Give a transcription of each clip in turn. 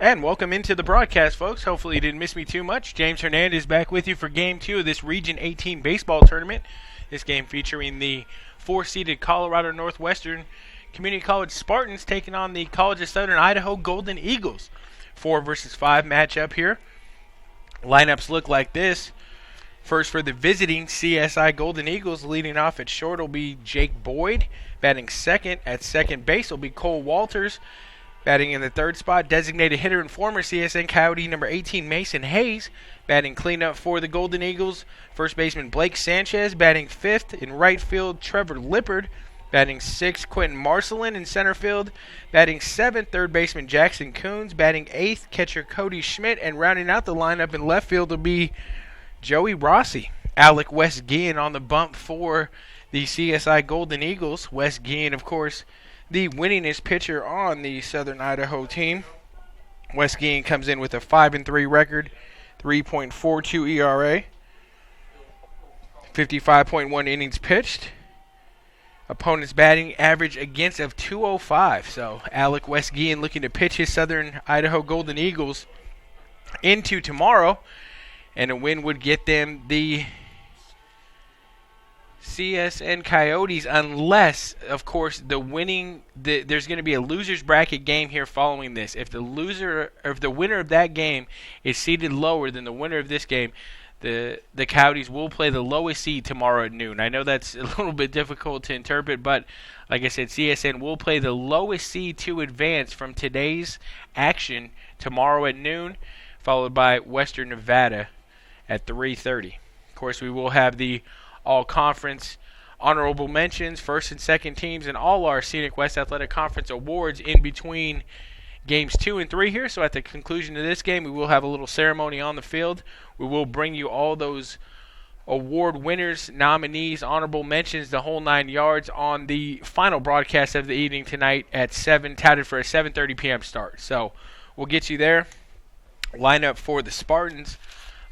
And welcome into the broadcast, folks. Hopefully you didn't miss me too much. James Hernandez back with you for Game 2 of this Region 18 baseball tournament. This game featuring the 4-seeded Colorado Northwestern Community College Spartans taking on the College of Southern Idaho Golden Eagles. 4 versus 5 matchup here. Lineups look like this. First for the visiting CSI Golden Eagles, leading off at short will be Jake Boyd. Batting second at second base will be Cole Walters. Batting in the third spot, designated hitter and former CSN Coyote number 18, Mason Hayes. Batting cleanup for the Golden Eagles, first baseman Blake Sanchez. Batting fifth in right field, Trevor Lippard. Batting sixth, Quentin Marcelin in center field. Batting seventh, third baseman Jackson Coons. Batting eighth, catcher Cody Schmidt. And rounding out the lineup in left field will be Joey Rossi. Alec West Guillen on the bump for the CSI Golden Eagles. West Guillen, of course, the winningest pitcher on the Southern Idaho team. West Guillen comes in with a 5-3 record, 3.42 ERA, 55.1 innings pitched. Opponent's batting average against of 205. So Alec West Guillen looking to pitch his Southern Idaho Golden Eagles into tomorrow, and a win would get them the CSN Coyotes, unless, of course, there's going to be a loser's bracket game here following this. If the winner of that game is seeded lower than the winner of this game, the Coyotes will play the lowest seed tomorrow at noon. I know that's a little bit difficult to interpret, but like I said, CSN will play the lowest seed to advance from today's action tomorrow at noon, followed by Western Nevada at 3:30. Of course, we will have the all-conference honorable mentions, first and second teams, and all our Scenic West Athletic Conference awards in between games 2 and 3 here. So at the conclusion of this game, we will have a little ceremony on the field. We will bring you all those award winners, nominees, honorable mentions, the whole 9 yards on the final broadcast of the evening tonight at 7, touted for a 7:30 p.m. start. So we'll get you there. Lineup for the Spartans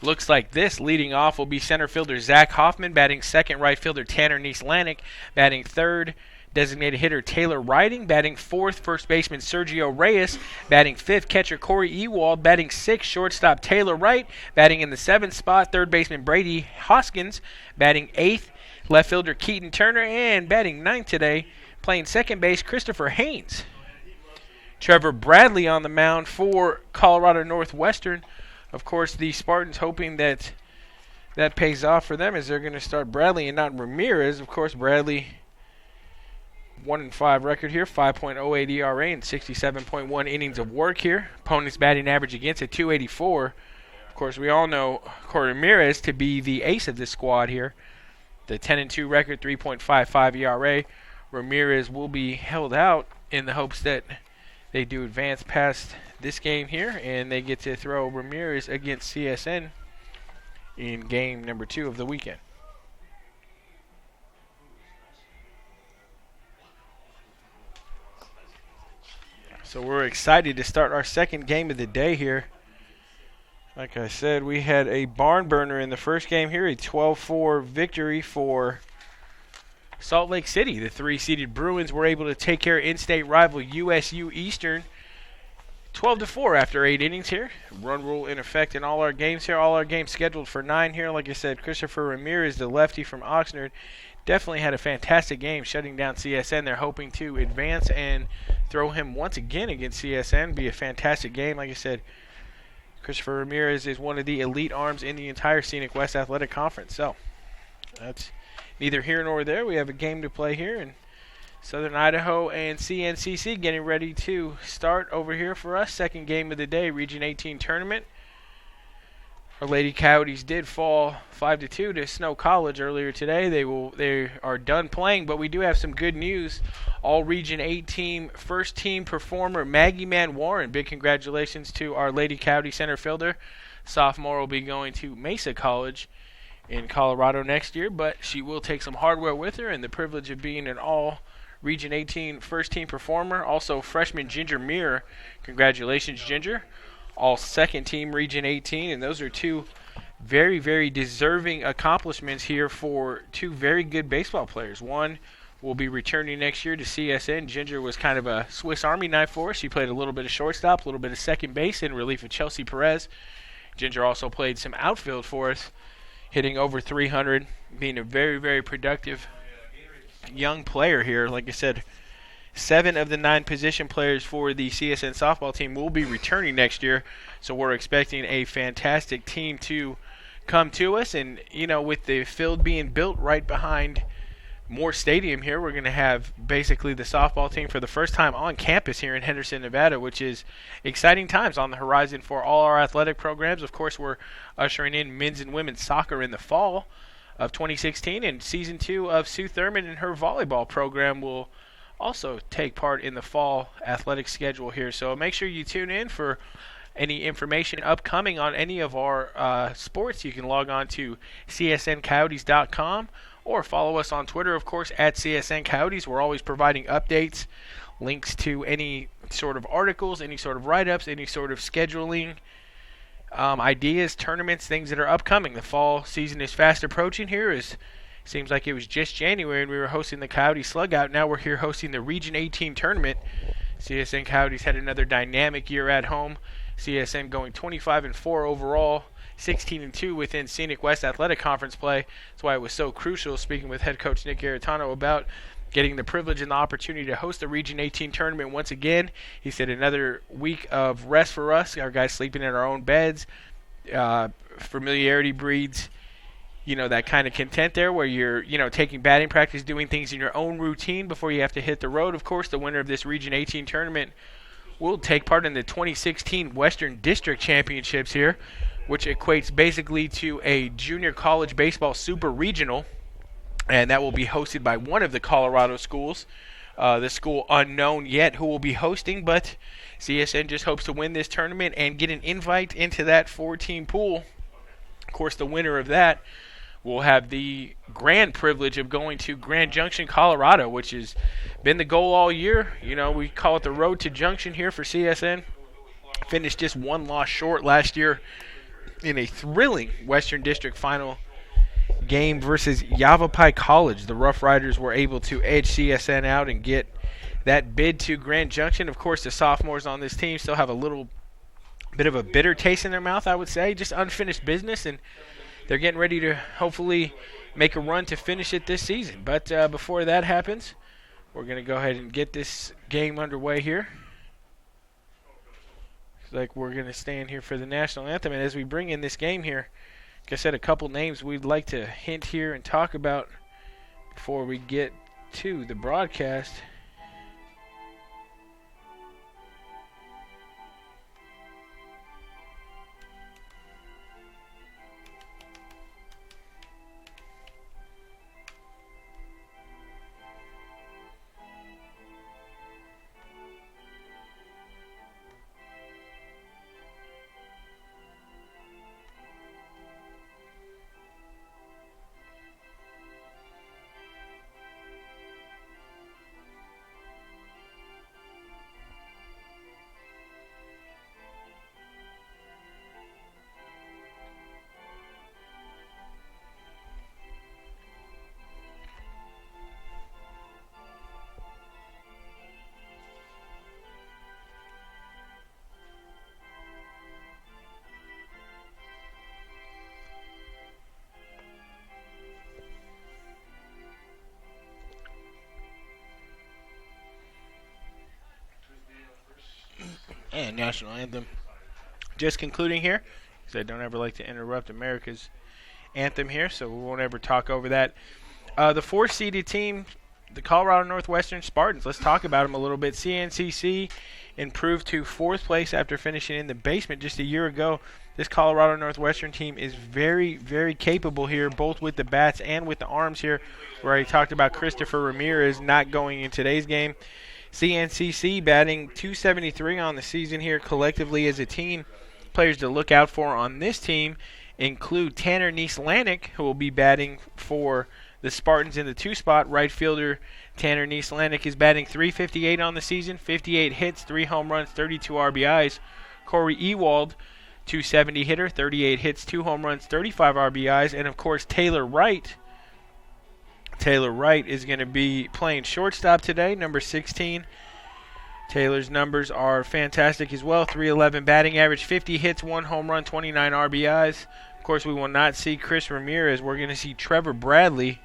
looks like this. Leading off will be center fielder Zach Hoffman. Batting second, right fielder Tanner Neeslanik. Batting third, designated hitter Taylor Riding. Batting fourth, first baseman Sergio Reyes. Batting fifth, catcher Corey Ewald. Batting sixth, shortstop Taylor Wright. Batting in the seventh spot, third baseman Brady Hoskins. Batting eighth, left fielder Keaton Turner. And batting ninth today, playing second base, Christopher Haynes. Trevor Bradley on the mound for Colorado Northwestern. Of course, the Spartans hoping that pays off for them, as they're going to start Bradley and not Ramirez. Of course, Bradley 1-5 record here, 5.08 ERA and 67.1 innings of work here. Opponent's batting average against at 284. Of course, we all know Corey Ramirez to be the ace of this squad here. The 10-2 record, 3.55 ERA. Ramirez will be held out in the hopes that they do advance past this game here, and they get to throw Ramirez against CSN in game number 2 of the weekend. So we're excited to start our second game of the day here. Like I said, we had a barn burner in the first game here, a 12-4 victory for Salt Lake City. The 3-seeded Bruins were able to take care of in-state rival USU Eastern 12-4 after 8 innings here. Run rule in effect in all our games here. All our games scheduled for 9 here. Like I said, Christopher Ramirez, the lefty from Oxnard, definitely had a fantastic game shutting down CSN. They're hoping to advance and throw him once again against CSN. Be a fantastic game. Like I said, Christopher Ramirez is one of the elite arms in the entire Scenic West Athletic Conference. So that's neither here nor there. We have a game to play here, and Southern Idaho and CNCC getting ready to start over here for us. Second game of the day, Region 18 tournament. Our Lady Coyotes did fall 5-2 to Snow College earlier today. They are done playing, but we do have some good news. All Region 18 first team performer Maggie Mann Warren. Big congratulations to our Lady Coyote center fielder. Sophomore will be going to Mesa College in Colorado next year, but she will take some hardware with her and the privilege of being an all Region 18 first team performer. Also freshman Ginger Muir. Congratulations, Ginger. All second team Region 18, and those are two very, very deserving accomplishments here for two very good baseball players. One will be returning next year to CSN. Ginger was kind of a Swiss Army knife for us. She played a little bit of shortstop, a little bit of second base in relief of Chelsea Perez. Ginger also played some outfield for us, hitting over 300, being a very, very productive young player here. Like I said, 7 of the 9 position players for the CSN softball team will be returning next year, so we're expecting a fantastic team to come to us. And, you know, with the field being built right behind Moore Stadium here, we're going to have basically the softball team for the first time on campus here in Henderson, Nevada, which is exciting times on the horizon for all our athletic programs. Of course, we're ushering in men's and women's soccer in the fall of 2016, and Season 2 of Sue Thurman and her volleyball program will also take part in the fall athletic schedule here. So make sure you tune in for any information upcoming on any of our sports. You can log on to csncoyotes.com or follow us on Twitter, of course, at CSN Coyotes. We're always providing updates, links to any sort of articles, any sort of write-ups, any sort of scheduling ideas, tournaments, things that are upcoming. The fall season is fast approaching here. Seems like it was just January and we were hosting the Coyote Slugout. Now we're here hosting the Region 18 tournament. CSN Coyotes had another dynamic year at home. CSN going 25-4 overall, 16-2 within Scenic West Athletic Conference play. That's why it was so crucial, speaking with head coach Nick Garitano, about getting the privilege and the opportunity to host the Region 18 tournament once again. He said another week of rest for us, our guys sleeping in our own beds. Familiarity breeds, that kind of content there where you're, taking batting practice, doing things in your own routine before you have to hit the road. Of course, the winner of this Region 18 tournament will take part in the 2016 Western District Championships here, which equates basically to a junior college baseball super regional, and that will be hosted by one of the Colorado schools. The school unknown yet who will be hosting, but CSN just hopes to win this tournament and get an invite into that 4-team pool. Of course, the winner of that will have the grand privilege of going to Grand Junction, Colorado, which has been the goal all year. We call it the road to Junction here for CSN. Finished just one loss short last year in a thrilling Western District final game versus Yavapai College. The Rough Riders were able to edge CSN out and get that bid to Grand Junction. Of course, the sophomores on this team still have a little bit of a bitter taste in their mouth, I would say, just unfinished business, and they're getting ready to hopefully make a run to finish it this season. But before that happens, we're going to go ahead and get this game underway here. Looks like we're going to stand here for the national anthem. And as we bring in this game here, like I said, a couple names we'd like to hint here and talk about before we get to the broadcast. And national anthem just concluding here, because I don't ever like to interrupt America's anthem here, so we won't ever talk over that. The 4th-seeded team, the Colorado Northwestern Spartans, let's talk about them a little bit. CNCC improved to 4th place after finishing in the basement just a year ago. This Colorado Northwestern team is very, very capable here, both with the bats and with the arms here, where I talked about Christopher Ramirez not going in today's game. CNCC batting .273 on the season here collectively as a team. Players to look out for on this team include Tanner Nieslanik, who will be batting for the Spartans in the 2 spot. Right fielder Tanner Nieslanik is batting .358 on the season, 58 hits, 3 home runs, 32 RBIs. Corey Ewald, .270 hitter, 38 hits, 2 home runs, 35 RBIs. And, of course, Taylor Wright, Taylor Wright is going to be playing shortstop today, number 16. Taylor's numbers are fantastic as well. 311 batting average, 50 hits, 1 home run, 29 RBIs. Of course, we will not see Chris Ramirez. We're going to see Trevor Bradley.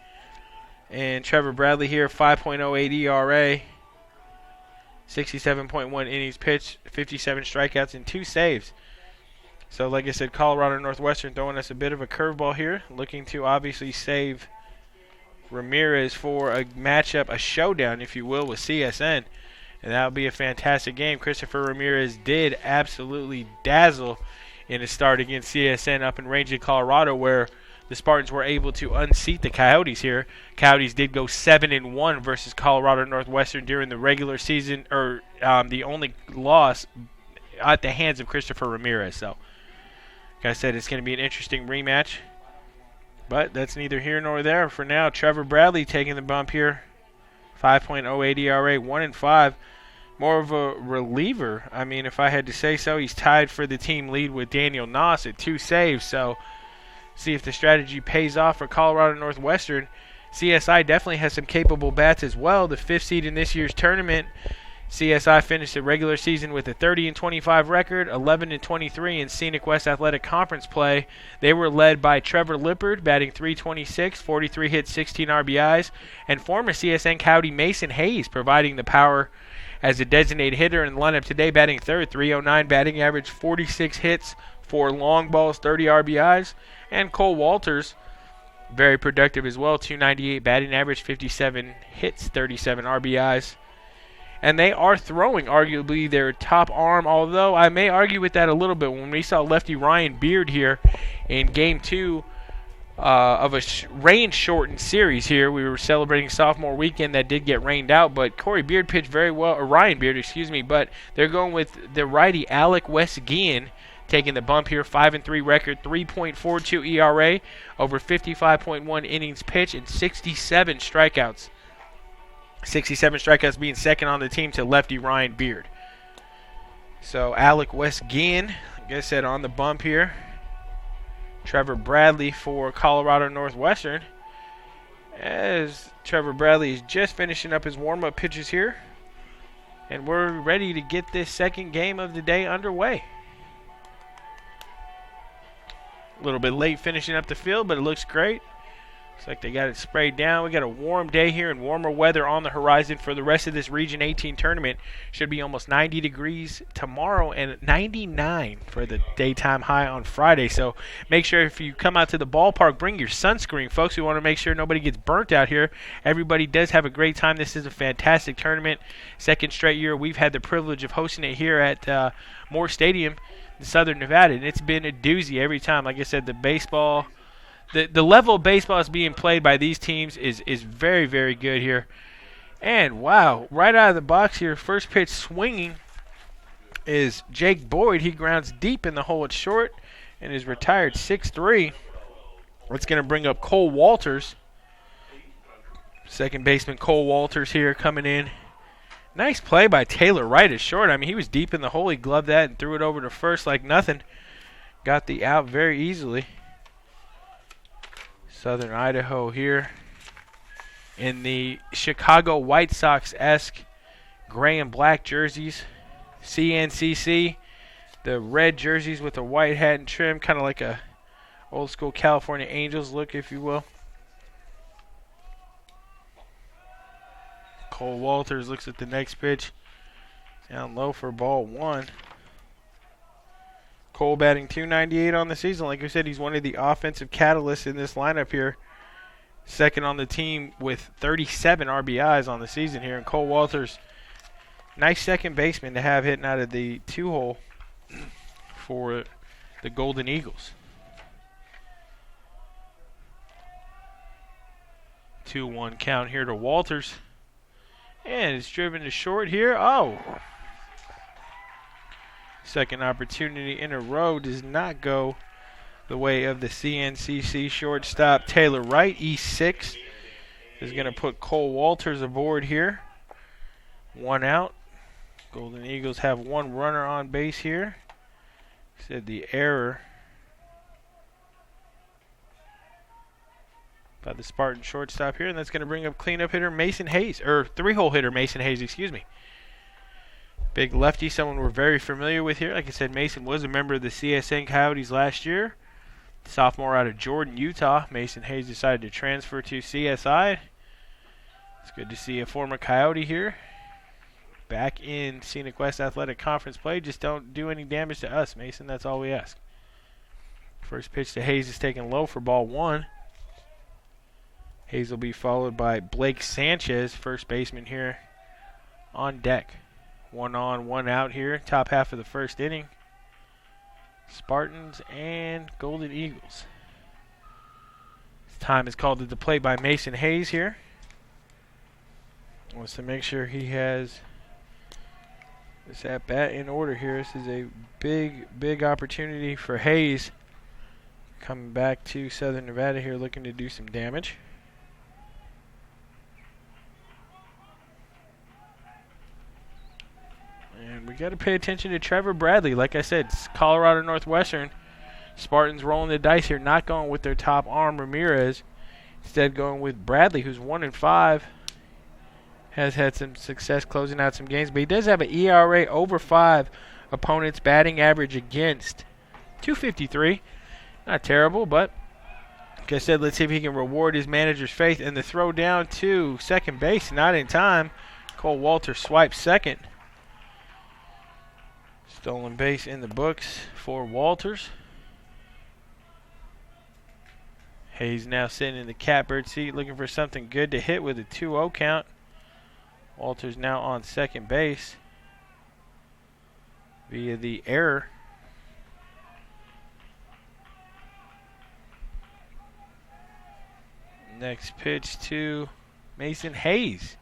And Trevor Bradley here, 5.08 ERA, 67.1 innings pitched, 57 strikeouts, and 2 saves. So, like I said, Colorado Northwestern throwing us a bit of a curveball here, looking to obviously save Ramirez for a matchup, a showdown, if you will, with CSN. And that would be a fantastic game. Christopher Ramirez did absolutely dazzle in his start against CSN up in Region, Colorado, where the Spartans were able to unseat the Coyotes here. Coyotes did go 7-1 versus Colorado Northwestern during the regular season, or the only loss at the hands of Christopher Ramirez. So, like I said, it's going to be an interesting rematch. But that's neither here nor there for now. Trevor Bradley taking the bump here. 5.08 ERA, 1-5. More of a reliever. I mean, if I had to say so, he's tied for the team lead with Daniel Noss at 2 saves. So, see if the strategy pays off for Colorado Northwestern. CSI definitely has some capable bats as well. The 5th seed in this year's tournament. CSI finished the regular season with a 30-25 record, 11-23 in Scenic West Athletic Conference play. They were led by Trevor Lippard, batting .326, 43 hits, 16 RBIs, and former CSN Coyote Mason Hayes providing the power as a designated hitter in the lineup today, batting third, .309 batting average, 46 hits, 4 long balls, 30 RBIs, and Cole Walters, very productive as well, .298 batting average, 57 hits, 37 RBIs. And they are throwing arguably their top arm, although I may argue with that a little bit. When we saw lefty Ryan Beard here in Game 2 of a rain-shortened series here, we were celebrating sophomore weekend that did get rained out, but Corey Beard pitched very well, or Ryan Beard, excuse me, but they're going with the righty Alec Westguian taking the bump here, 5-3 record, 3.42 ERA, over 55.1 innings pitched, and 67 strikeouts. 67 strikeouts being second on the team to lefty Ryan Beard. So Alec Westguian, like I said, on the bump here. Trevor Bradley for Colorado Northwestern. As Trevor Bradley is just finishing up his warm-up pitches here. And we're ready to get this second game of the day underway. A little bit late finishing up the field, but it looks great. Looks like they got it sprayed down. We got a warm day here and warmer weather on the horizon for the rest of this Region 18 tournament. Should be almost 90 degrees tomorrow and 99 for the daytime high on Friday. So make sure if you come out to the ballpark, bring your sunscreen, folks. We want to make sure nobody gets burnt out here. Everybody does have a great time. This is a fantastic tournament. Second straight year we've had the privilege of hosting it here at Moore Stadium in Southern Nevada, and it's been a doozy every time. Like I said, the baseball... The level of baseball that's being played by these teams is very, very good here. And, wow, right out of the box here, first pitch swinging is Jake Boyd. He grounds deep in the hole at short and is retired 6-3. It's going to bring up Cole Walters. Second baseman Cole Walters here coming in. Nice play by Taylor Wright at short. I mean, he was deep in the hole. He gloved that and threw it over to first like nothing. Got the out very easily. Southern Idaho here in the Chicago White Sox-esque gray and black jerseys. CNCC, the red jerseys with the white hat and trim, kind of like a old school California Angels look, if you will. Cole Walters looks at the next pitch. Down low for ball 1. Cole batting .298 on the season. Like I said, he's one of the offensive catalysts in this lineup here. Second on the team with 37 RBIs on the season here. And Cole Walters, nice second baseman to have hitting out of the 2-hole for the Golden Eagles. 2-1 count here to Walters. And it's driven to short here. Oh! Second opportunity in a row does not go the way of the CNCC shortstop Taylor Wright. E6 is going to put Cole Walters aboard here. 1 out. Golden Eagles have 1 runner on base here. Said the error by the Spartan shortstop here, and that's going to bring up cleanup hitter Mason Hayes, or three-hole hitter Mason Hayes, excuse me. Big lefty, someone we're very familiar with here. Like I said, Mason was a member of the CSN Coyotes last year. Sophomore out of Jordan, Utah. Mason Hayes decided to transfer to CSI. It's good to see a former Coyote here back in Scenic West Athletic Conference play. Just don't do any damage to us, Mason. That's all we ask. First pitch to Hayes is taken low for ball 1. Hayes will be followed by Blake Sanchez, first baseman here on deck. 1 on, 1 out here, top half of the first inning. Spartans and Golden Eagles. Time is called at the plate by Mason Hayes here. Wants to make sure he has this at bat in order here. This is a big opportunity for Hayes. Coming back to Southern Nevada here, looking to do some damage. And we got to pay attention to Trevor Bradley. Like I said, it's Colorado Northwestern. Spartans rolling the dice here, not going with their top arm, Ramirez. Instead going with Bradley, who's 1-5. Has had some success closing out some games, but he does have an ERA over 5. Opponent's batting average against 253. Not terrible, but like I said, let's see if he can reward his manager's faith. And the throw down to second base, not in time. Cole Walter swipes second. Stolen base in the books for Walters. Hayes now sitting in the catbird seat looking for something good to hit with a 2-0 count. Walters now on second base via the error. Next pitch to Mason Hayes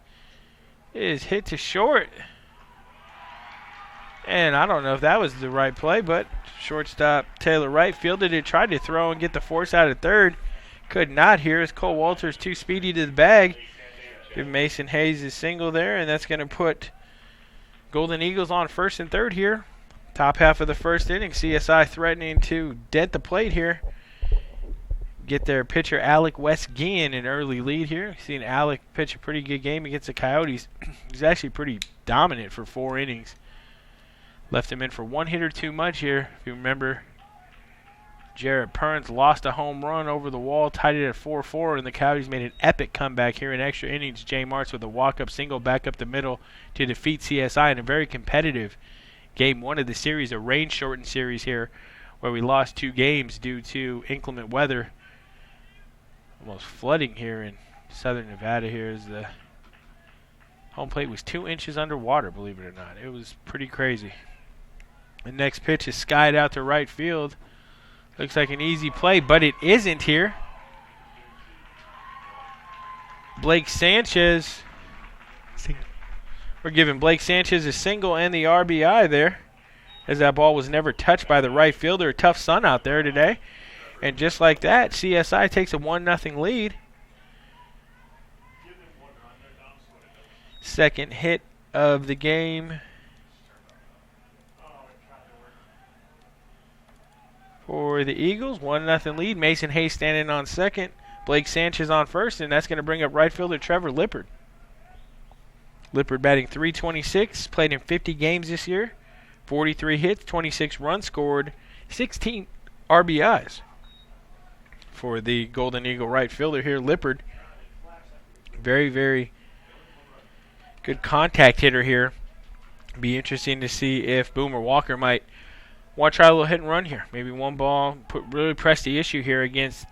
is hit to short. And I don't know if that was the right play, but shortstop Taylor Wright fielded it, tried to throw and get the force out of third. Could not here as Cole Walters too speedy to the bag. Give Mason Hayes a single there, and that's going to put Golden Eagles on first and third here. Top half of the first inning. CSI threatening to dent the plate here. Get their pitcher Alec Westgian an early lead here. Seen Alec pitch a pretty good game against the Coyotes. He's actually pretty dominant for 4 innings. Left him in for 1 hitter too much here. If you remember, Jarrett Perns lost a home run over the wall, tied it at 4-4, and the Coyotes made an epic comeback here in extra innings. Jay Martz with a walk-up single back up the middle to defeat CSI in a very competitive game 1 of the series, a rain-shortened series here where we lost 2 games due to inclement weather. Almost flooding here in Southern Nevada here as the home plate was 2 inches underwater, believe it or not. It was pretty crazy. The next pitch is skied out to right field. Looks like an easy play, but it isn't here. Blake Sanchez. We're giving Blake Sanchez a single and the RBI there, as that ball was never touched by the right fielder. A tough sun out there today. And just like that, CSI takes a 1-0 lead. Second hit of the game for the Eagles. 1-0 lead. Mason Hayes standing on second. Blake Sanchez on first, and that's going to bring up right fielder Trevor Lippard. Lippard batting .326, played in 50 games this year. 43 hits, 26 runs scored, 16 RBIs for the Golden Eagle right fielder here, Lippard. Very good contact hitter here. Be interesting to see if Boomer Walker might want to try a little hit and run here. Maybe one ball, really press the issue here against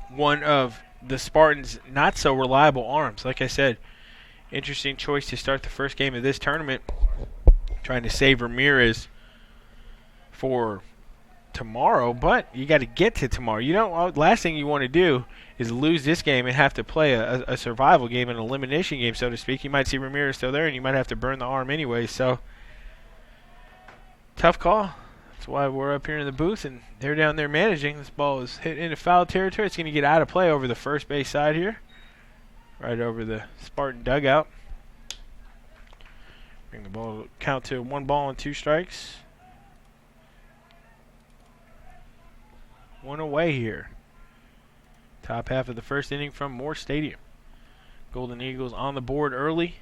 one of the Spartans' not so reliable arms. Like I said, interesting choice to start the first game of this tournament. Trying to save Ramirez for tomorrow, but you got to get to tomorrow. You don't. Last thing you want to do is lose this game and have to play a survival game, an elimination game, so to speak. You might see Ramirez still there, and you might have to burn the arm anyway. So tough call. That's why we're up here in the booth, and they're down there managing. This ball is hit into foul territory. It's going to get out of play over the first base side here, right over the Spartan dugout. Bring the ball count to 1 ball and 2 strikes. 1 away here. Top half of the first inning from Moore Stadium. Golden Eagles on the board early,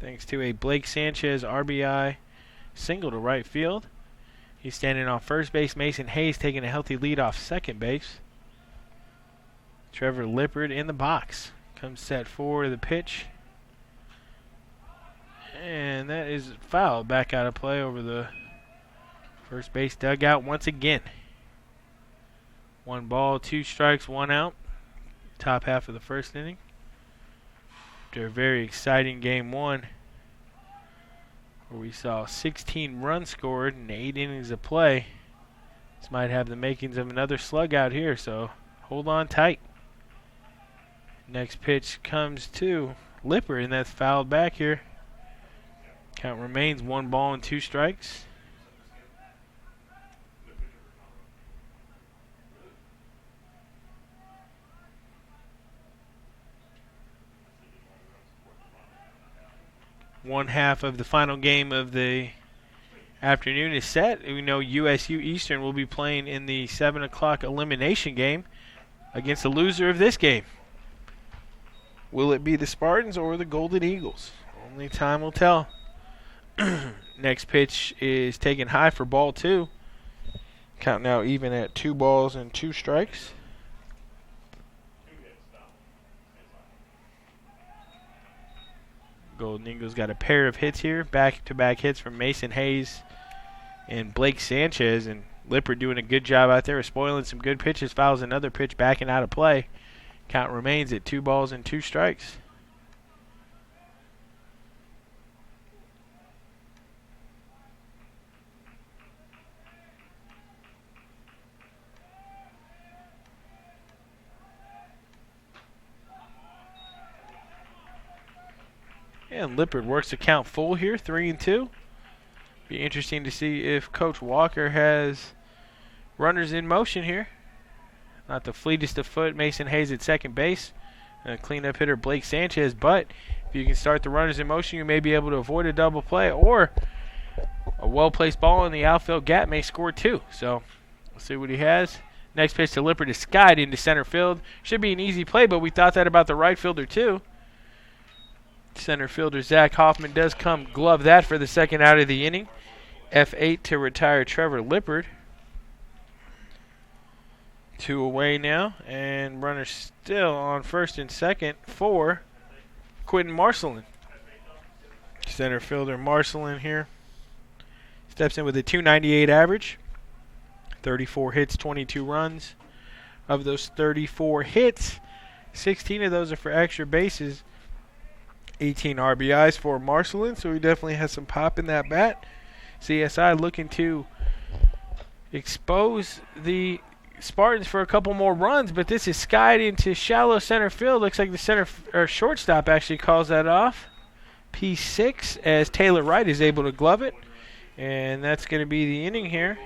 thanks to a Blake Sanchez RBI single to right field. He's standing on first base. Mason Hayes taking a healthy lead off second base. Trevor Lippard in the box. Comes set for the pitch. And that is foul. Back out of play over the first base dugout once again. 1 ball, 2 strikes, 1 out. Top half of the first inning. After a very exciting game 1, where we saw 16 runs scored in 8 innings of play. This might have the makings of another slug out here, so hold on tight. Next pitch comes to Lippard, and that's fouled back here. Count remains 1 ball and 2 strikes. One half of the final game of the afternoon is set. We know USU Eastern will be playing in the 7 o'clock elimination game against the loser of this game. Will it be the Spartans or the Golden Eagles? Only time will tell. Next pitch is taken high for ball 2. Count now even at 2 balls and 2 strikes. Golden Eagles got a pair of hits here, back-to-back hits from Mason Hayes and Blake Sanchez, and Lippard doing a good job out there of spoiling some good pitches. Fouls another pitch backing out of play. Count remains at 2 balls and 2 strikes. And Lippard works the count full here, 3-2. Be interesting to see if Coach Walker has runners in motion here. Not the fleetest of foot, Mason Hayes at second base. Cleanup hitter Blake Sanchez, but if you can start the runners in motion, you may be able to avoid a double play, or a well-placed ball in the outfield gap may score 2. So we'll see what he has. Next pitch to Lippard is skied into center field. Should be an easy play, but we thought that about the right fielder too. Center fielder Zach Hoffman does come glove that for the second out of the inning. F8 to retire Trevor Lippard. 2 away now, and runner still on first and second for Quentin Marcelin. Center fielder Marcelin here steps in with a .298 average. 34 hits, 22 runs. Of those 34 hits, 16 of those are for extra bases. 18 RBIs for Marcelin, so he definitely has some pop in that bat. CSI looking to expose the Spartans for a couple more runs, but this is skied into shallow center field. Looks like the shortstop actually calls that off. P6 as Taylor Wright is able to glove it, and that's going to be the inning here.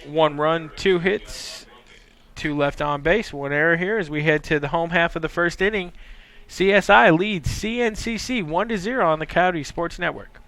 1 run, 2 hits, 2 left on base, 1 error here as we head to the home half of the first inning. CSI leads CNCC 1-0 on the Coyote Sports Network.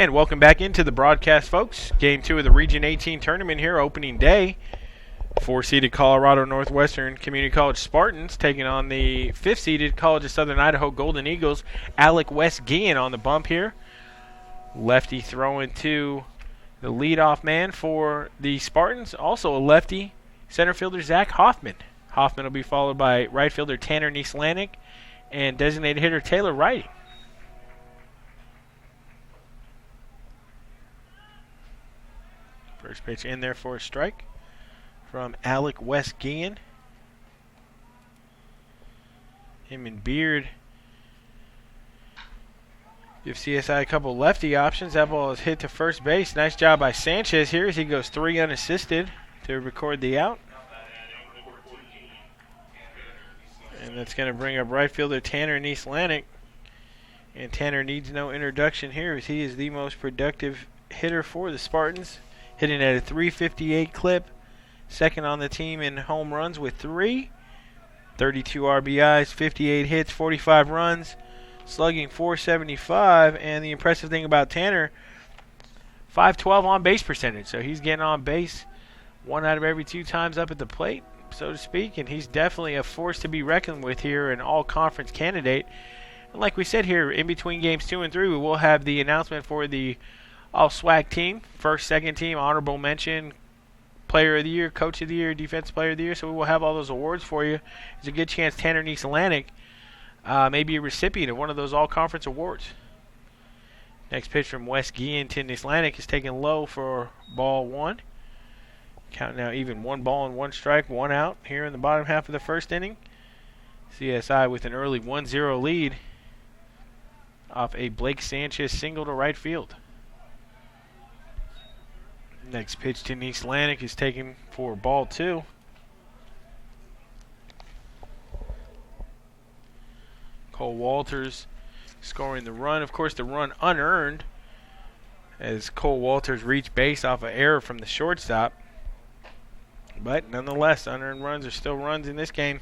And welcome back into the broadcast, folks. Game 2 of the Region 18 tournament here, opening day. 4-seeded Colorado Northwestern Community College Spartans taking on the 5th-seeded College of Southern Idaho Golden Eagles. Alec West-Guillen on the bump here. Lefty throwing to the leadoff man for the Spartans. Also a lefty, center fielder Zach Hoffman. Hoffman will be followed by right fielder Tanner Nieslanik and designated hitter Taylor Wrighting. First pitch in there for a strike from Alec West-Guillen. Him and Beard give CSI a couple lefty options. That ball is hit to first base. Nice job by Sanchez here as he goes 3 unassisted to record the out. And that's going to bring up right fielder Tanner Nieslanik. And Tanner needs no introduction here as he is the most productive hitter for the Spartans. Hitting at a .358 clip. Second on the team in home runs with 3. 32 RBIs, 58 hits, 45 runs. Slugging .475. And the impressive thing about Tanner, .512 on base percentage. So he's getting on base 1 out of every 2 times up at the plate, so to speak. And he's definitely a force to be reckoned with here, an all-conference candidate. And like we said here, in between games 2 and 3, we will have the announcement for the all-SWAC team, first, second team, honorable mention, player of the year, coach of the year, defensive player of the year. So we will have all those awards for you. There's a good chance Tanner Nieslanik may be a recipient of one of those all-conference awards. Next pitch from West-Guillen to Nieslanik is taken low for ball 1. Count now even 1 ball and 1 strike, 1 out here in the bottom half of the first inning. CSI with an early 1-0 lead off a Blake Sanchez single to right field. Next pitch to Nieslanik is taken for ball 2. Cole Walters scoring the run. Of course, the run unearned as Cole Walters reached base off an error from the shortstop. But nonetheless, unearned runs are still runs in this game.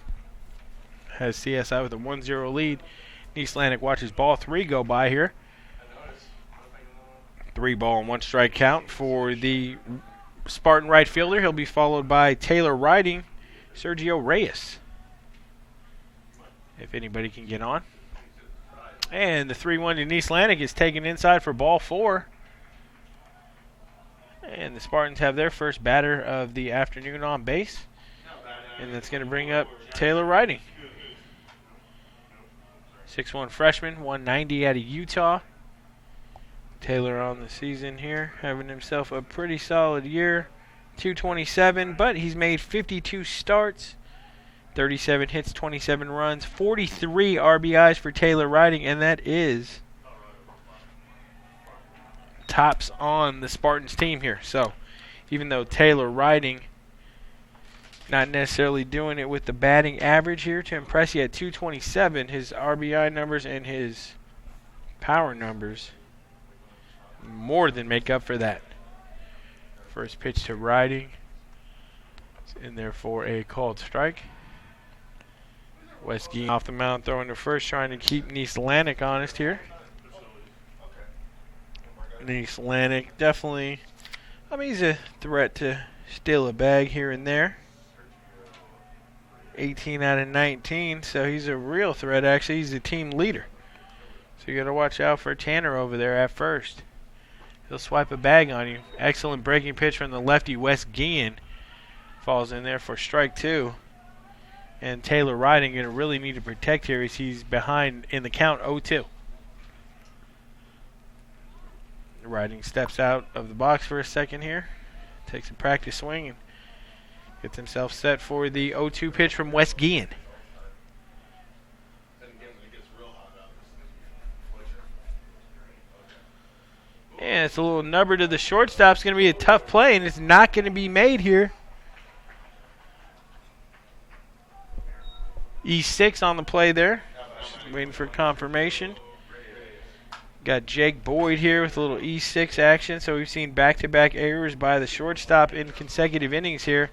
Has CSI with a 1-0 lead. Nieslanik watches ball 3 go by here. 3 ball and 1 strike count for the Spartan right fielder. He'll be followed by Taylor Wrighting, Sergio Reyes, if anybody can get on. And the 3-1 to Nieslanik is taken inside for ball 4. And the Spartans have their first batter of the afternoon on base. And that's going to bring up Taylor Wrighting. 6'1 freshman, 190 out of Utah. Taylor on the season here, having himself a pretty solid year. 227, but he's made 52 starts, 37 hits, 27 runs, 43 RBIs for Taylor Wrighting, and that is tops on the Spartans team here. So even though Taylor Wrighting not necessarily doing it with the batting average here to impress you at 227, his RBI numbers and his power numbers more than make up for that. First pitch to Wrighting. It's in there for a called strike. West-Guillen off the mound throwing to first, trying to keep Nieslanik honest here. Nieslanik definitely, he's a threat to steal a bag here and there. 18 out of 19, so he's a real threat actually. He's the team leader. So you got to watch out for Tanner over there at first. He'll swipe a bag on you. Excellent breaking pitch from the lefty West-Guillen. Falls in there for strike 2. And Taylor Wrighting going to really need to protect here as he's behind in the count 0-2. Wrighting steps out of the box for a second here. Takes a practice swing and gets himself set for the 0-2 pitch from West-Guillen. And it's a little nubber to the shortstop. It's going to be a tough play, and it's not going to be made here. E6 on the play there. Just waiting for confirmation. Got Jake Boyd here with a little E6 action. So we've seen back-to-back errors by the shortstop in consecutive innings here.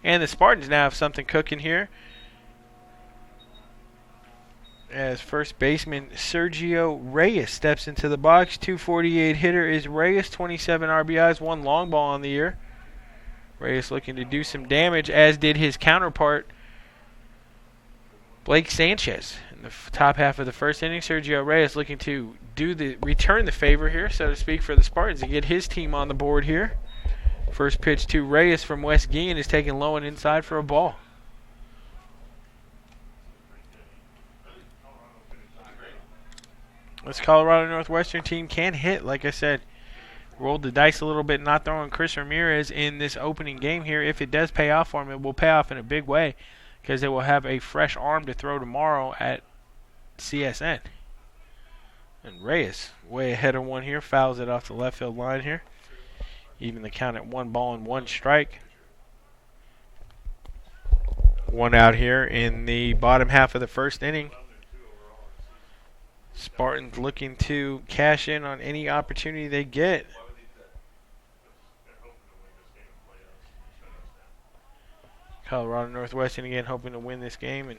And the Spartans now have something cooking here. as first baseman Sergio Reyes steps into the box. 248 hitter is Reyes, 27 RBIs, 1 long ball on the year. Reyes looking to do some damage, as did his counterpart, Blake Sanchez. In the top half of the first inning, Sergio Reyes looking to return the favor here, so to speak, for the Spartans and get his team on the board here. First pitch to Reyes from West Guian is taken low and inside for a ball. This Colorado Northwestern team can hit, like I said. Rolled the dice a little bit, not throwing Chris Ramirez in this opening game here. If it does pay off for him, it will pay off in a big way, because they will have a fresh arm to throw tomorrow at CSN. And Reyes, way ahead of one here, fouls it off the left field line here. Even the count at 1 ball and 1 strike. 1 out here in the bottom half of the first inning. Spartans looking to cash in on any opportunity they get. Colorado Northwestern again hoping to win this game and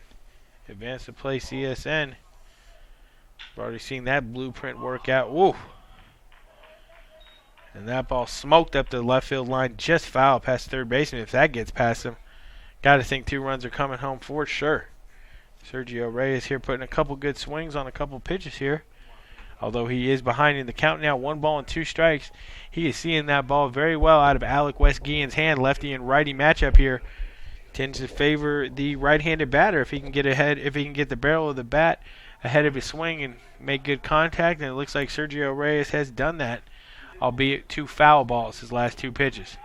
advance to play CSN. We've already seen that blueprint work out. Woo! And that ball smoked up the left field line, just foul past third baseman. If that gets past him, got to think 2 runs are coming home for sure. Sergio Reyes here putting a couple good swings on a couple pitches here. Although he is behind in the count now, 1 ball and 2 strikes. He is seeing that ball very well out of Alec West Guian's hand. Lefty and righty matchup here tends to favor the right-handed batter if he can get ahead, if he can get the barrel of the bat ahead of his swing and make good contact. And it looks like Sergio Reyes has done that, albeit 2 foul balls his last 2 pitches.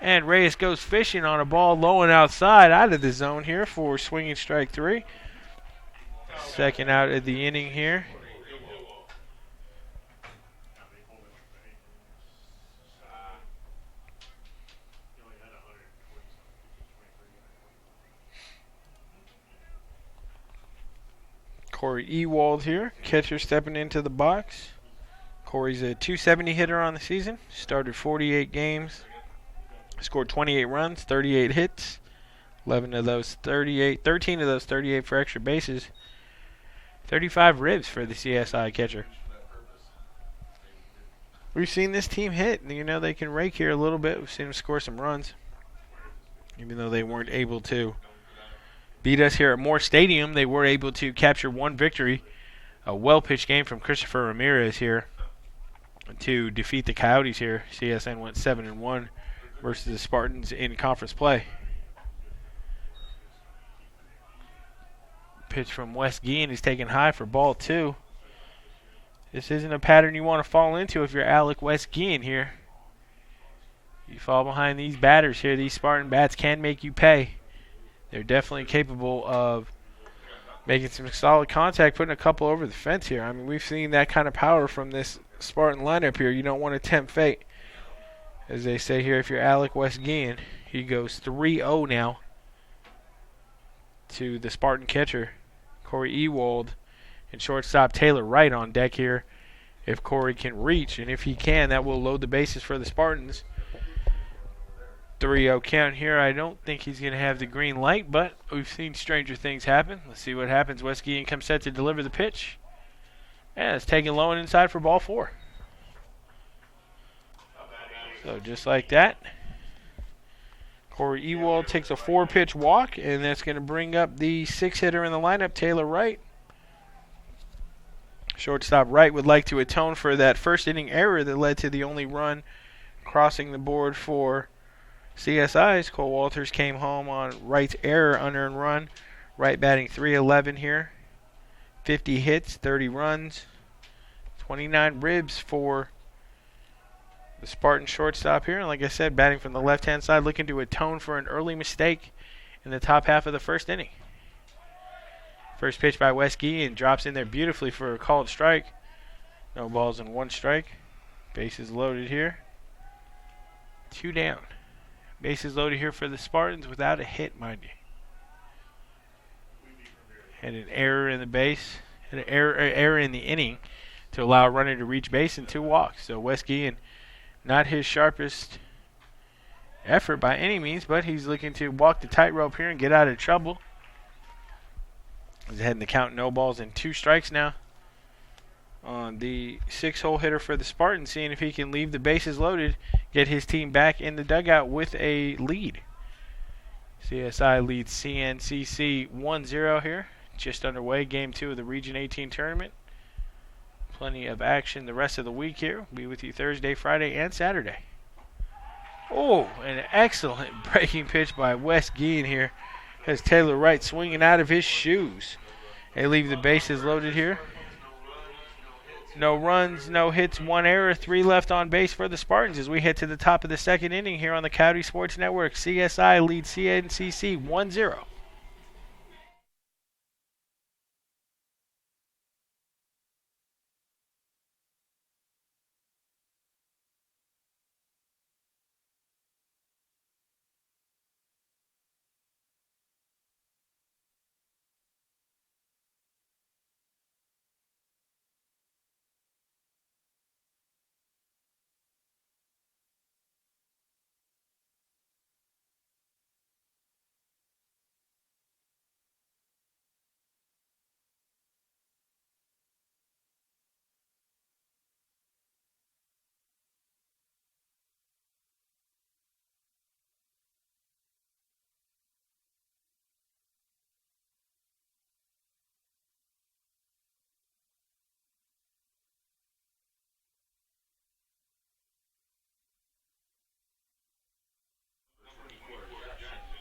And Reyes goes fishing on a ball low and outside out of the zone here for swinging strike 3. Second out of the inning here. Corey Ewald here, catcher stepping into the box. Corey's a .270 hitter on the season. Started 48 games. Scored 28 runs, 38 hits. 13 of those 38 for extra bases. 35 ribs for the CSI catcher. We've seen this team hit. You know, they can rake here a little bit. We've seen them score some runs, even though they weren't able to beat us here at Moore Stadium. They were able to capture 1 victory. A well-pitched game from Christopher Ramirez here to defeat the Coyotes here. CSN went 7-1 versus the Spartans in conference play. Pitch from West Guian is taken high for ball 2. This isn't a pattern you want to fall into if you're Alec West Guian here. You fall behind these batters here. These Spartan bats can make you pay. They're definitely capable of making some solid contact, putting a couple over the fence here. I mean, we've seen that kind of power from this Spartan lineup here. You don't want to tempt fate. As they say here, if you're Alec West Guian, he goes 3-0 now to the Spartan catcher, Corey Ewald, and shortstop Taylor Wright on deck here. If Corey can reach, and if he can, that will load the bases for the Spartans. 3-0 count here. I don't think he's going to have the green light, but we've seen stranger things happen. Let's see what happens. West Guian comes set to deliver the pitch. And it's taken low and inside for ball 4. So just like that, Corey Ewald takes a 4-pitch walk, and that's going to bring up the 6-hitter in the lineup, Taylor Wright. Shortstop Wright would like to atone for that first inning error that led to the only run crossing the board for CSI's. Cole Walters came home on Wright's error, unearned run. Wright batting .311 here. 50 hits, 30 runs, 29 ribs for the Spartan shortstop here. And like I said, batting from the left-hand side, looking to atone for an early mistake in the top half of the first inning. First pitch by West Guian drops in there beautifully for a called strike. No balls and 1 strike. Bases loaded here. 2 down. Bases loaded here for the Spartans without a hit, mind you. And an error in the base, an error in the inning to allow a runner to reach base and 2 walks. So West Guian, not his sharpest effort by any means, but he's looking to walk the tightrope here and get out of trouble. He's ahead in the count, no balls and 2 strikes now on the 6-hole hitter for the Spartans, seeing if he can leave the bases loaded, get his team back in the dugout with a lead. CSI leads CNCC 1-0 here. Just underway, Game 2 of the Region 18 tournament. Plenty of action the rest of the week here. Be with you Thursday, Friday, and Saturday. Oh, an excellent breaking pitch by Wes Gein here. Has Taylor Wright swinging out of his shoes. They leave the bases loaded here. No runs, no hits, 1 error, 3 left on base for the Spartans as we head to the top of the 2nd inning here on the Coyote Sports Network. CSI leads CNCC 1-0.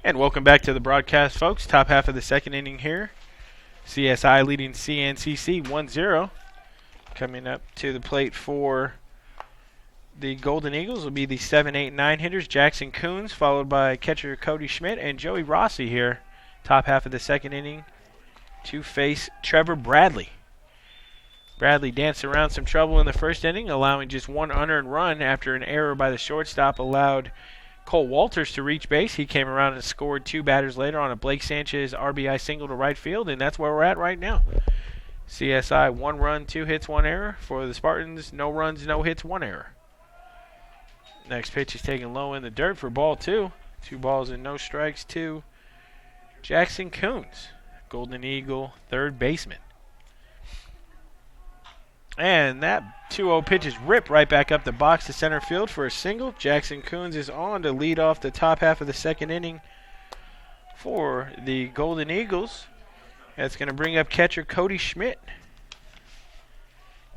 And welcome back to the broadcast, folks. Top half of the 2nd inning here. CSI leading CNCC 1-0. Coming up to the plate for the Golden Eagles will be the 7, 8, 9 hitters. Jackson Coons, followed by catcher Cody Schmidt and Joey Rossi here. Top half of the 2nd inning to face Trevor Bradley. Bradley danced around some trouble in the 1st inning, allowing just 1 unearned run after an error by the shortstop allowed Cole Walters to reach base. He came around and scored 2 batters later on a Blake Sanchez RBI single to right field, and that's where we're at right now. CSI 1 run, 2 hits, 1 error. For the Spartans, no runs, no hits, 1 error. Next pitch is taken low in the dirt for ball 2. 2 balls and no strikes to Jackson Coons, Golden Eagle 3rd baseman. And that 2-0 pitch is ripped right back up the box to center field for a single. Jackson Coons is on to lead off the top half of the 2nd inning for the Golden Eagles. That's going to bring up catcher Cody Schmidt.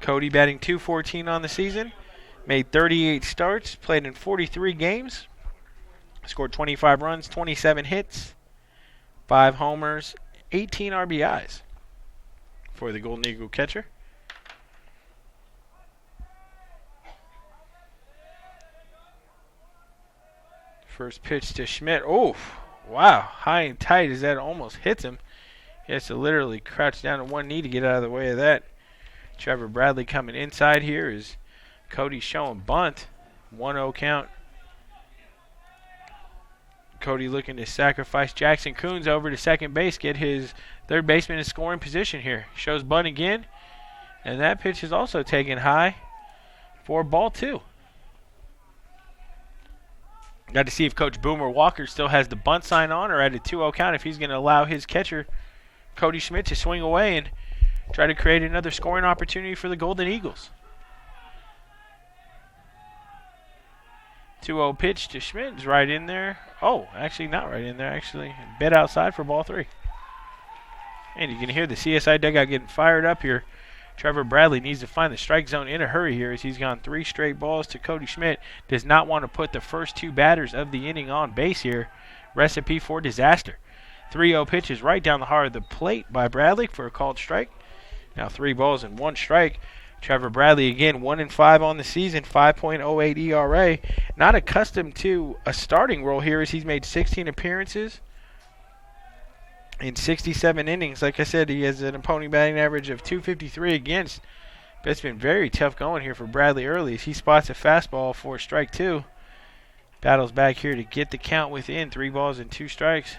Cody batting .214 on the season. Made 38 starts, played in 43 games. Scored 25 runs, 27 hits, 5 homers, 18 RBIs for the Golden Eagle catcher. First pitch to Schmidt. Oh, wow. High and tight as that almost hits him. He has to literally crouch down to one knee to get out of the way of that. Trevor Bradley coming inside here is Cody showing bunt. 1-0 count. Cody looking to sacrifice Jackson Coons over to second base, get his 3rd baseman in scoring position here. Shows bunt again. And that pitch is also taken high for ball 2. Got to see if Coach Boomer Walker still has the bunt sign on or at a 2-0 count if he's going to allow his catcher, Cody Schmidt, to swing away and try to create another scoring opportunity for the Golden Eagles. 2-0 pitch to Schmidt is right in there. Oh, actually not right in there. Actually, bit outside for ball 3. And you can hear the CSI dugout getting fired up here. Trevor Bradley needs to find the strike zone in a hurry here as he's gone 3 straight balls to Cody Schmidt. Does not want to put the first 2 batters of the inning on base here. Recipe for disaster. 3-0 pitch is right down the heart of the plate by Bradley for a called strike. Now 3 balls and 1 strike. Trevor Bradley again 1-5 on the season, 5.08 ERA. Not accustomed to a starting role here as he's made 16 appearances in 67 innings. Like I said, he has an opponent batting average of .253 against. But it's been very tough going here for Bradley early as he spots a fastball for strike 2. Battles back here to get the count within 3 balls and 2 strikes.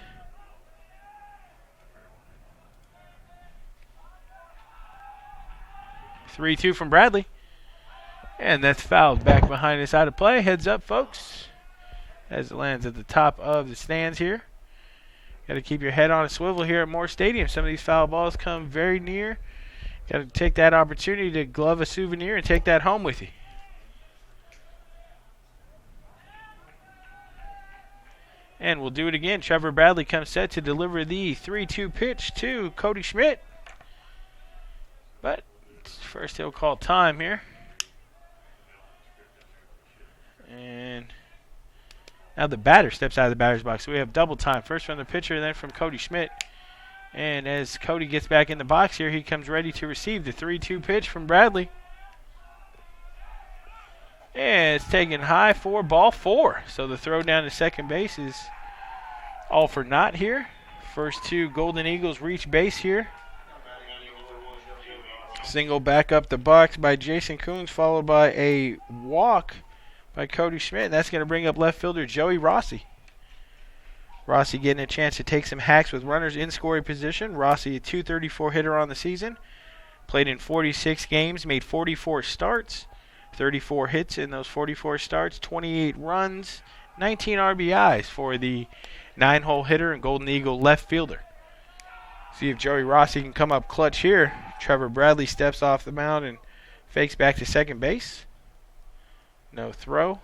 Three-2 from Bradley. And that's fouled back behind us out of play. Heads up, folks, as it lands at the top of the stands here. Got to keep your head on a swivel here at Moore Stadium. Some of these foul balls come very near. Got to take that opportunity to glove a souvenir and take that home with you. And we'll do it again. Trevor Bradley comes set to deliver the 3-2 pitch to Cody Schmidt. But first he'll call time here. And now the batter steps out of the batter's box. So we have double time. First from the pitcher, then from Cody Schmidt. And as Cody gets back in the box here, he comes ready to receive the 3-2 pitch from Bradley. And it's taken high for ball 4. So the throw down to second base is all for naught here. First two Golden Eagles reach base here. Single back up the box by Jason Coons, followed by a walk by Cody Schmidt. And that's going to bring up left fielder Joey Rossi. Rossi getting a chance to take some hacks with runners in scoring position. Rossi, a .234 hitter on the season. Played in 46 games, made 44 starts. 34 hits in those 44 starts, 28 runs, 19 RBIs for the 9-hole hitter and Golden Eagle left fielder. See if Joey Rossi can come up clutch here. Trevor Bradley steps off the mound and fakes back to second base. No throw.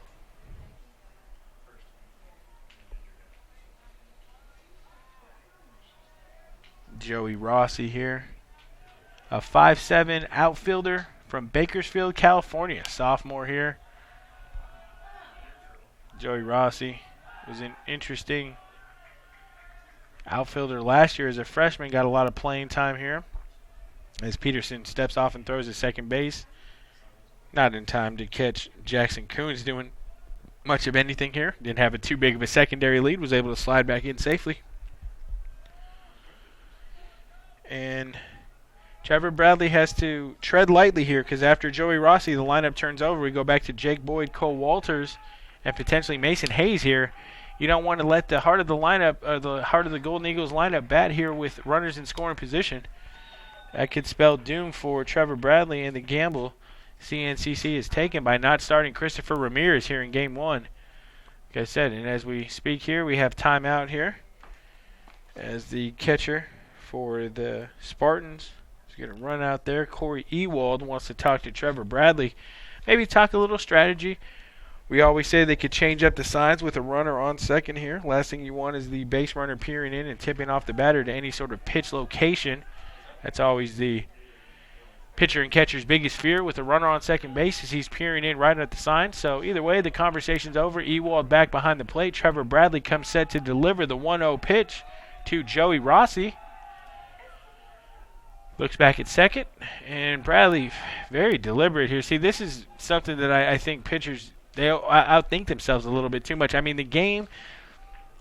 Joey Rossi here, a 5'7" outfielder from Bakersfield, California. Sophomore here. Joey Rossi was an interesting outfielder last year as a freshman. Got a lot of playing time here as Peterson steps off and throws to second base. Not in time to catch Jackson Coons doing much of anything here. Didn't have too big of a secondary lead. Was able to slide back in safely. And Trevor Bradley has to tread lightly here because after Joey Rossi, the lineup turns over. We go back to Jake Boyd, Cole Walters, and potentially Mason Hayes here. You don't want to let the heart of the lineup, or the heart of the Golden Eagles lineup, bat here with runners in scoring position. That could spell doom for Trevor Bradley, and the gamble CNCC is taken by not starting Christopher Ramirez here in Game 1. Like I said, and as we speak here, we have timeout here as the catcher for the Spartans is going to run out there. Corey Ewald wants to talk to Trevor Bradley. Maybe talk a little strategy. We always say they could change up the signs with a runner on second here. Last thing you want is the base runner peering in and tipping off the batter to any sort of pitch location. That's always the pitcher and catcher's biggest fear with a runner on second base as he's peering in right at the sign. So either way, the conversation's over. Ewald back behind the plate. Trevor Bradley comes set to deliver the 1-0 pitch to Joey Rossi. Looks back at second, and Bradley very deliberate here. See, this is something that I think pitchers, they outthink themselves a little bit too much. I mean, the game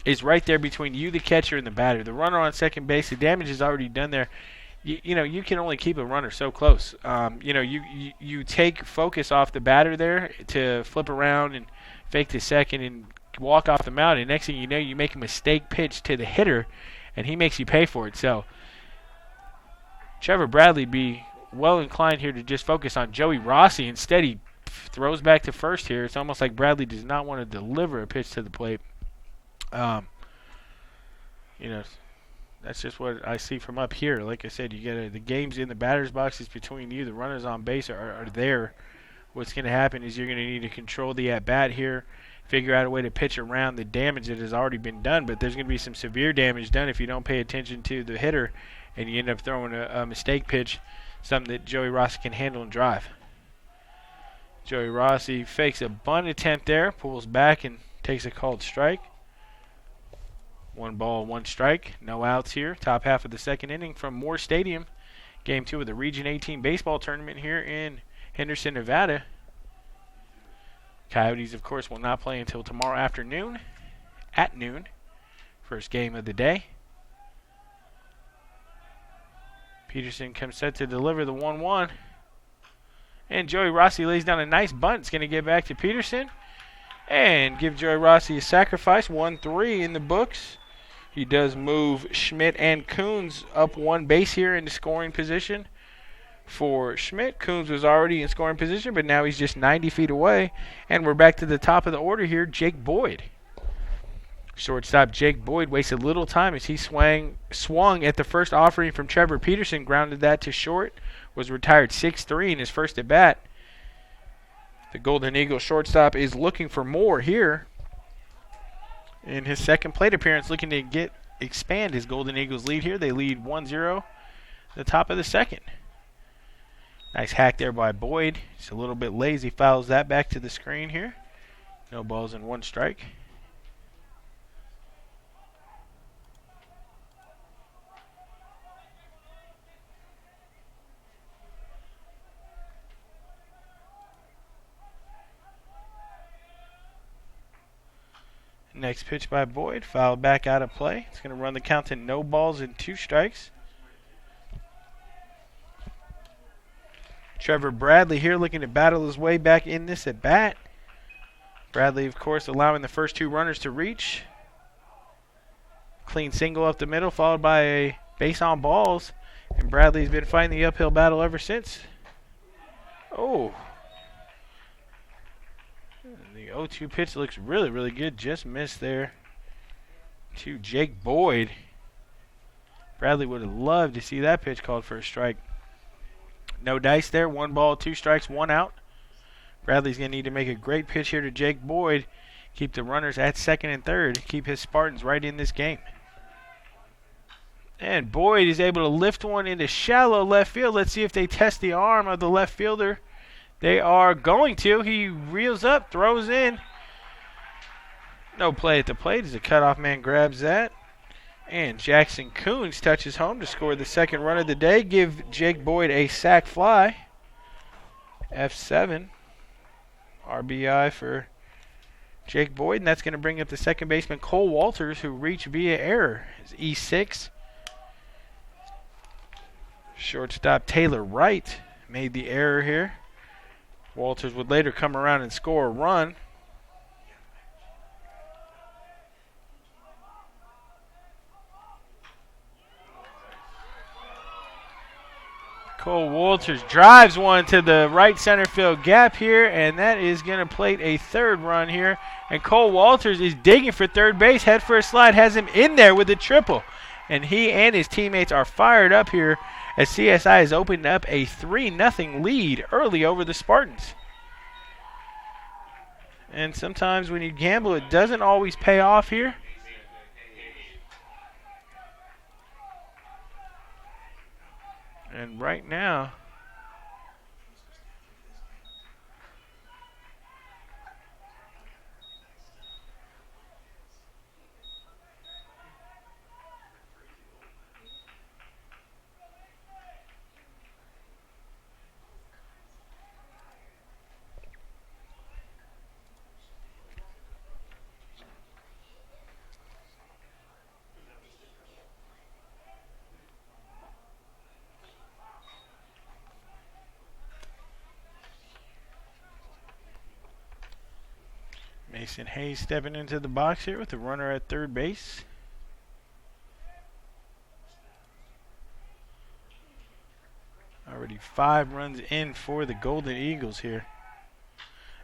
is right there between you, the catcher, and the batter. The runner on second base, the damage is already done there. You know, you can only keep a runner so close. You take focus off the batter there to flip around and fake to second and walk off the mound, and next thing you know, you make a mistake pitch to the hitter, and he makes you pay for it. So Trevor Bradley be well inclined here to just focus on Joey Rossi. Instead, he throws back to first here. It's almost like Bradley does not want to deliver a pitch to the plate. That's just what I see from up here. Like I said, you get the game's in the batter's box. It's between you. The runners on base are there. What's going to happen is you're going to need to control the at-bat here, figure out a way to pitch around the damage that has already been done. But there's going to be some severe damage done if you don't pay attention to the hitter and you end up throwing a mistake pitch, something that Joey Rossi can handle and drive. Joey Rossi fakes a bunt attempt there, pulls back and takes a called strike. 1 ball, 1 strike. No outs here. Top half of the second inning from Moore Stadium. Game 2 of the Region 18 baseball tournament here in Henderson, Nevada. Coyotes, of course, will not play until tomorrow afternoon at noon. First game of the day. Peterson comes set to deliver the 1-1. And Joey Rossi lays down a nice bunt. It's going to get back to Peterson and give Joey Rossi a sacrifice. 1-3 in the books. He does move Schmidt and Coons up 1 base here into scoring position. For Schmidt, Coons was already in scoring position, but now he's just 90 feet away. And we're back to the top of the order here, Jake Boyd. Shortstop Jake Boyd wasted little time as he swung at the first offering from Trevor Peterson, grounded that to short, was retired 6-3 in his first at bat. The Golden Eagle shortstop is looking for more here in his second plate appearance, looking to expand his Golden Eagles lead here. They lead 1-0 the top of the second. Nice hack there by Boyd. Just a little bit lazy. Fouls that back to the screen here. No balls and 1 strike. Next pitch by Boyd, fouled back out of play. It's going to run the count to no balls and 2 strikes. Trevor Bradley here looking to battle his way back in this at bat. Bradley, of course, allowing the first 2 runners to reach. Clean single up the middle, followed by a base on balls. And Bradley's been fighting the uphill battle ever since. Oh. The 0-2 pitch looks really, really good. Just missed there to Jake Boyd. Bradley would have loved to see that pitch called for a strike. No dice there. 1 ball, 2 strikes, 1 out. Bradley's going to need to make a great pitch here to Jake Boyd. Keep the runners at second and third. Keep his Spartans right in this game. And Boyd is able to lift one into shallow left field. Let's see if they test the arm of the left fielder. They are going to. He reels up, throws in. No play at the plate as the cutoff man grabs that. And Jackson Coons touches home to score the second run of the day. Give Jake Boyd a sac fly. F7. RBI for Jake Boyd. And that's going to bring up the second baseman Cole Walters, who reached via error. His E6. Shortstop Taylor Wright made the error here. Walters would later come around and score a run. Cole Walters drives one to the right center field gap here, and that is going to plate a third run here. And Cole Walters is digging for third base, head for a slide, has him in there with a triple. And he and his teammates are fired up here as CSI has opened up a 3-0 lead early over the Spartans. And sometimes when you gamble, it doesn't always pay off here. And right now, Mason Hayes stepping into the box here with the runner at third base. Already 5 runs in for the Golden Eagles here.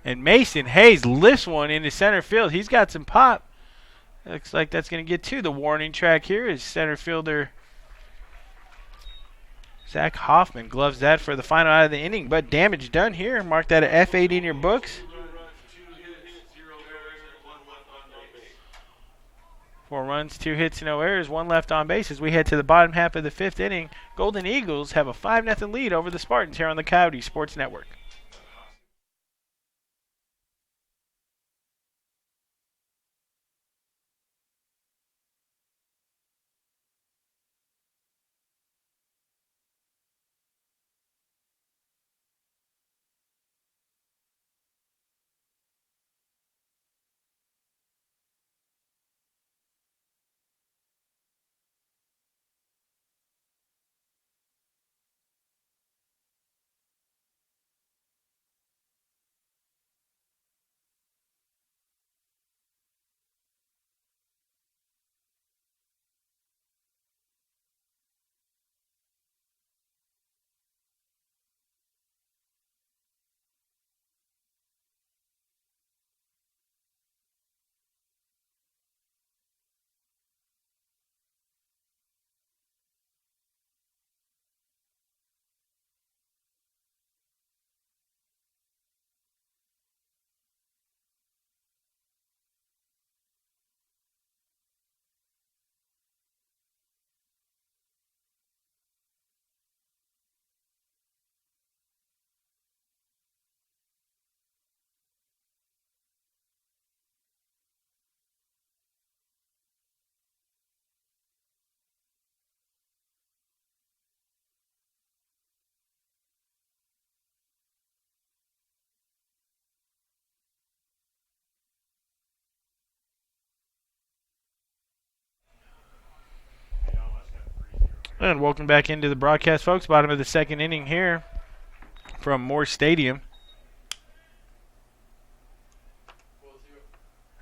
And Mason Hayes lifts one into center field. He's got some pop. Looks like that's going to get to the warning track here as center fielder Zach Hoffman gloves that for the final out of the inning. But damage done here. Mark that a F8 in your books. 4 runs, 2 hits, no errors, 1 left on base as we head to the bottom half of the 5th inning. Golden Eagles have a 5-0 lead over the Spartans here on the Coyote Sports Network. And welcome back into the broadcast, folks. Bottom of the second inning here from Moore Stadium.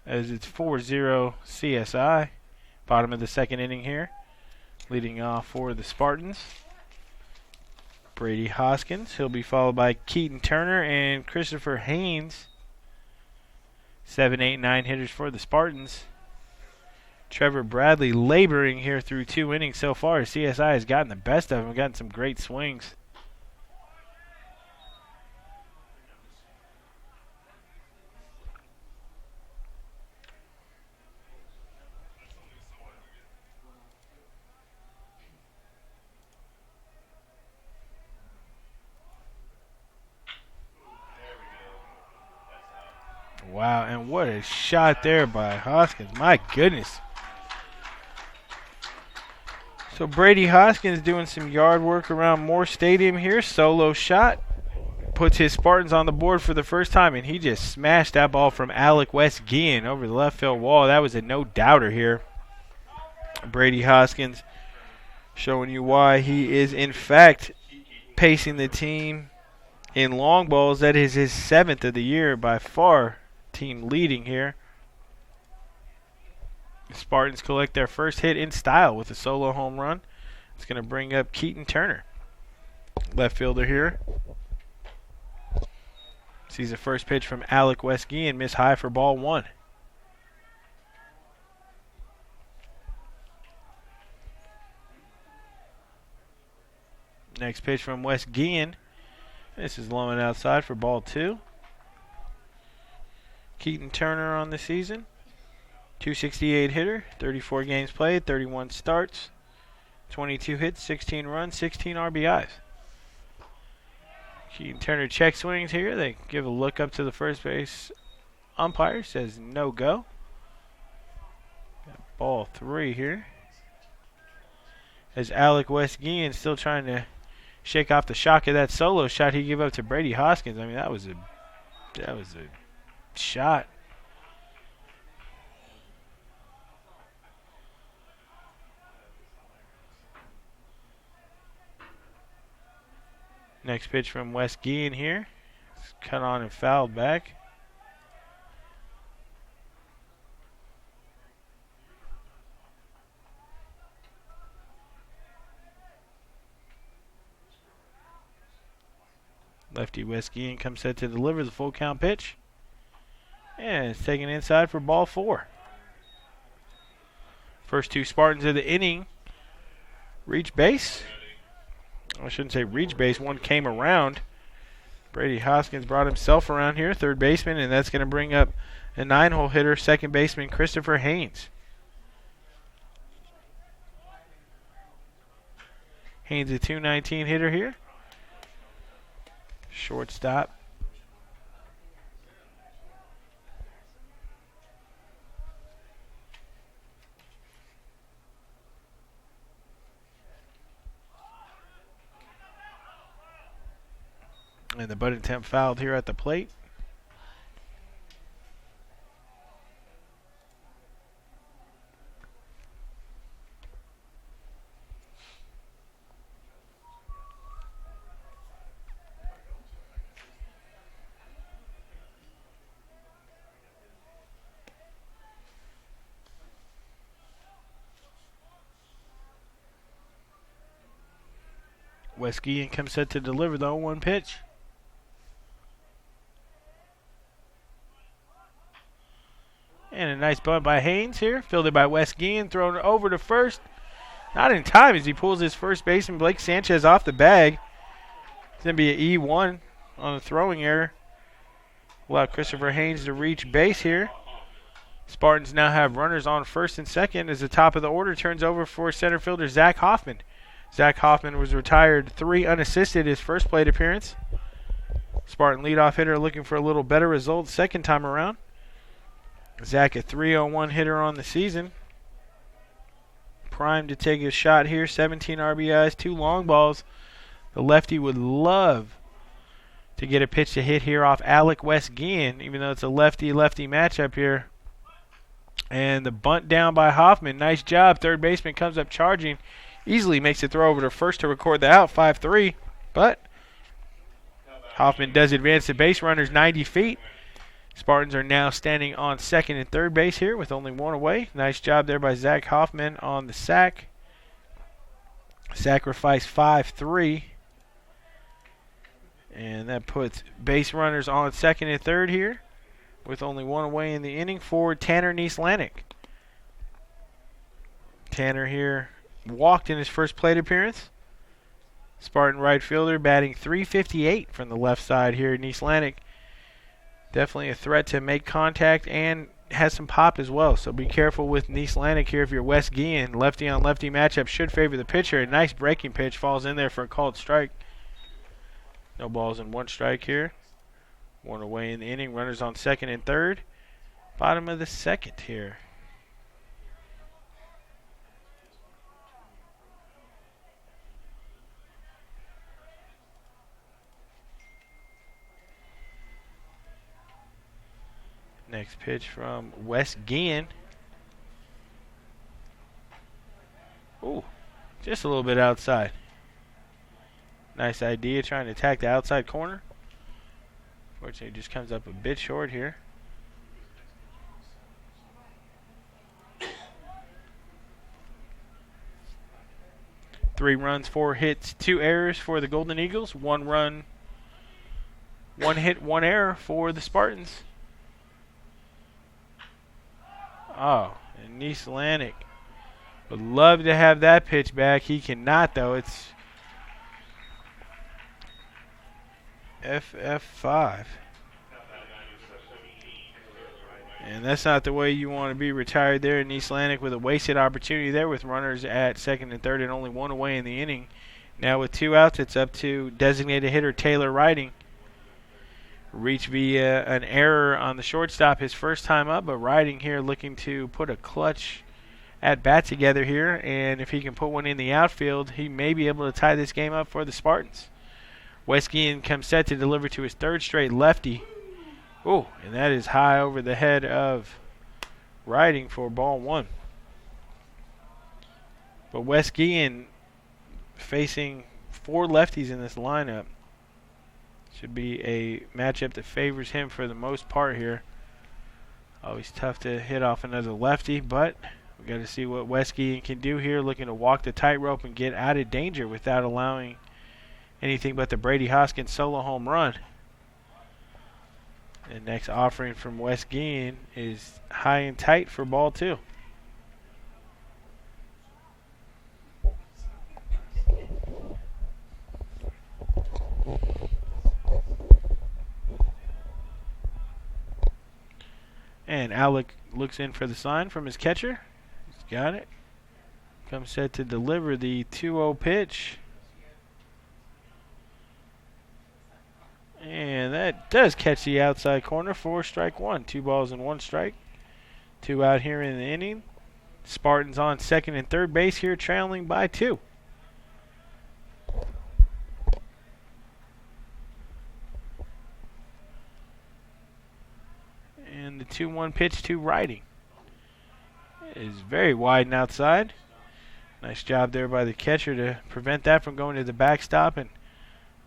As it's 4-0 CSI. Bottom of the second inning here. Leading off for the Spartans, Brady Hoskins. He'll be followed by Keaton Turner and Christopher Haynes. 7, 8, 9 hitters for the Spartans. Trevor Bradley laboring here through 2 innings so far. CSI has gotten the best of him, gotten some great swings. Wow, and what a shot there by Hoskins. My goodness. So Brady Hoskins doing some yard work around Moore Stadium here. Solo shot. Puts his Spartans on the board for the first time, and he just smashed that ball from Alec West-Guillen over the left field wall. That was a no-doubter here. Brady Hoskins showing you why he is, in fact, pacing the team in long balls. That is his 7th of the year by far. Team leading here. The Spartans collect their first hit in style with a solo home run. It's going to bring up Keaton Turner, left fielder here. Sees the first pitch from Alec West-Guillen, miss high for ball 1. Next pitch from West-Guillen. This is low and outside for ball 2. Keaton Turner on the season. 268 hitter, 34 games played, 31 starts, 22 hits, 16 runs, 16 RBIs. Keaton Turner check swings here. They give a look up to the first base umpire. Says no go. Got ball 3 here. As Alec West-Guillen still trying to shake off the shock of that solo shot he gave up to Brady Hoskins. I mean, that was a shot. Next pitch from West-Guillen here. It's cut on and fouled back. Lefty West-Guillen comes set to deliver the full count pitch. And it's taken inside for ball 4. First 2 Spartans of the inning reach base. I shouldn't say reach base. One came around. Brady Hoskins brought himself around here, third baseman, and that's going to bring up a 9-hole hitter, second baseman Christopher Haynes. Haynes a 219 hitter here. Shortstop. And the butt attempt fouled here at the plate. West-Guillen comes set to deliver the 0-1 pitch. And a nice bunt by Haynes here. Fielded by West-Guillen. Thrown over to first. Not in time as he pulls his first baseman, Blake Sanchez, off the bag. It's going to be an E1 on a throwing error. Allow Christopher Haynes to reach base here. Spartans now have runners on first and second as the top of the order turns over for center fielder Zach Hoffman. Zach Hoffman was retired 3 unassisted his first plate appearance. Spartan leadoff hitter looking for a little better result second time around. Zach a 301 hitter on the season. Primed to take a shot here. 17 RBIs, 2 long balls. The lefty would love to get a pitch to hit here off Alec West-Guillen, even though it's a lefty-lefty matchup here. And the bunt down by Hoffman. Nice job. Third baseman comes up charging. Easily makes the throw over to first to record the out, 5-3. But Hoffman does advance the base runners 90 feet. Spartans are now standing on second and third base here with only one away. Nice job there by Zach Hoffman on the sack. Sacrifice 5-3. And that puts base runners on second and third here with only one away in the inning for Tanner Nieslandic. Tanner here walked in his first plate appearance. Spartan right fielder batting .358 from the left side here. Nieslandic definitely a threat to make contact and has some pop as well. So be careful with Nieslandic here if you're Wes Guillen. Lefty on lefty matchup should favor the pitcher. A nice breaking pitch falls in there for a called strike. No balls and one strike here. One away in the inning. Runners on second and third. Bottom of the second here. Next pitch from Wes Guillen. Ooh, just a little bit outside. Nice idea trying to attack the outside corner. Fortunately, it just comes up a bit short here. Three runs, 4 hits, 2 errors for the Golden Eagles. 1 run, 1 hit, 1 error for the Spartans. Oh, and Nieslandic would love to have that pitch back. He cannot, though. It's FF5. And that's not the way you want to be retired there. Nieslandic with a wasted opportunity there with runners at second and third and only one away in the inning. Now with 2 outs, it's up to designated hitter Taylor Riding. Reach via an error on the shortstop his first time up, but Riding here looking to put a clutch at bat together here. And if he can put one in the outfield, he may be able to tie this game up for the Spartans. Wes Guillen comes set to deliver to his third straight lefty. Oh, and that is high over the head of Riding for ball 1. But Wes Guillen facing 4 lefties in this lineup. Should be a matchup that favors him for the most part here. Always tough to hit off another lefty, but we got to see what Wes Guillen can do here, looking to walk the tightrope and get out of danger without allowing anything but the Brady Hoskins solo home run. The next offering from Wes Guillen is high and tight for ball 2. And Alec looks in for the sign from his catcher. He's got it. Comes set to deliver the 2-0 pitch. And that does catch the outside corner for strike 1. 2 balls and 1 strike. 2 out here in the inning. Spartans on second and third base here, trailing by 2. And the 2-1 pitch to Riding is very wide and outside. Nice job there by the catcher to prevent that from going to the backstop and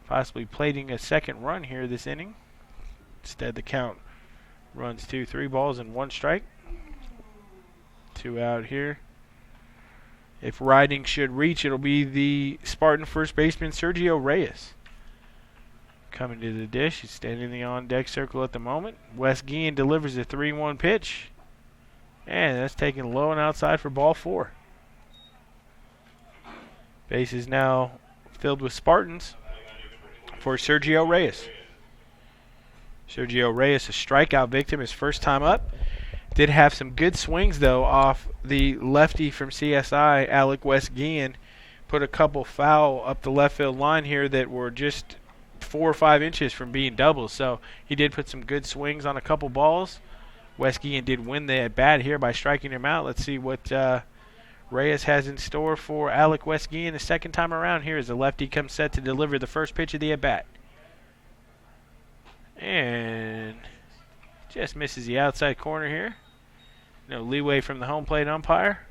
possibly plating a second run here this inning. Instead, the count runs to 3 balls and 1 strike. 2 out here. If Riding should reach, it'll be the Spartan first baseman Sergio Reyes. Coming to the dish. He's standing in the on-deck circle at the moment. Wes Guillen delivers a 3-1 pitch. And that's taken low and outside for ball 4. Base is now filled with Spartans for Sergio Reyes. Sergio Reyes, a strikeout victim, his first time up. Did have some good swings, though, off the lefty from CSI, Alec Wes Guillen. Put a couple foul up the left field line here that were just 4 or 5 inches from being doubles. So he did put some good swings on a couple balls. Wes Guillen did win the at-bat here by striking him out. Let's see what Reyes has in store for Alec Wes Guillen the second time around here as the lefty comes set to deliver the first pitch of the at-bat. And just misses the outside corner here. No leeway from the home plate umpire.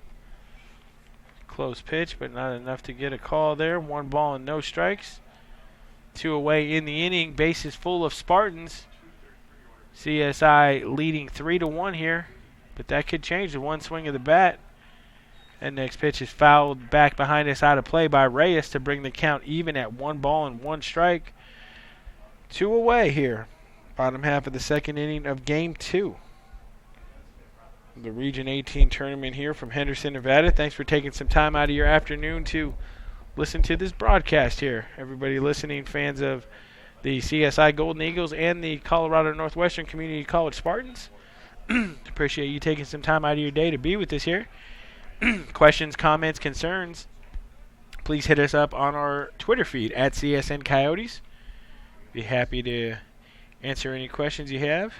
Close pitch, but not enough to get a call there. 1 ball and no strikes. 2 away in the inning. Bases full of Spartans. CSI leading 3-1 here, but that could change with 1 swing of the bat. And next pitch is fouled back behind us out of play by Reyes to bring the count even at 1 ball and 1 strike. 2 away here. Bottom half of the second inning of Game 2. The Region 18 tournament here from Henderson, Nevada. Thanks for taking some time out of your afternoon to listen to this broadcast here. Everybody listening, fans of the CSI Golden Eagles and the Colorado Northwestern Community College Spartans. Appreciate you taking some time out of your day to be with us here. Questions, comments, concerns, please hit us up on our Twitter feed at CSN Coyotes. Be happy to answer any questions you have.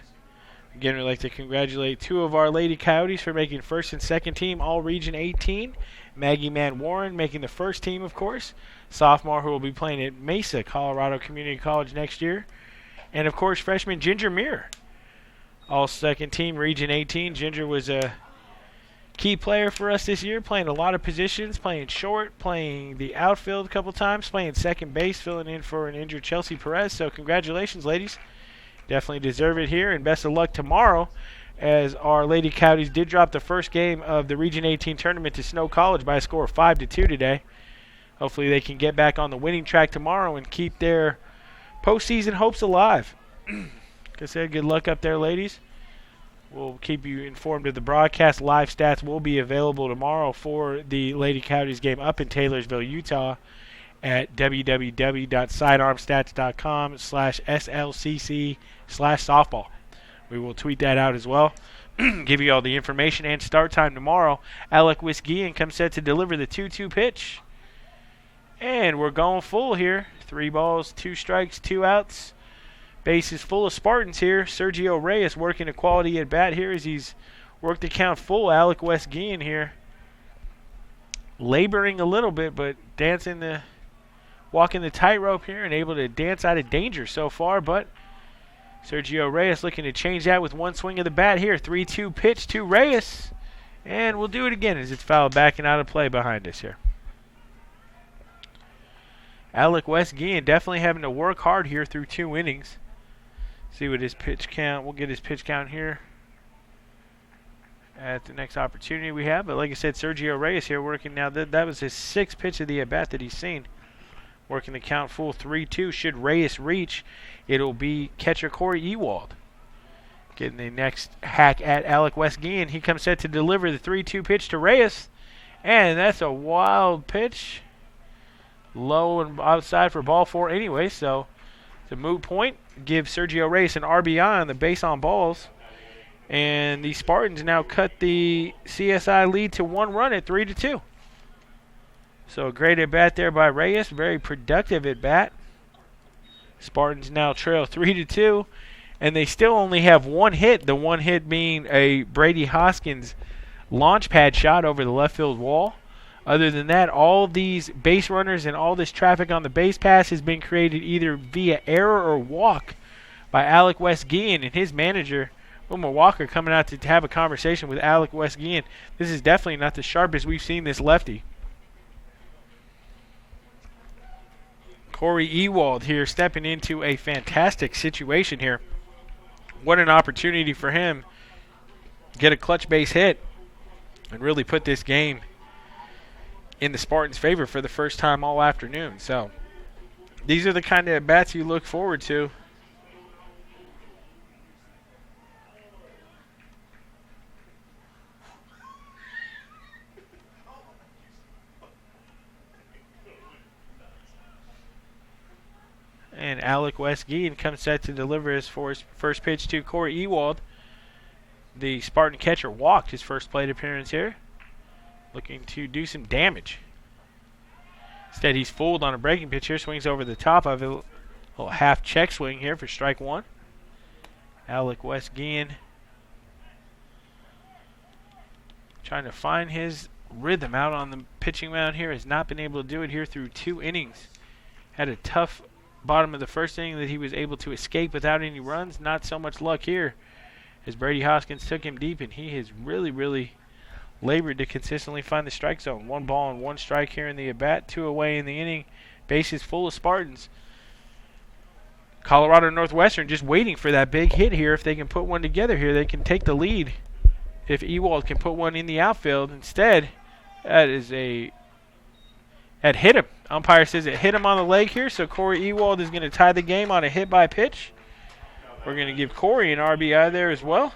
Again, we'd like to congratulate 2 of our Lady Coyotes for making first and second team All Region 18. Maggie Mann Warren making the first team, of course. Sophomore who will be playing at Mesa Colorado Community College next year. And, of course, freshman Ginger Muir. All second team Region 18. Ginger was a key player for us this year, playing a lot of positions, playing short, playing the outfield a couple times, playing second base, filling in for an injured Chelsea Perez. So congratulations, ladies. Definitely deserve it here, and best of luck tomorrow, as our Lady Coyotes did drop the first game of the Region 18 tournament to Snow College by a score of 5-2 today. Hopefully they can get back on the winning track tomorrow and keep their postseason hopes alive. Like I said, good luck up there, ladies. We'll keep you informed of the broadcast. Live stats will be available tomorrow for the Lady Coyotes game up in Taylorsville, Utah at www.sidearmstats.com/SLCC/softball. We will tweet that out as well. Give you all the information and start time tomorrow. Alec Wisgian comes set to deliver the 2-2 pitch. And we're going full here. 3 balls, 2 strikes, 2 outs. Base is full of Spartans here. Sergio Reyes working a quality at bat here as he's worked the count full. Alec Wisgian here laboring a little bit, but walking the tightrope here and able to dance out of danger so far. But Sergio Reyes looking to change that with 1 swing of the bat here. 3-2 pitch to Reyes. And we'll do it again as it's fouled back and out of play behind us here. Alec Wisgian definitely having to work hard here through 2 innings. See what his pitch count. We'll get his pitch count here at the next opportunity we have. But like I said, Sergio Reyes here working now. That was his 6th pitch of the at-bat that he's seen. Working the count full 3-2. Should Reyes reach, it'll be catcher Corey Ewald getting the next hack at Alec Wisgian. He comes set to deliver the 3-2 pitch to Reyes. And that's a wild pitch. Low and outside for ball 4 anyway, so it's a moot point. Give Sergio Reyes an RBI on the base on balls. And the Spartans now cut the CSI lead to 1 run at 3-2. So a great at-bat there by Reyes. Very productive at-bat. Spartans now trail 3-2. And they still only have 1 hit. The 1 hit being a Brady Hoskins launch pad shot over the left field wall. Other than that, all these base runners and all this traffic on the base pass has been created either via error or walk by Alec Wisgian and his manager, Wilmer Walker, coming out to have a conversation with Alec Wisgian. This is definitely not the sharpest we've seen this lefty. Corey Ewald here stepping into a fantastic situation here. What an opportunity for him to get a clutch base hit and really put this game in the Spartans' favor for the first time all afternoon. So these are the kind of at-bats you look forward to. And Alec Wisgian comes set to deliver his first pitch to Corey Ewald. The Spartan catcher walked his first plate appearance here, looking to do some damage. Instead, he's fooled on a breaking pitch here. Swings over the top of it. A little half check swing here for strike 1. Alec Wisgian trying to find his rhythm out on the pitching mound here. Has not been able to do it here through 2 innings. Had a tough bottom of the first inning that he was able to escape without any runs. Not so much luck here as Brady Hoskins took him deep, and he has really labored to consistently find the strike zone. 1 ball and 1 strike here in the at-bat, 2 away in the inning. Bases full of Spartans. Colorado Northwestern just waiting for that big hit here. If they can put one together here, they can take the lead. If Ewald can put one in the outfield. Instead, that hit him. Umpire says it hit him on the leg here, so Corey Ewald is going to tie the game on a hit by pitch. We're going to give Corey an RBI there as well.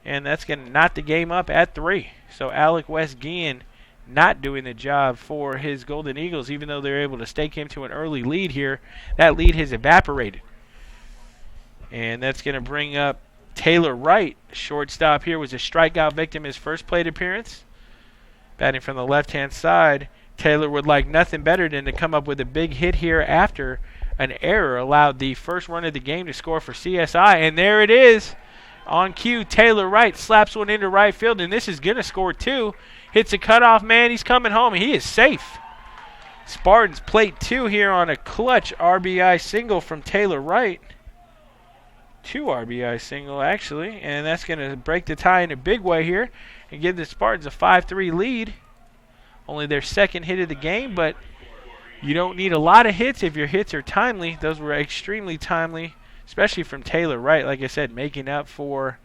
And that's going to knot the game up at 3. So Alec West Guillen not doing the job for his Golden Eagles, even though they're able to stake him to an early lead here. That lead has evaporated. And that's going to bring up Taylor Wright. Shortstop here was a strikeout victim his first plate appearance. Batting from the left-hand side, Taylor would like nothing better than to come up with a big hit here after an error allowed the first run of the game to score for CSI. And there it is. On cue, Taylor Wright slaps one into right field, and this is going to score 2. Hits a cutoff man. He's coming home, and he is safe. Spartans plate 2 here on a clutch RBI single from Taylor Wright. 2 RBI single, actually, and that's going to break the tie in a big way here and give the Spartans a 5-3 lead. Only their second hit of the game, but you don't need a lot of hits if your hits are timely. Those were extremely timely, especially from Taylor Wright, like I said, making up for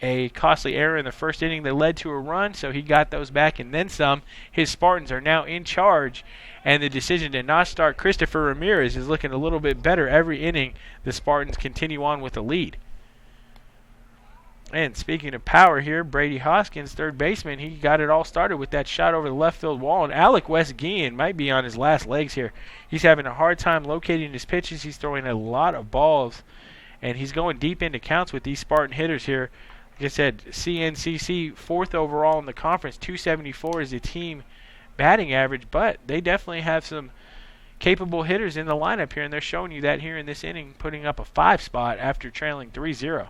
a costly error in the first inning that led to a run, so he got those back and then some. His Spartans are now in charge, and the decision to not start Christopher Ramirez is looking a little bit better every inning. The Spartans continue on with the lead. And speaking of power here, Brady Hoskins, third baseman, he got it all started with that shot over the left field wall. And Alec West Guillen might be on his last legs here. He's having a hard time locating his pitches. He's throwing a lot of balls, and he's going deep into counts with these Spartan hitters here. Like I said, CNCC 4th overall in the conference, 274 is the team batting average, but they definitely have some capable hitters in the lineup here, and they're showing you that here in this inning, putting up a 5 spot after trailing 3-0.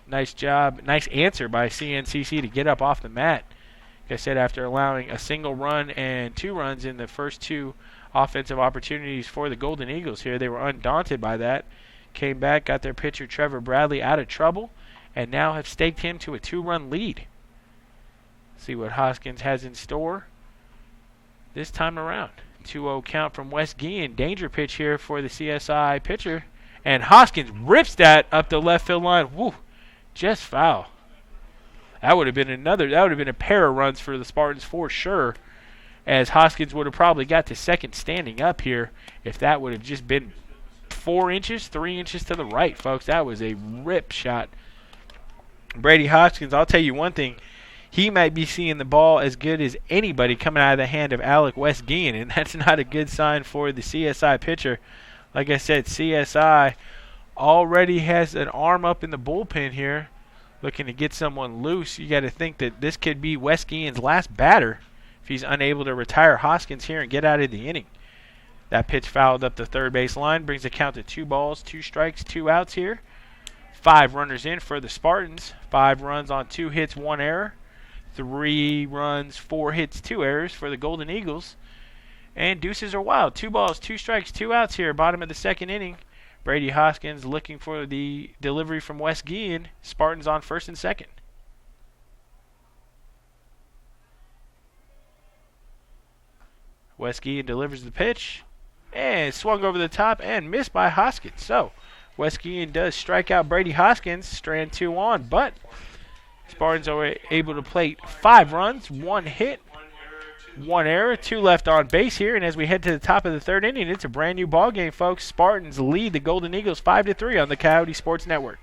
Nice job, nice answer by CNCC to get up off the mat. Like I said, after allowing a single run and 2 runs in the first 2 offensive opportunities for the Golden Eagles here, they were undaunted by that. Came back, got their pitcher Trevor Bradley out of trouble, and now have staked him to a 2-run lead. See what Hoskins has in store this time around. 2-0 count from West Guillen. Danger pitch here for the CSI pitcher. And Hoskins rips that up the left field line. Woo, just foul. That would have been a pair of runs for the Spartans for sure, as Hoskins would have probably got to second standing up here if that would have just been 4 inches, 3 inches to the right, folks. That was a rip shot. Brady Hoskins, I'll tell you one thing, he might be seeing the ball as good as anybody coming out of the hand of Alec West Guillen, and that's not a good sign for the CSI pitcher. Like I said, CSI already has an arm up in the bullpen here, looking to get someone loose. You got to think that this could be West Guillen's last batter if he's unable to retire Hoskins here and get out of the inning. That pitch fouled up the third base line, brings the count to 2 balls, 2 strikes, 2 outs here. 5 runners in for the Spartans. 5 runs on 2 hits, 1 error. 3 runs, 4 hits, 2 errors for the Golden Eagles. And deuces are wild. 2 balls, 2 strikes, 2 outs here, bottom of the second inning. Brady Hoskins looking for the delivery from West Guillen. Spartans on first and second. West Guillen delivers the pitch. And swung over the top and missed by Hoskins. So West Guillen does strike out Brady Hoskins, strand 2 on, but Spartans are able to plate 5 runs, 1 hit, 1 error, 2 left on base here. And as we head to the top of the third inning, it's a brand new ball game, folks. Spartans lead the Golden Eagles 5-3 on the Coyote Sports Network.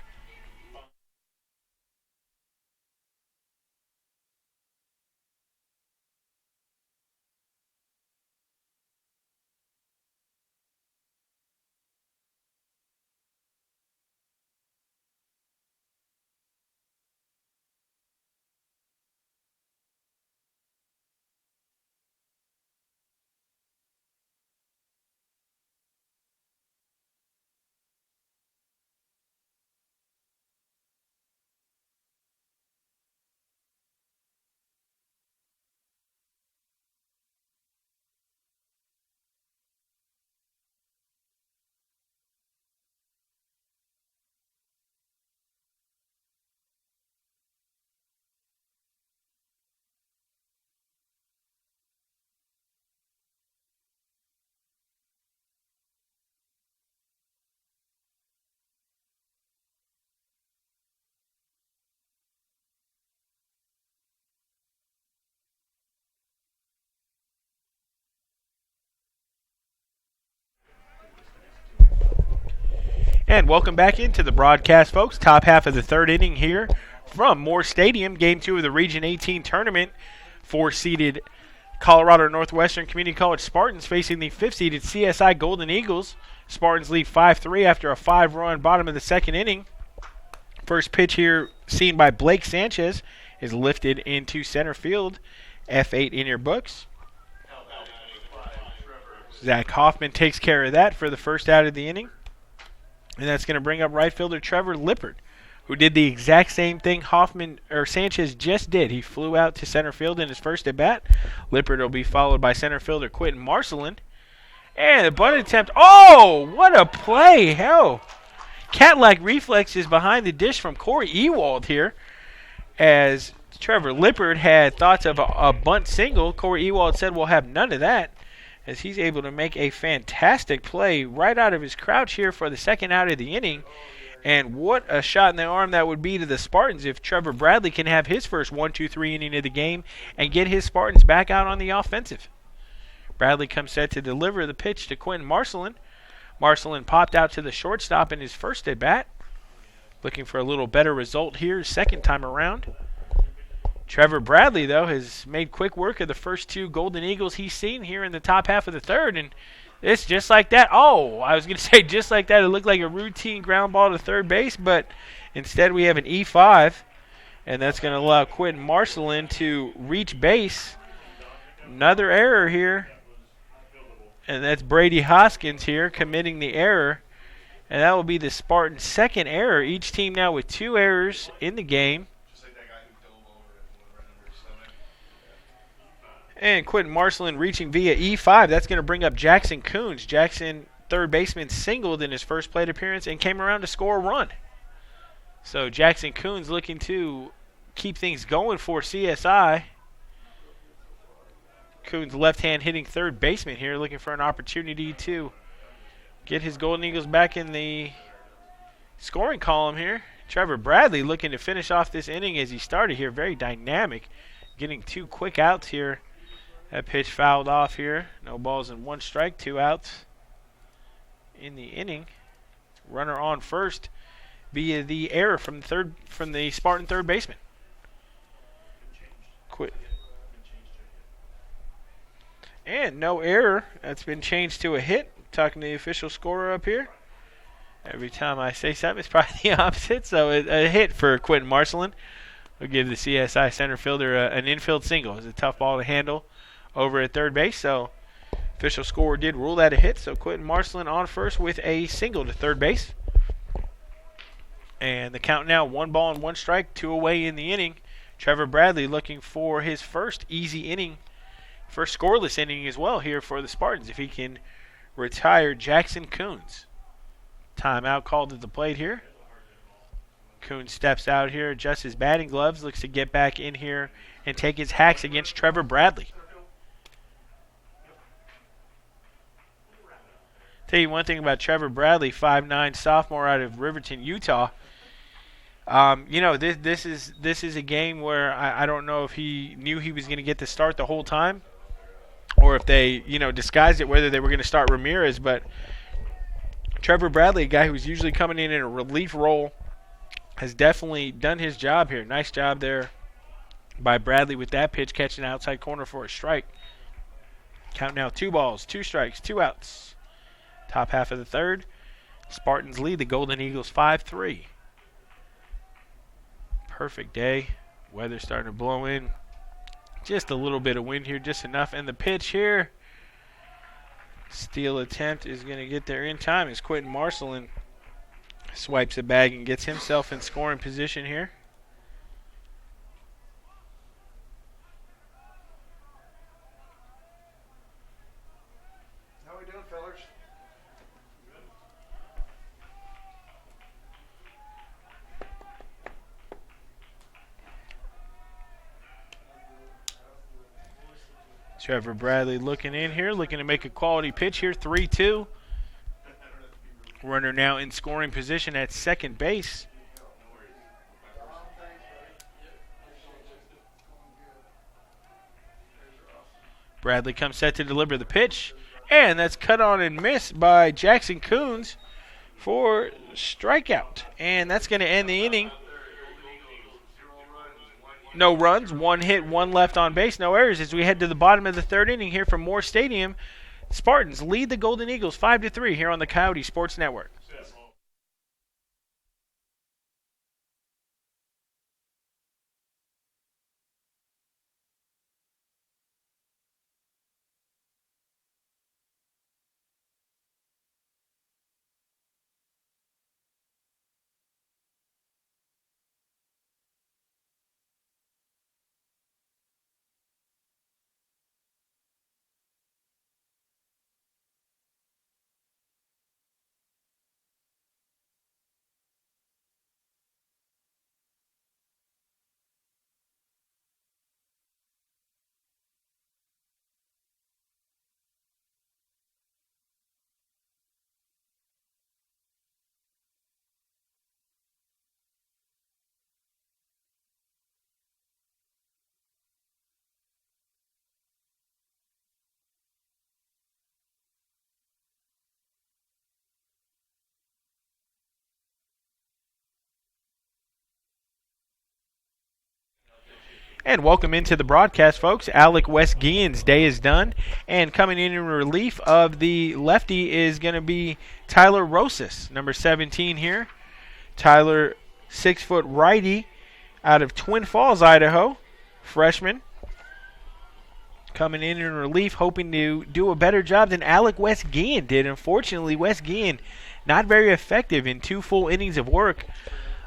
And welcome back into the broadcast, folks. Top half of the third inning here from Moore Stadium. Game 2 of the Region 18 tournament. 4-seeded Colorado Northwestern Community College Spartans facing the 5th-seeded CSI Golden Eagles. Spartans lead 5-3 after a 5-run bottom of the second inning. First pitch here seen by Blake Sanchez is lifted into center field. F8 in your books. Zach Hoffman takes care of that for the first out of the inning. And that's going to bring up right fielder Trevor Lippert, who did the exact same thing Sanchez just did. He flew out to center field in his first at bat. Lippert will be followed by center fielder Quentin Marcelin. And a bunt attempt. Oh, what a play. Hell. Cat-like reflexes behind the dish from Corey Ewald here. As Trevor Lippert had thoughts of a bunt single, Corey Ewald said we'll have none of that, as he's able to make a fantastic play right out of his crouch here for the second out of the inning. And what a shot in the arm that would be to the Spartans if Trevor Bradley can have his first 1-2-3 inning of the game and get his Spartans back out on the offensive. Bradley comes set to deliver the pitch to Quentin Marcelin. Marcelin popped out to the shortstop in his first at bat. Looking for a little better result here second time around. Trevor Bradley, though, has made quick work of the first two Golden Eagles he's seen here in the top half of the third. And it's just like that. Oh, I was going to say just like that. It looked like a routine ground ball to third base, but instead we have an E5. And that's going to allow Quentin Marcelin to reach base. Another error here. And that's Brady Hoskins here committing the error. And that will be the Spartans' second error. Each team now with 2 errors in the game. And Quentin Marcelin reaching via E5. That's going to bring up Jackson Coons. Jackson, third baseman, singled in his first plate appearance and came around to score a run. So Jackson Coons looking to keep things going for CSI. Coons left-hand hitting third baseman here, looking for an opportunity to get his Golden Eagles back in the scoring column here. Trevor Bradley looking to finish off this inning as he started here. Very dynamic, getting 2 quick outs here. That pitch fouled off here. No balls and 1 strike, 2 outs in the inning. Runner on first via the error from the Spartan third baseman. Quit. And no error. That's been changed to a hit. Talking to the official scorer up here. Every time I say something, it's probably the opposite. So a hit for Quentin Marcelin. We'll give the CSI center fielder an infield single. It's a tough ball to handle over at third base. So official scorer did rule that a hit. So Quentin Marcelin on first with a single to third base. And the count now 1 ball and 1 strike, 2 away in the inning. Trevor Bradley looking for his first easy inning. First scoreless inning as well here for the Spartans if he can retire Jackson Coons. Timeout called at the plate here. Coons steps out here, adjusts his batting gloves, looks to get back in here and take his hacks against Trevor Bradley. Tell you one thing about Trevor Bradley, 5'9" sophomore out of Riverton, Utah. This is a game where I don't know if he knew he was going to get the start the whole time, or if they, disguised it, whether they were going to start Ramirez. But Trevor Bradley, a guy who's usually coming in a relief role, has definitely done his job here. Nice job there by Bradley with that pitch, catching outside corner for a strike. Count now 2 balls, 2 strikes, 2 outs. Top half of the third. Spartans lead the Golden Eagles 5-3. Perfect day. Weather's starting to blow in. Just a little bit of wind here, just enough. And the pitch here, steal attempt is going to get there in time as Quentin Marcelin swipes a bag and gets himself in scoring position here. How we doing, fellas? Trevor Bradley looking in here, looking to make a quality pitch here, 3-2. Runner now in scoring position at second base. Bradley comes set to deliver the pitch, and that's cut on and missed by Jackson Coons, for strikeout. And that's going to end the inning. No runs, 1 hit, 1 left on base, no errors as we head to the bottom of the 3rd inning here from Moore Stadium. Spartans lead the Golden Eagles 5-3 here on the Coyote Sports Network. And welcome into the broadcast, folks. Alec Westguian's day is done. And coming in relief of the lefty is going to be Tyler Rosas, number 17 here. Tyler, 6-foot righty out of Twin Falls, Idaho. Freshman. Coming in relief, hoping to do a better job than Alec Westguian did. Unfortunately, Westguian not very effective in 2 full innings of work,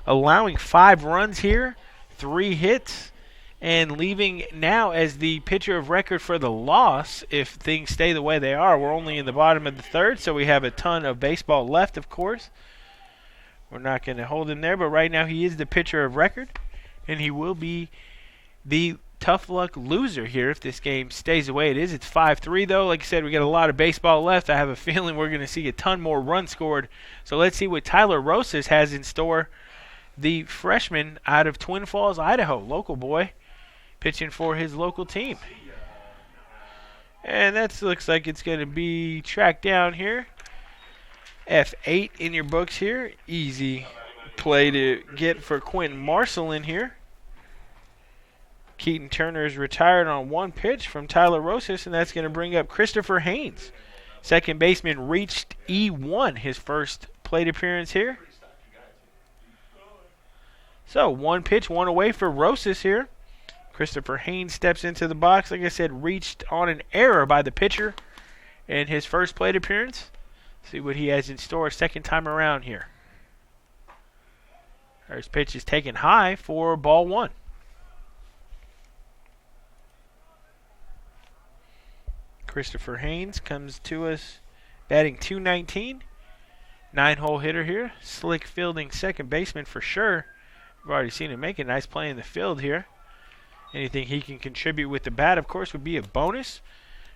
allowing 5 runs here, 3 hits. And leaving now as the pitcher of record for the loss, if things stay the way they are. We're only in the bottom of the 3rd, so we have a ton of baseball left, of course. We're not going to hold him there, but right now he is the pitcher of record, and he will be the tough luck loser here if this game stays the way it is. It's 5-3, though. Like I said, we got a lot of baseball left. I have a feeling we're going to see a ton more runs scored. So let's see what Tyler Rosas has in store, the freshman out of Twin Falls, Idaho, local boy, pitching for his local team. And that looks like it's going to be tracked down here. F8 in your books here. Easy play to get for Quentin Marcel in here. Keaton Turner is retired on 1 pitch from Tyler Rosas, and that's going to bring up Christopher Haynes. Second baseman reached E1, his first plate appearance here. So 1 pitch, 1 away for Rosas here. Christopher Haynes steps into the box. Like I said, reached on an error by the pitcher in his first plate appearance. See what he has in store second time around here. First pitch is taken high for ball 1. Christopher Haynes comes to us batting .219. 9-hole hitter here. Slick fielding second baseman for sure. We've already seen him make a nice play in the field here. Anything he can contribute with the bat, of course, would be a bonus.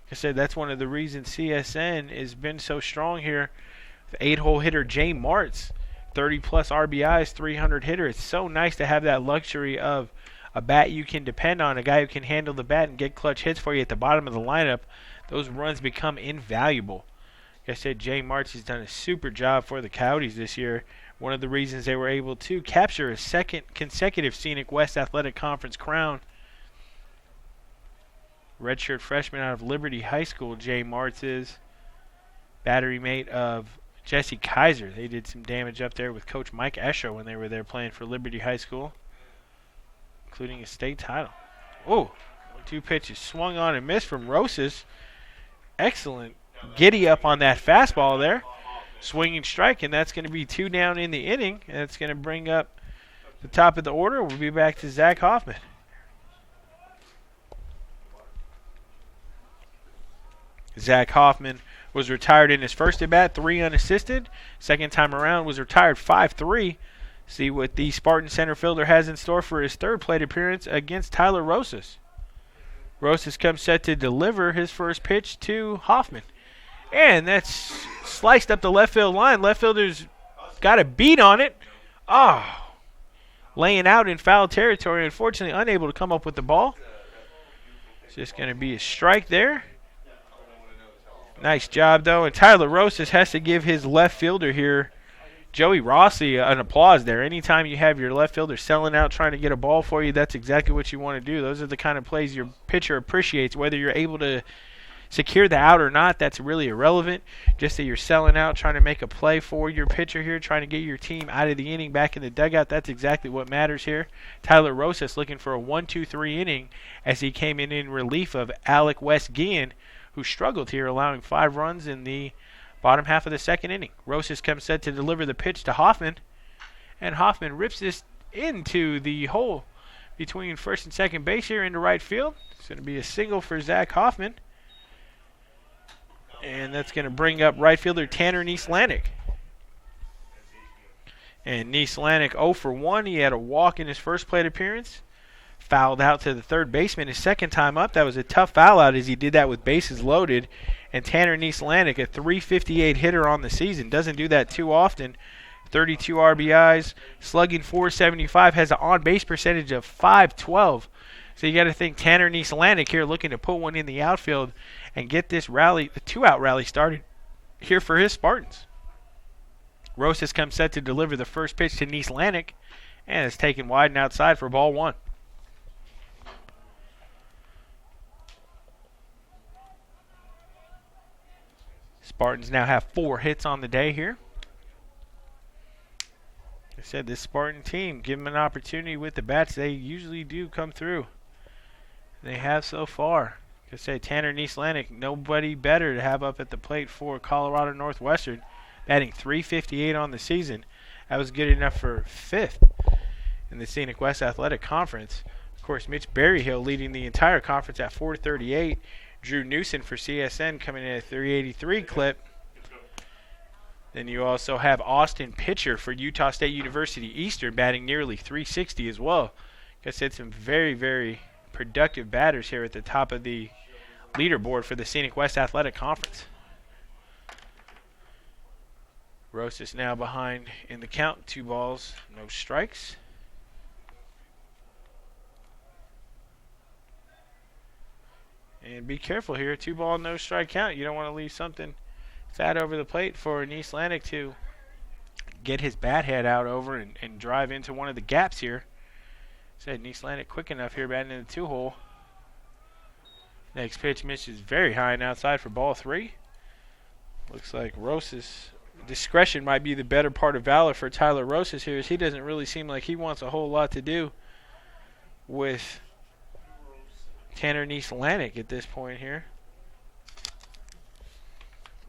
Like I said, that's one of the reasons CSN has been so strong here. The 8-hole hitter, Jay Martz, 30-plus RBIs, 300 hitter. It's so nice to have that luxury of a bat you can depend on, a guy who can handle the bat and get clutch hits for you at the bottom of the lineup. Those runs become invaluable. Like I said, Jay Martz has done a super job for the Coyotes this year. One of the reasons they were able to capture a second consecutive Scenic West Athletic Conference crown. Redshirt freshman out of Liberty High School, Jay Martz is. Battery mate of Jesse Kaiser. They did some damage up there with Coach Mike Escher when they were there playing for Liberty High School, including a state title. Oh, 2 pitches swung on and missed from Rosas. Excellent giddy up on that fastball there. Swinging strike, and that's going to be 2 down in the inning. And that's going to bring up the top of the order. We'll be back to Zach Hoffman. Zach Hoffman was retired in his first at-bat, 3 unassisted. Second time around was retired 5-3. See what the Spartan center fielder has in store for his 3rd plate appearance against Tyler Rosas. Rosas comes set to deliver his first pitch to Hoffman. And that's sliced up the left field line. Left fielder's got a beat on it. Laying out in foul territory. Unfortunately, unable to come up with the ball. It's just going to be a strike there. Nice job, though. And Tyler Rosas has to give his left fielder here Joey Rossi, an applause there. Anytime you have your left fielder selling out trying to get a ball for you, that's exactly what you want to do. Those are the kind of plays your pitcher appreciates. Whether you're able to secure the out or not, that's really irrelevant. Just that you're selling out, trying to make a play for your pitcher here, trying to get your team out of the inning, back in the dugout. That's exactly what matters here. Tyler Rosas looking for a 1-2-3 inning as he came in relief of Alec West-Guillen, who struggled here, allowing 5 runs in the bottom half of the second inning. Rosas comes set to deliver the pitch to Hoffman, and Hoffman rips this into the hole between first and second base here into right field. It's going to be a single for Zach Hoffman, and that's going to bring up right fielder Tanner Nieslanik. And Nieslanik 0 for 1. He had a walk in his first plate appearance. Fouled out to the third baseman his second time up. That was a tough foul out as he did that with bases loaded. And Tanner Nieslanik, a .358 hitter on the season, doesn't do that too often. 32 RBIs, slugging .475, has an on-base percentage of .512. So you got to think Tanner Nieslanik here looking to put one in the outfield and get this rally, the 2-out rally started here for his Spartans. Rosas comes set to deliver the first pitch to Nieslanik, and it's taken wide and outside for ball 1. Spartans now have 4 hits on the day here. I said this Spartan team, give them an opportunity with the bats, they usually do come through. They have so far. Like I say, Tanner Nieslanik, nobody better to have up at the plate for Colorado Northwestern, batting .358 on the season. That was good enough for 5th in the Scenic West Athletic Conference. Of course, Mitch Berryhill leading the entire conference at .438. Drew Newson for CSN coming in at .383 clip. Then you also have Austin Pitcher for Utah State University Eastern batting nearly .360 as well. Like I said, some very, very productive batters here at the top of the leaderboard for the Scenic West Athletic Conference. Rosas now behind in the count. 2 balls, no strikes. And be careful here. 2 ball, no strike count. You don't want to leave something fat over the plate for Nieslanik to get his bat head out over and drive into one of the gaps here. Said Nieslanik quick enough here batting in the 2-hole. Next pitch misses very high and outside for ball 3. Looks like Rosas' discretion might be the better part of valor for Tyler Rosas here, as he doesn't really seem like he wants a whole lot to do with Tanner Nieslanik at this point here.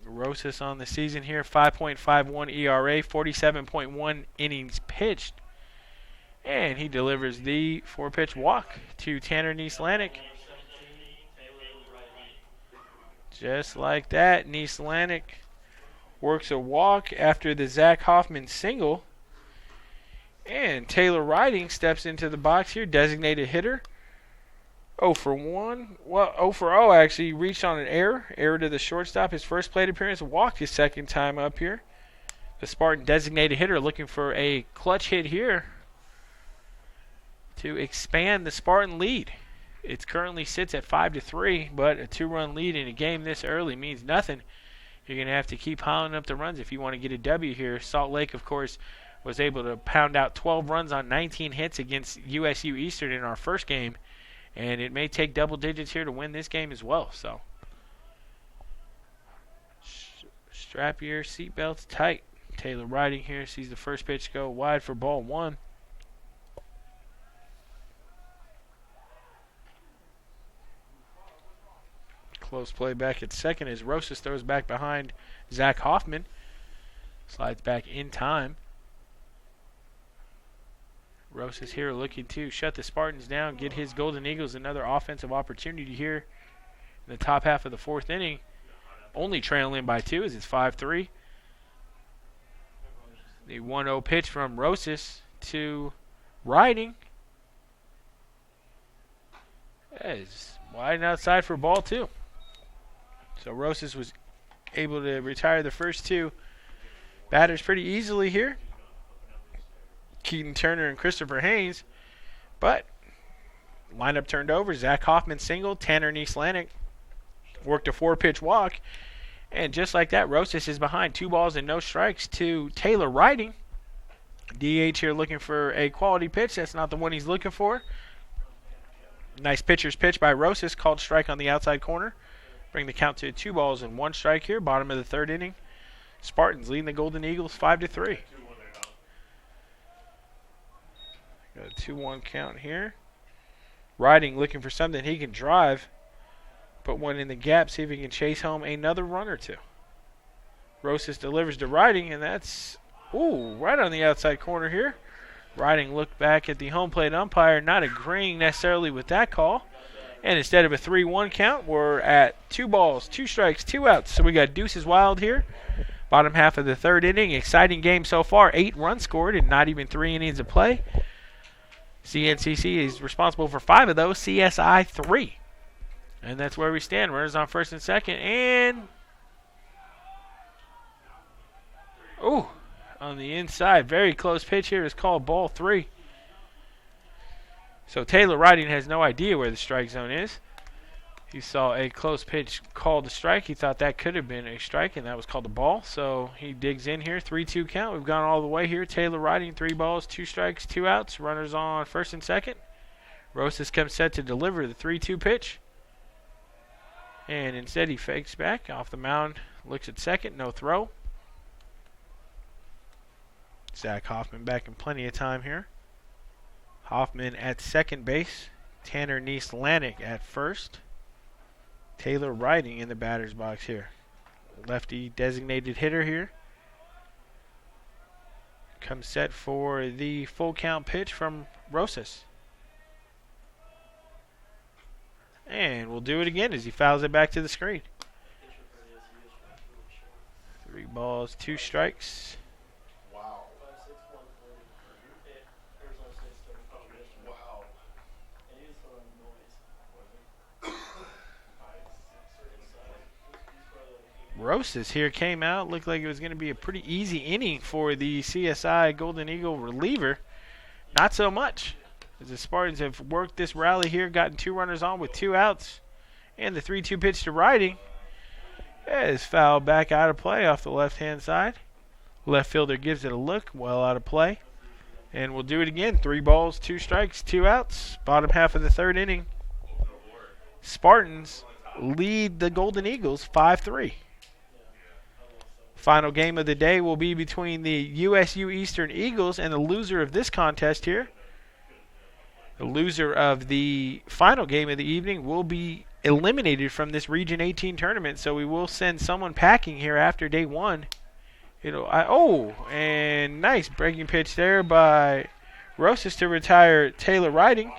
Rosas on the season here, 5.51 ERA, 47.1 innings pitched. And he delivers the 4-pitch walk to Tanner Nieslanik. Just like that, Nieslanik works a walk after the Zach Hoffman single. And Taylor Riding steps into the box here, designated hitter. 0 for 1. Well, 0 for 0 actually. Reached on an error to the shortstop. His first plate appearance, walked his second time up here. The Spartan designated hitter looking for a clutch hit here to expand the Spartan lead. It currently sits at 5-3, but a 2-run lead in a game this early means nothing. You're going to have to keep piling up the runs if you want to get a W here. Salt Lake, of course, was able to pound out 12 runs on 19 hits against USU Eastern in our first game. And it may take double digits here to win this game as well. So strap your seatbelts tight. Taylor Riding here sees the first pitch go wide for ball 1. Close play back at second as Rosas throws back behind Zach Hoffman. Slides back in time. Rosas here looking to shut the Spartans down, get his Golden Eagles another offensive opportunity here in the top half of the 4th inning. Only trailing by 2 as it's 5-3. The 1-0 pitch from Rosas to Riding. That is wide and outside for ball 2. So Rosas was able to retire the first 2 batters pretty easily here. Keaton Turner and Christopher Haynes. But lineup turned over. Zach Hoffman single. Tanner Nieslanik worked a 4-pitch walk. And just like that, Rosas is behind 2 balls and no strikes to Taylor Riding. DH here looking for a quality pitch. That's not the one he's looking for. Nice pitcher's pitch by Rosas, called strike on the outside corner. Bring the count to 2 balls and 1 strike here, bottom of the 3rd inning. Spartans leading the Golden Eagles 5-3. Got a 2-1 count here. Riding looking for something he can drive. Put one in the gap, see if he can chase home another run or two. Rosas delivers to Riding, and that's, right on the outside corner here. Riding looked back at the home plate umpire, not agreeing necessarily with that call. And instead of a 3-1 count, we're at 2 balls, 2 strikes, 2 outs. So we got deuces wild here. Bottom half of the 3rd inning. Exciting game so far. 8 runs scored and not even 3 innings of play. CNCC is responsible for 5 of those. CSI 3. And that's where we stand. Runners on first and second. And on the inside, very close pitch here is called ball 3. So Taylor Riding has no idea where the strike zone is. He saw a close pitch called a strike. He thought that could have been a strike, and that was called a ball. So he digs in here. 3-2 count. We've gone all the way here. Taylor Riding, 3 balls, 2 strikes, 2 outs. Runners on first and second. Rosas comes set to deliver the 3-2 pitch. And instead he fakes back off the mound, looks at second, no throw. Zach Hoffman back in plenty of time here. Hoffman at second base. Tanner Neese-Lanik at first. Taylor Riding in the batter's box here. Lefty designated hitter here. Comes set for the full count pitch from Rosas. And we'll do it again as he fouls it back to the screen. 3 balls, 2 strikes. Wow. Rosas here came out. Looked like it was going to be a pretty easy inning for the CSI Golden Eagle reliever. Not so much, as the Spartans have worked this rally here, gotten 2 runners on with 2 outs. And the 3-2 pitch to Riding is fouled back out of play off the left-hand side. Left fielder gives it a look, well out of play. And we'll do it again. 3 balls, 2 strikes, 2 outs. Bottom half of the 3rd inning. Spartans lead the Golden Eagles 5-3. Final game of the day will be between the USU Eastern Eagles and the loser of this contest here. The loser of the final game of the evening will be eliminated from this Region 18 tournament, so we will send someone packing here after day 1. And nice breaking pitch there by Rosas to retire Taylor Riding.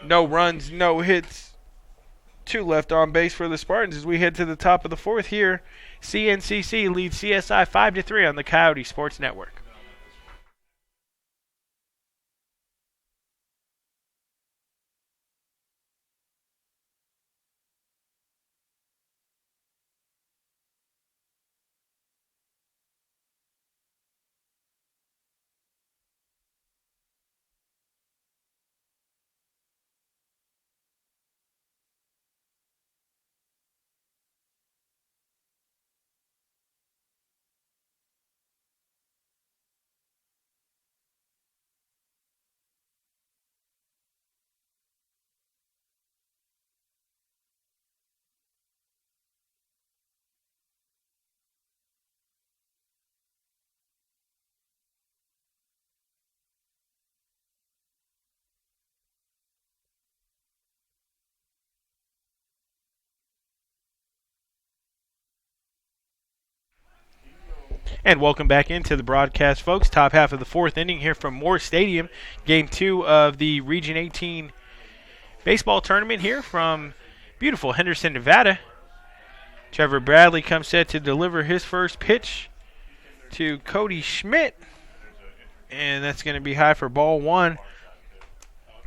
No runs, no hits. 2 left on base for the Spartans as we head to the top of the 4th here. CNCC leads CSI 5-3 on the Coyote Sports Network. And welcome back into the broadcast, folks. Top half of the 4th inning here from Moore Stadium. Game 2 of the Region 18 baseball tournament here from beautiful Henderson, Nevada. Trevor Bradley comes set to deliver his first pitch to Cody Schmidt. And that's going to be high for ball 1.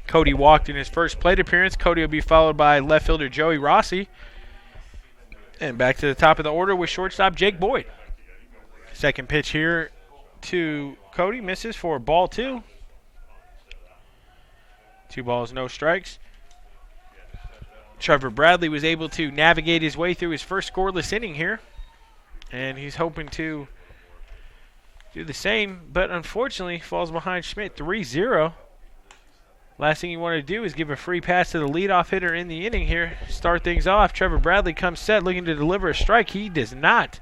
Cody walked in his first plate appearance. Cody will be followed by left fielder Joey Rossi. And back to the top of the order with shortstop Jake Boyd. Second pitch here to Cody, misses for ball 2. 2 balls, no strikes. Trevor Bradley was able to navigate his way through his first scoreless inning here, and he's hoping to do the same, but unfortunately falls behind Schmidt 3-0. Last thing you want to do is give a free pass to the leadoff hitter in the inning here. Start things off. Trevor Bradley comes set, looking to deliver a strike. He does not.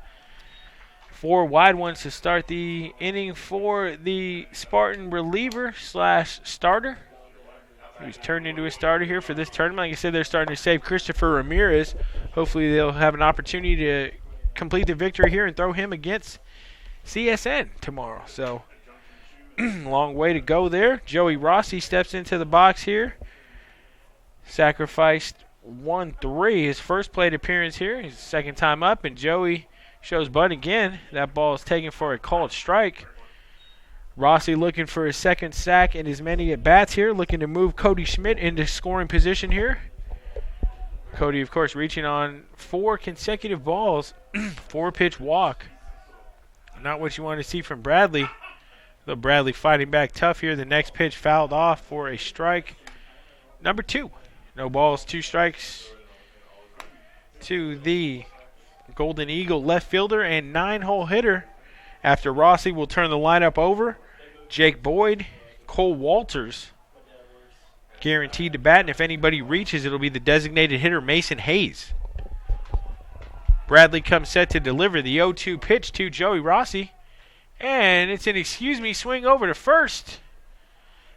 4 wide ones to start the inning for the Spartan reliever slash starter. He's turned into a starter here for this tournament. Like I said, they're starting to save Christopher Ramirez. Hopefully they'll have an opportunity to complete the victory here and throw him against CSN tomorrow. So long way to go there. Joey Rossi steps into the box here. Sacrificed 1-3. His first plate appearance here. His second time up, and Joey shows bunt again. That ball is taken for a called strike. Rossi looking for his second sack and as many at-bats here, looking to move Cody Schmidt into scoring position here. Cody, of course, reaching on 4 consecutive balls, 4-pitch walk. Not what you want to see from Bradley. Though Bradley fighting back tough here. The next pitch fouled off for a strike. Number 2. No balls, 2 strikes to the Golden Eagle left fielder and 9-hole hitter. After Rossi will turn the lineup over. Jake Boyd, Cole Walters guaranteed to bat, and if anybody reaches, it'll be the designated hitter Mason Hayes. Bradley comes set to deliver the 0-2 pitch to Joey Rossi, and it's an excuse me swing over to first,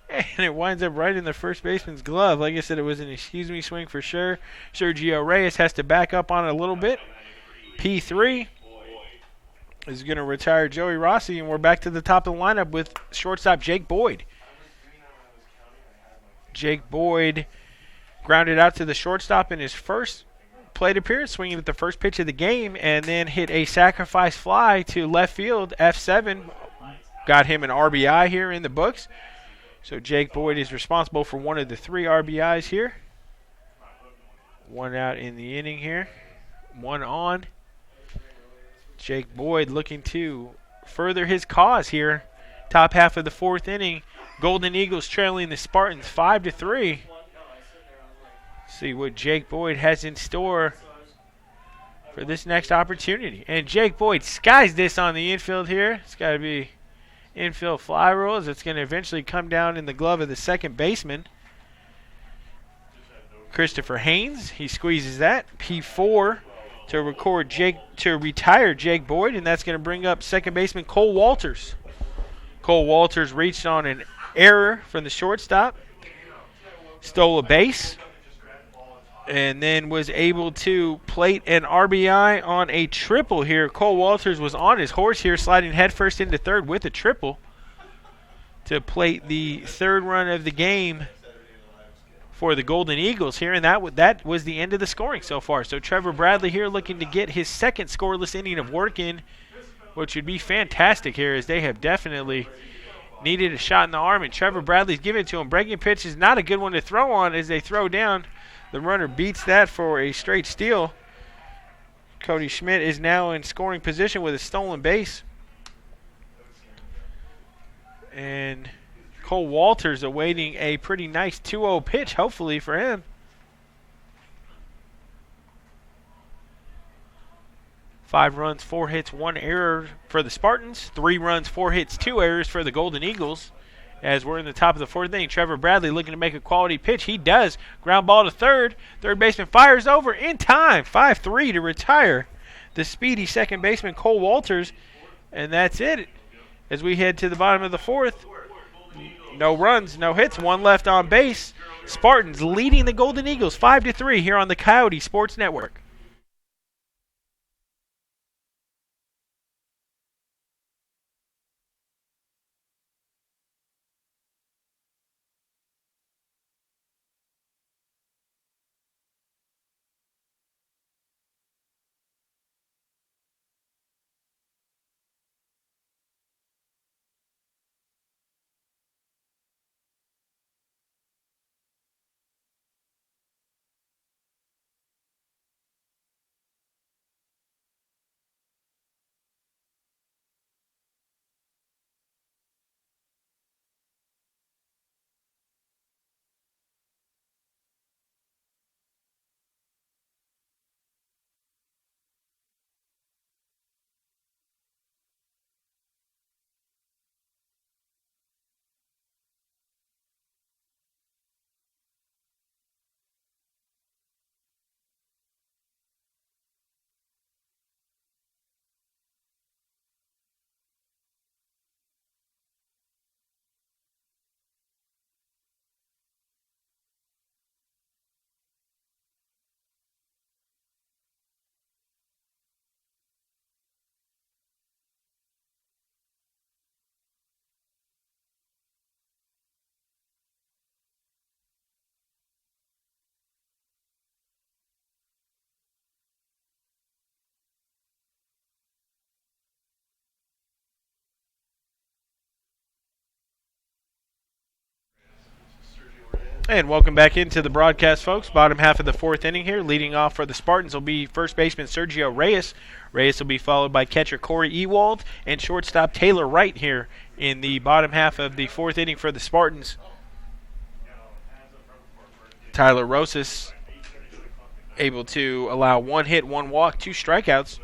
and it winds up right in the first baseman's glove. Like I said, it was an excuse me swing for sure. Sergio Reyes has to back up on it a little bit. P3 is going to retire Joey Rossi, and we're back to the top of the lineup with shortstop Jake Boyd. Jake Boyd grounded out to the shortstop in his first plate appearance, swinging at the first pitch of the game, and then hit a sacrifice fly to left field, F7. Got him an RBI here in the books. So Jake Boyd is responsible for one of the 3 RBIs here. 1 out in the inning here. 1 on. Jake Boyd looking to further his cause here. Top half of the 4th inning. Golden Eagles trailing the Spartans 5-3. See what Jake Boyd has in store for this next opportunity. And Jake Boyd skies this on the infield here. It's got to be infield fly rolls. It's going to eventually come down in the glove of the second baseman, Christopher Haynes. He squeezes that. P4 to retire Jake Boyd, and that's going to bring up second baseman Cole Walters. Cole Walters reached on an error from the shortstop, stole a base, and then was able to plate an RBI on a triple here. Cole Walters was on his horse here, sliding headfirst into third with a triple to plate the 3rd run of the game for the Golden Eagles here, and that was the end of the scoring so far. So Trevor Bradley here looking to get his second scoreless inning of work in, which would be fantastic here, as they have definitely needed a shot in the arm, and Trevor Bradley's giving it to him. Breaking pitch is not a good one to throw on as they throw down. The runner beats that for a straight steal. Cody Schmidt is now in scoring position with a stolen base. And Cole Walters awaiting a pretty nice 2-0 pitch, hopefully, for him. Five runs, 4 hits, 1 error for the Spartans. 3 runs, 4 hits, 2 errors for the Golden Eagles. As we're in the top of the 4th inning, Trevor Bradley looking to make a quality pitch. He does. Ground ball to third. Third baseman fires over in time. 5-3 to retire the speedy second baseman Cole Walters. And that's it. As we head to the bottom of the 4th. No runs, no hits, 1 left on base. Spartans leading the Golden Eagles 5-3 here on the Coyote Sports Network. And welcome back into the broadcast, folks. Bottom half of the fourth inning here. Leading off for the Spartans will be first baseman Sergio Reyes. Reyes will be followed by catcher Corey Ewald and shortstop Taylor Wright here in the bottom half of the fourth inning for the Spartans. Tyler Rosas able to allow 1 hit, 1 walk, 2 strikeouts.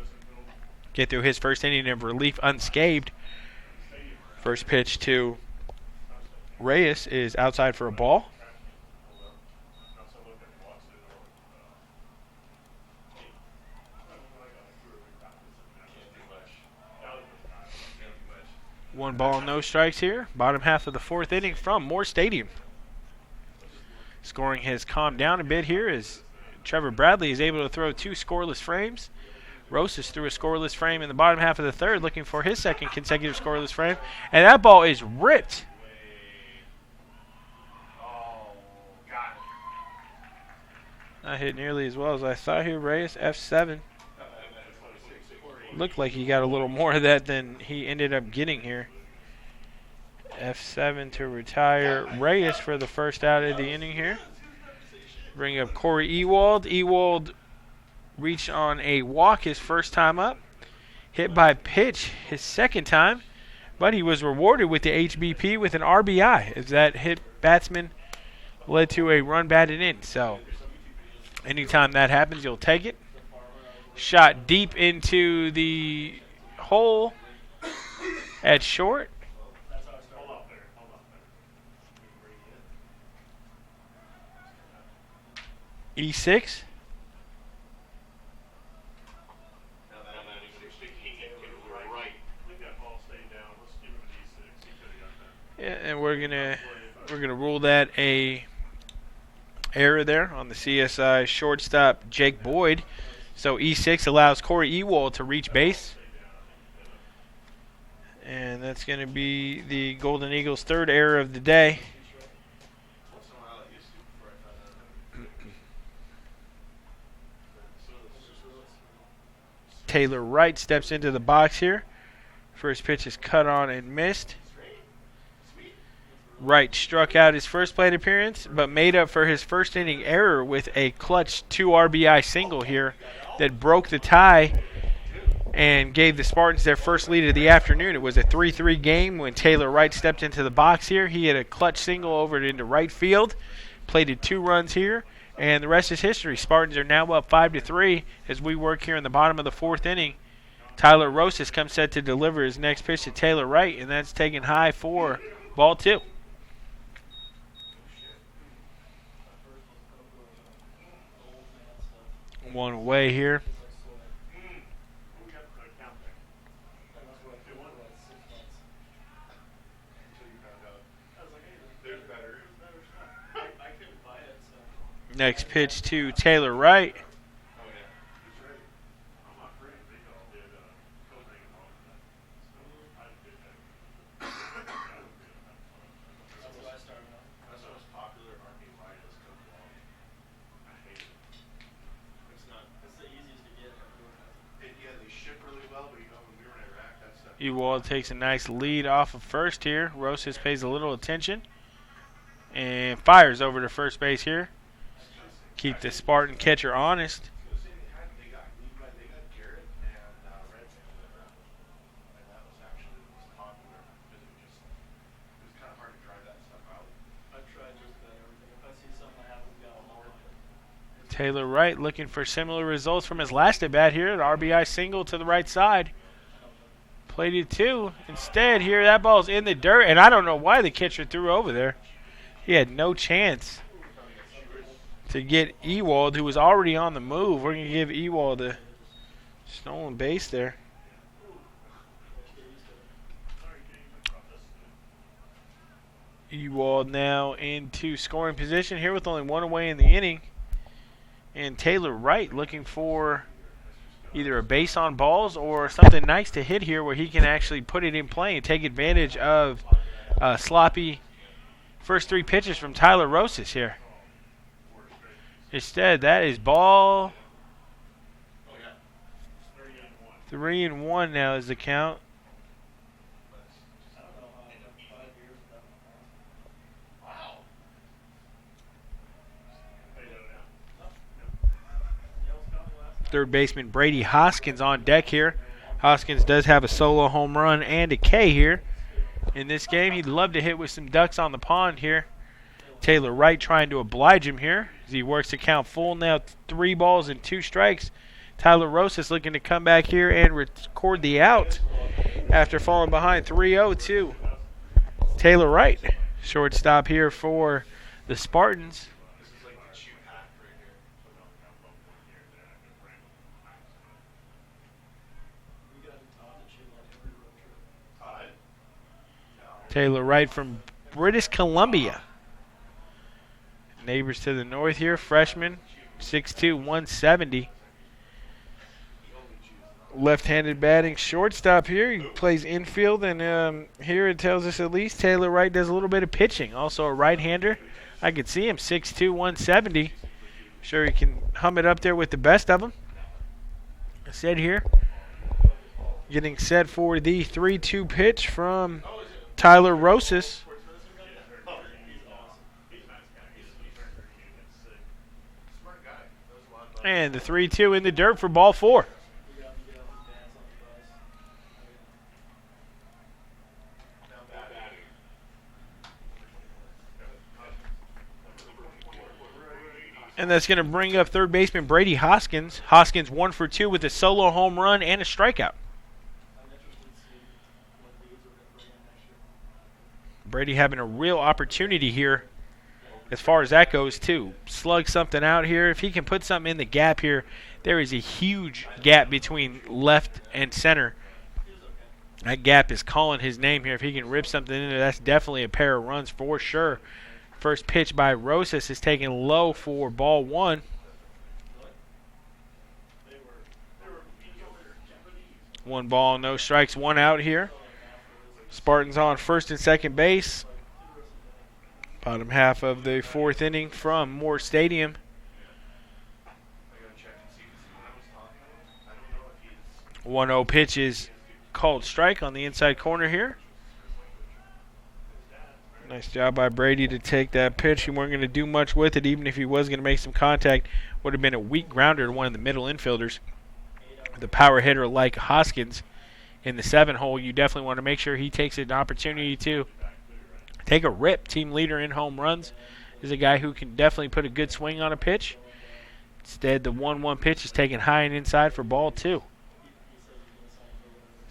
Get through his first inning of relief unscathed. First pitch to Reyes is outside for a ball. One ball, no strikes here. Bottom half of the fourth inning from Moore Stadium. Scoring has calmed down a bit here as Trevor Bradley is able to throw 2 scoreless frames. Rosas threw a scoreless frame in the bottom half of the third, looking for his second consecutive scoreless frame. And that ball is ripped. Not hit nearly as well as I thought here. Reyes, F7. Looked like he got a little more of that than he ended up getting here. F7 to retire Reyes for the first out of the inning here. Bring up Corey Ewald. Ewald reached on a walk his first time up. Hit by pitch his second time. But he was rewarded with the HBP with an RBI as that hit batsman led to a run batted in. So anytime that happens, you'll take it. Shot deep into the hole at short. E6. Yeah, and we're gonna rule that a error there on the CSI shortstop Jake Boyd. So E6 allows Corey Ewald to reach base. And that's going to be the Golden Eagles' third error of the day. Taylor Wright steps into the box here. First pitch is cut on and missed. Wright struck out his first plate appearance, but made up for his first inning error with a clutch 2 RBI single here that broke the tie and gave the Spartans their first lead of the afternoon. It was a 3-3 game when Taylor Wright stepped into the box here. He had a clutch single over into right field, plated 2 runs here, and the rest is history. Spartans are now up 5-3 as we work here in the bottom of the fourth inning. Tyler Rosas comes set to deliver his next pitch to Taylor Wright, and that's taken high for ball 2. One away here. Next pitch to Taylor Wright. Ewald takes a nice lead off of first here. Rosas pays a little attention and fires over to first base here. Keep the Spartan catcher honest. Taylor Wright looking for similar results from his last at bat here. An RBI single to the right side. Plated 2. Instead, here that ball's in the dirt, and I don't know why the catcher threw over there. He had no chance to get Ewald, who was already on the move. We're going to give Ewald a stolen base there. Ewald now into scoring position here with only 1 away in the inning. And Taylor Wright looking for either a base on balls or something nice to hit here where he can actually put it in play and take advantage of sloppy first 3 pitches from Tyler Rosas here. Instead, that is ball 3-1 now is the count. third baseman Brady Hoskins on deck here. Hoskins does have a solo home run and a K here in this game. He'd love to hit with some ducks on the pond here. Taylor Wright trying to oblige him here as he works to count full now, 3 balls and 2 strikes. Tyler Rosas looking to come back here and record the out after falling behind 3-0 to Taylor Wright. Shortstop here for the Spartans. Taylor Wright from British Columbia. Neighbors to the north here, freshman, 6'2", 170. Left-handed batting shortstop here. He plays infield, and here it tells us at least Taylor Wright does a little bit of pitching. Also a right-hander. I could see him, 6'2", 170. Sure he can hum it up there with the best of them. Said here, getting set for the 3-2 pitch from Tyler Rosas. And the 3-2 in the dirt for ball 4. And that's going to bring up third baseman Brady Hoskins. Hoskins 1 for 2 with a solo home run and a strikeout. Brady having a real opportunity here as far as that goes too. Slug something out here. If he can put something in the gap here, there is a huge gap between left and center. That gap is calling his name here. If he can rip something in there, that's definitely a pair of runs for sure. First pitch by Rosas is taken low for ball 1. One ball, no strikes, 1 out here. Spartans on first and second base. Bottom half of the 4th inning from Moore Stadium. 1-0 pitch is called strike on the inside corner here. Nice job by Brady to take that pitch. He weren't going to do much with it, even if he was going to make some contact. Would have been a weak grounder to one of the middle infielders. The power hitter like Hoskins in the 7 hole, you definitely want to make sure he takes an opportunity to take a rip. Team leader in home runs is a guy who can definitely put a good swing on a pitch. Instead, the 1-1 pitch is taken high and inside for ball 2.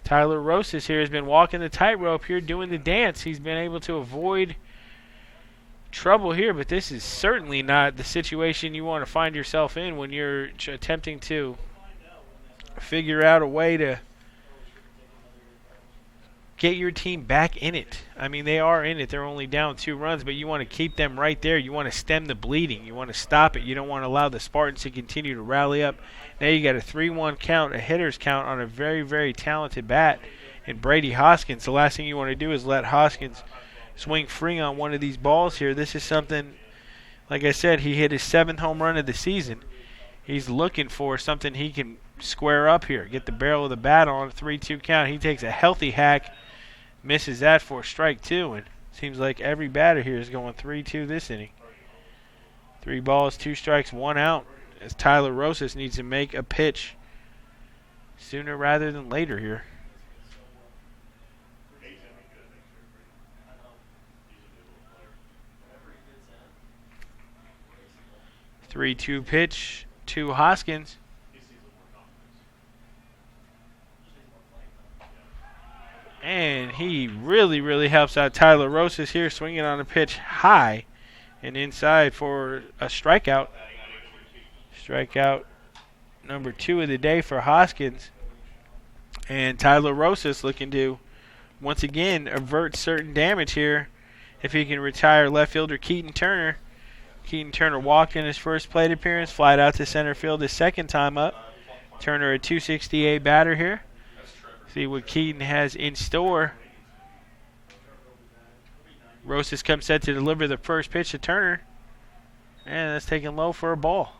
Tyler Rosas here has been walking the tightrope here, doing the dance. He's been able to avoid trouble here, but this is certainly not the situation you want to find yourself in when you're attempting to figure out a way to get your team back in it. I mean, they are in it. They're only down 2 runs, but you want to keep them right there. You want to stem the bleeding. You want to stop it. You don't want to allow the Spartans to continue to rally up. Now you got a 3-1 count, a hitter's count on a very, very talented bat in Brady Hoskins. The last thing you want to do is let Hoskins swing free on one of these balls here. This is something, like I said, he hit his 7th home run of the season. He's looking for something he can square up here, get the barrel of the bat on a 3-2 count. He takes a healthy hack, misses that for strike 2, and seems like every batter here is going 3-2 this inning. 3 balls, 2 strikes, 1 out, as Tyler Rosas needs to make a pitch sooner rather than later here. 3-2 pitch to Hoskins. And he really, really helps out Tyler Rosas here, swinging on a pitch high and inside for a strikeout. Strikeout number 2 of the day for Hoskins. And Tyler Rosas looking to, once again, avert certain damage here if he can retire left fielder Keaton Turner. Keaton Turner walked in his first plate appearance, flied out to center field his second time up. Turner a .268 batter here. See what Keaton has in store. Rosas comes set to deliver the first pitch to Turner. And that's taken low for a ball.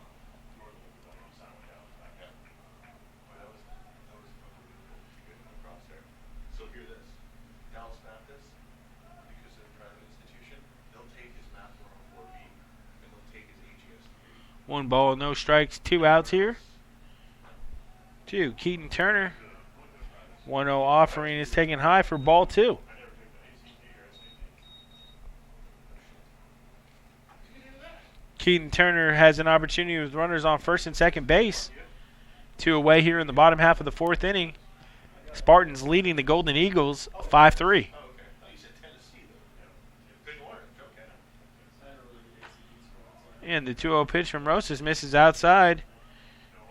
One ball, no strikes, 2 outs here. 2. Keaton Turner. 1-0 offering is taken high for ball 2. Keaton Turner has an opportunity with runners on first and second base. 2 away here in the bottom half of the 4th inning. Spartans leading the Golden Eagles 5-3. And the 2-0 pitch from Rosas misses outside,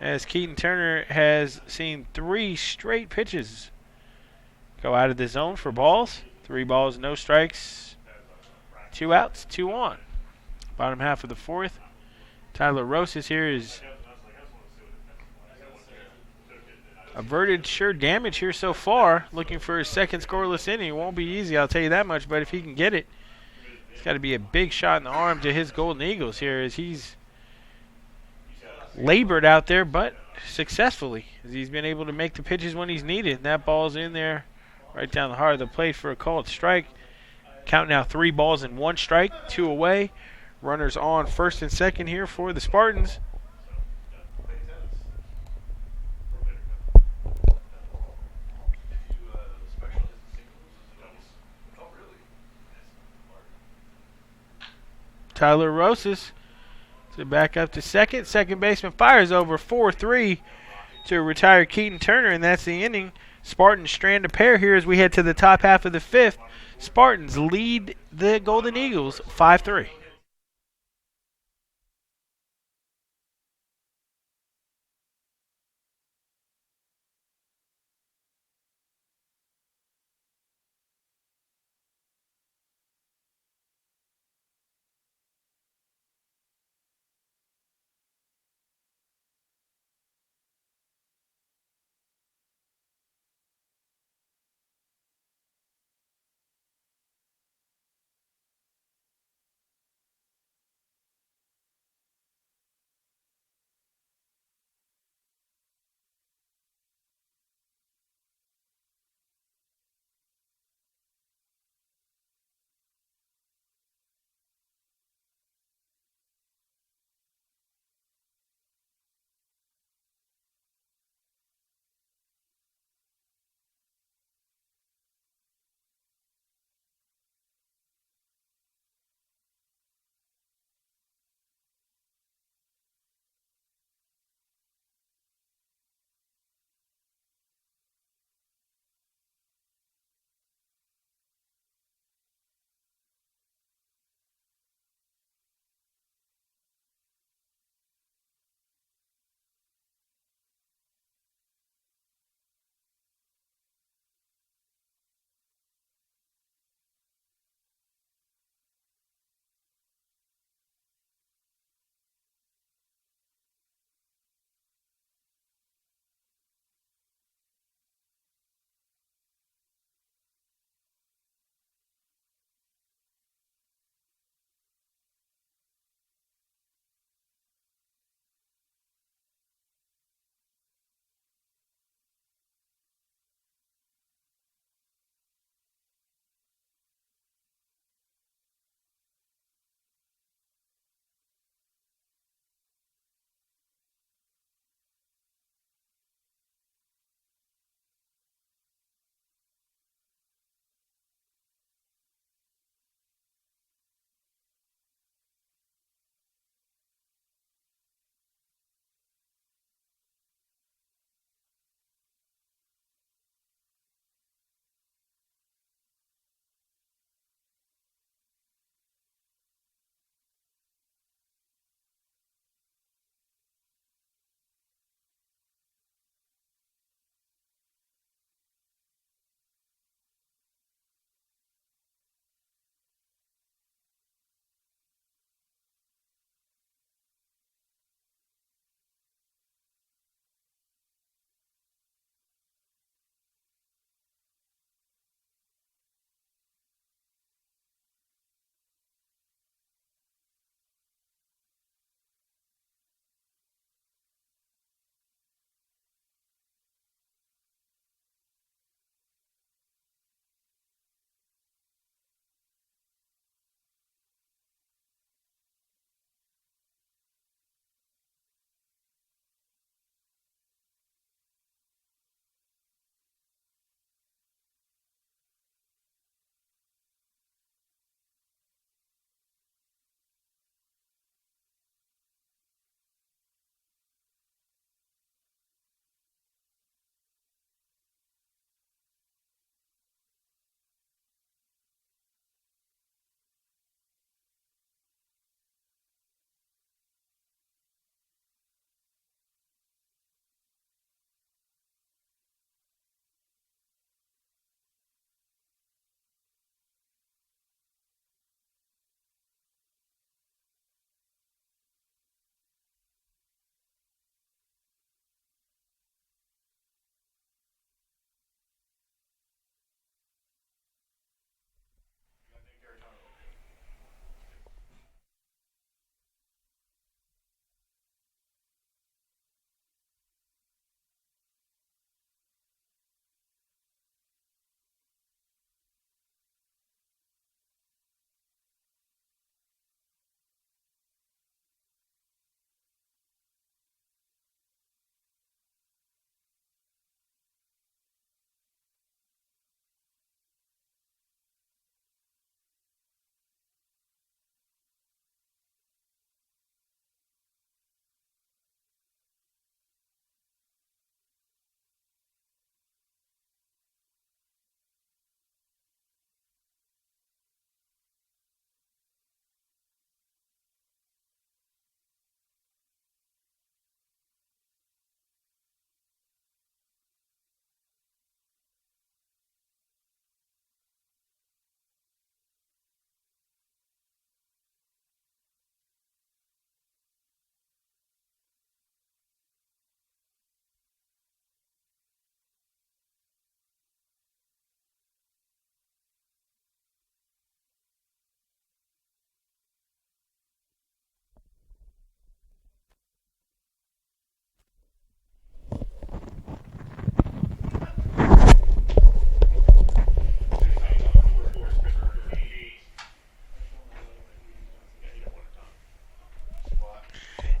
as Keaton Turner has seen 3 straight pitches go out of the zone for balls. 3 balls, no strikes, 2 outs, 2 on. Bottom half of the 4th. Tyler Rosas here is averted sure damage here so far, looking for his second scoreless inning. It won't be easy, I'll tell you that much, but if he can get it, it's got to be a big shot in the arm to his Golden Eagles here, as he's labored out there, but successfully, as he's been able to make the pitches when he's needed. And that ball's in there right down the heart of the plate for a called strike. Count now 3 balls and 1 strike, 2 away. Runners on first and second here for the Spartans. Tyler Rosas to back up to second. Second baseman fires over 4-3 to retire Keaton Turner, and that's the inning. Spartans strand a pair here as we head to the top half of the 5th. Spartans lead the Golden Eagles 5-3.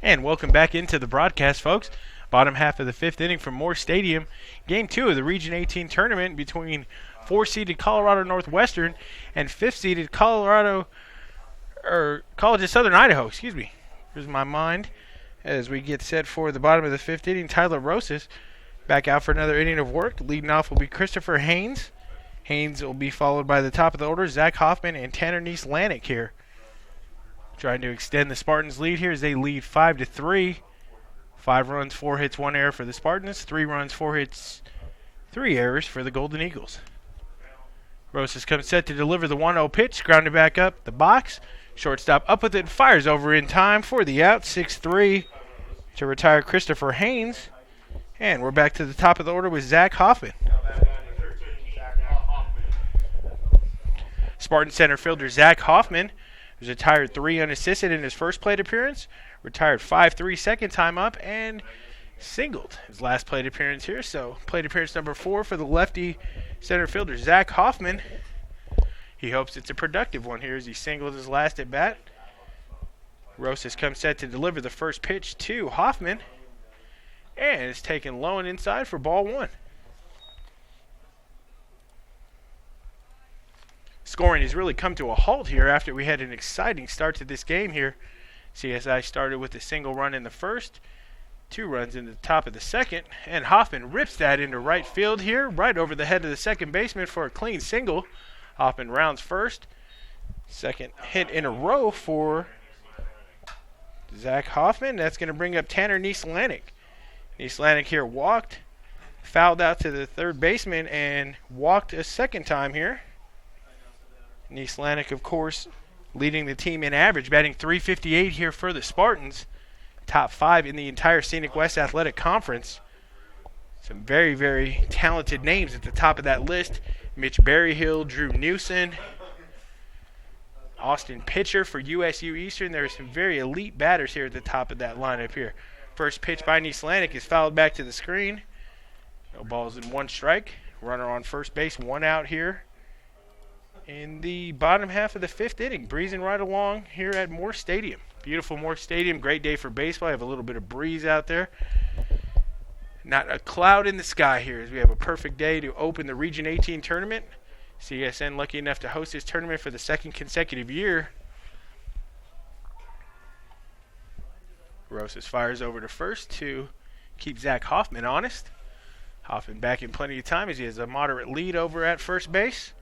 And welcome back into the broadcast, folks. Bottom half of the fifth inning from Moore Stadium. Game 2 of the Region 18 tournament between 4-seeded Colorado Northwestern and 5th-seeded College of Southern Idaho. Excuse me. Here's my mind as we get set for the bottom of the fifth inning. Tyler Rosas back out for another inning of work. Leading off will be Christopher Haynes. Haynes will be followed by the top of the order, Zach Hoffman and Tanner Neese-Lanik here. Trying to extend the Spartans' lead here as they lead 5-3. 5 runs, 4 hits, 1 error for the Spartans. 3 runs, 4 hits, 3 errors for the Golden Eagles. Rosas comes set to deliver the 1-0 pitch. Grounded back up the box. Shortstop up with it. Fires over in time for the out. 6-3 to retire Christopher Haynes. And we're back to the top of the order with Zach Hoffman. Spartan center fielder Zach Hoffman was retired 3 unassisted in his first plate appearance, retired 5-3 second time up, and singled his last plate appearance here. So plate appearance number 4 for the lefty center fielder Zach Hoffman. He hopes it's a productive one here as he singled his last at bat. Rosas comes set to deliver the first pitch to Hoffman, and it's taken low and inside for ball 1. Scoring has really come to a halt here after we had an exciting start to this game here. CSI started with a single run in the first, 2 runs in the top of the second, and Hoffman rips that into right field here, right over the head of the second baseman for a clean single. Hoffman rounds first. Second hit in a row for Zach Hoffman. That's going to bring up Tanner Neese-Lanik. Neese-Lanik here walked, fouled out to the third baseman, and walked a second time here. Neese-Lanik, of course, leading the team in average, batting .358 here for the Spartans. Top 5 in the entire Scenic West Athletic Conference. Some very, very talented names at the top of that list. Mitch Berryhill, Drew Newson, Austin Pitcher for USU Eastern. There are some very elite batters here at the top of that lineup here. First pitch by Neese-Lanik is fouled back to the screen. No balls and 1 strike. Runner on first base, 1 out here in the bottom half of the fifth inning, breezing right along here at Moore Stadium. Beautiful Moore Stadium, great day for baseball. I have a little bit of breeze out there. Not a cloud in the sky here as we have a perfect day to open the Region 18 tournament. CSN lucky enough to host this tournament for the 2nd consecutive year. Rosas fires over to first to keep Zach Hoffman honest. Hoffman back in plenty of time as he has a moderate lead over at first base.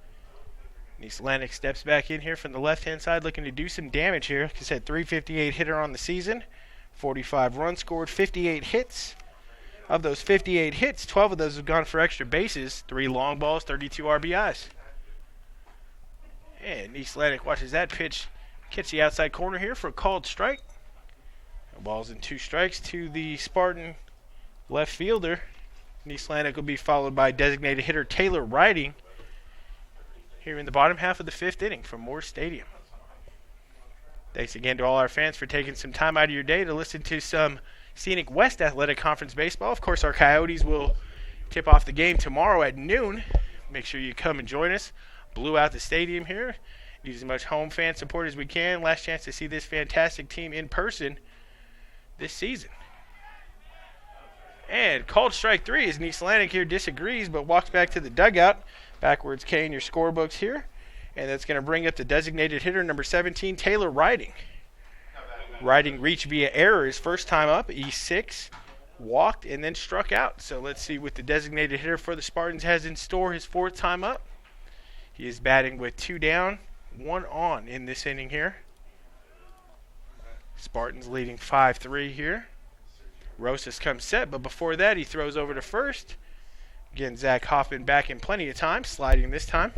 Neese-Lanik steps back in here from the left-hand side looking to do some damage here. Like I said, .358 hitter on the season, 45 runs scored, 58 hits. Of those 58 hits, 12 of those have gone for extra bases, 3 long balls, 32 RBIs. And Neese-Lanik watches that pitch catch the outside corner here for a called strike. No balls and 2 strikes to the Spartan left fielder. Neese-Lanik will be followed by designated hitter Taylor Riding here in the bottom half of the fifth inning from Moore Stadium. Thanks again to all our fans for taking some time out of your day to listen to some Scenic West Athletic Conference baseball. Of course, our Coyotes will tip off the game tomorrow at noon. Make sure you come and join us. Blew out the stadium here. Need as much home fan support as we can. Last chance to see this fantastic team in person this season. And called strike 3 as Neese-Lanik here disagrees but walks back to the dugout. Backwards K in your scorebooks here. And that's going to bring up the designated hitter, number 17, Taylor Riding. Riding reached via error his first time up, E6, walked, and then struck out. So let's see what the designated hitter for the Spartans has in store his 4th time up. He is batting with 2 down, 1 on in this inning here. Spartans leading 5-3 here. Rosas comes set, but before that he throws over to first. Again, Zach Hoffman back in plenty of time, sliding this time.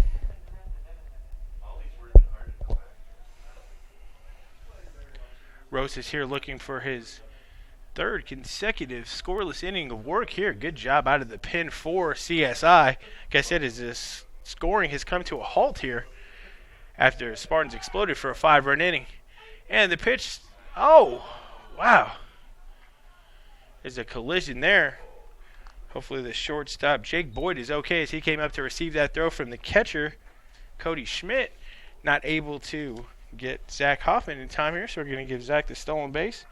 Rosas here looking for his 3rd consecutive scoreless inning of work here. Good job out of the pen for CSI. Like I said, as this scoring has come to a halt here after Spartans exploded for a 5-run inning. And the pitch, oh, wow. There's a collision there. Hopefully the shortstop, Jake Boyd, is okay as he came up to receive that throw from the catcher, Cody Schmidt. Not able to get Zach Hoffman in time here, so we're going to give Zach the stolen base.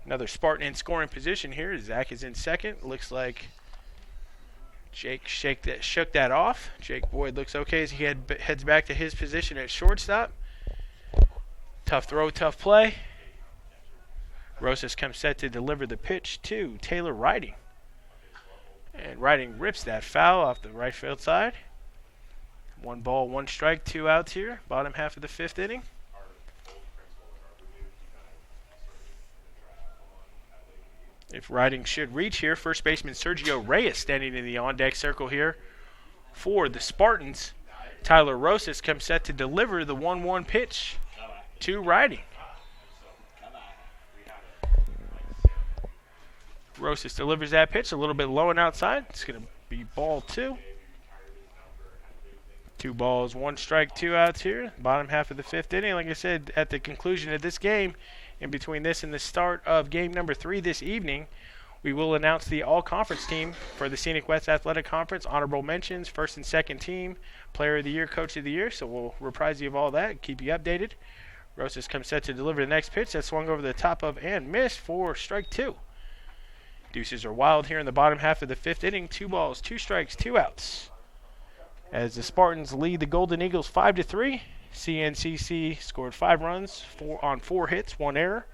Another Spartan in scoring position here. Zach is in second. Looks like Jake shook that off. Jake Boyd looks okay as he heads back to his position at shortstop. Tough throw, tough play. Rosas comes set to deliver the pitch to Taylor Riding. And Riding rips that foul off the right field side. 1 ball, 1 strike, 2 outs here. Bottom half of the 5th inning. If Riding should reach here, first baseman Sergio Reyes standing in the on-deck circle here for the Spartans. Tyler Rosas comes set to deliver the 1-1 pitch to Riding. Rosas delivers that pitch a little bit low and outside. It's going to be ball 2. 2 balls, 1 strike, 2 outs here. Bottom half of the 5th inning. Like I said, at the conclusion of this game, in between this and the start of game number 3 this evening, we will announce the all-conference team for the Scenic West Athletic Conference. Honorable mentions, first and second team, player of the year, coach of the year. So we'll reprise you of all that, keep you updated. Rosas comes set to deliver the next pitch. That swung over the top of and missed for strike 2. Deuces are wild here in the bottom half of the 5th inning. 2 balls, 2 strikes, 2 outs. As the Spartans lead the Golden Eagles 5-3. CNCC scored 5 runs on 4 hits, 1 error.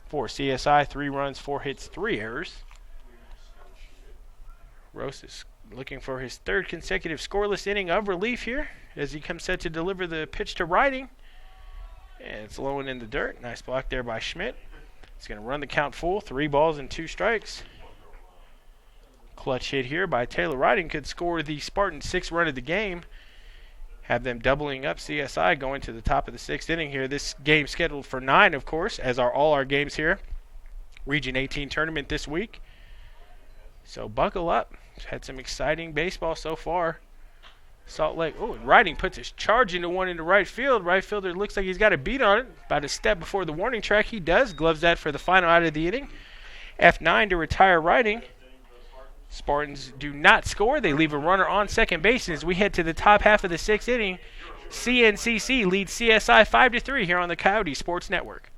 For CSI, 3 runs, 4 hits, 3 errors. Rosas looking for his 3rd consecutive scoreless inning of relief here as he comes set to deliver the pitch to Riding. And it's low and in the dirt. Nice block there by Schmidt. He's going to run the count full. 3 balls and 2 strikes. Clutch hit here by Taylor Riding could score the Spartans' 6th run of the game. Have them doubling up CSI going to the top of the 6th inning here. This game scheduled for 9, of course, as are all our games here. Region 18 tournament this week. So buckle up. Had some exciting baseball so far. Salt Lake. Oh, and Riding puts his charge into one into right field. Right fielder looks like he's got a beat on it. About a step before the warning track. He does. Gloves that for the final out of the inning. F9 to retire Riding. Spartans do not score. They leave a runner on second base. As we head to the top half of the 6th inning, CNCC leads CSI 5-3 here on the Coyote Sports Network.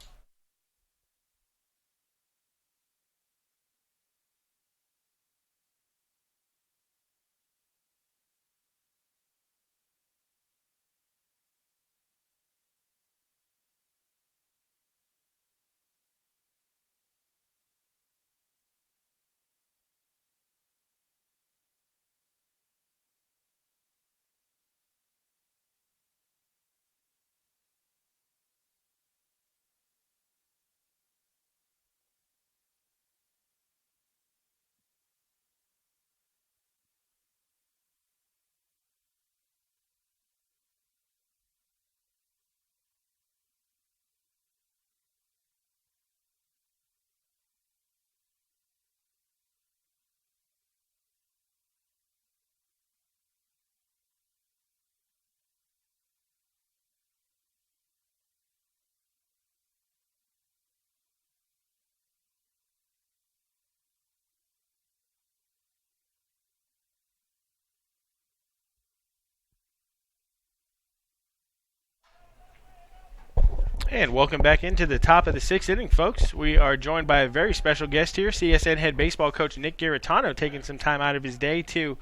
And welcome back into the top of the 6th inning, folks. We are joined by a very special guest here, CSN head baseball coach Nick Garitano, taking some time out of his day to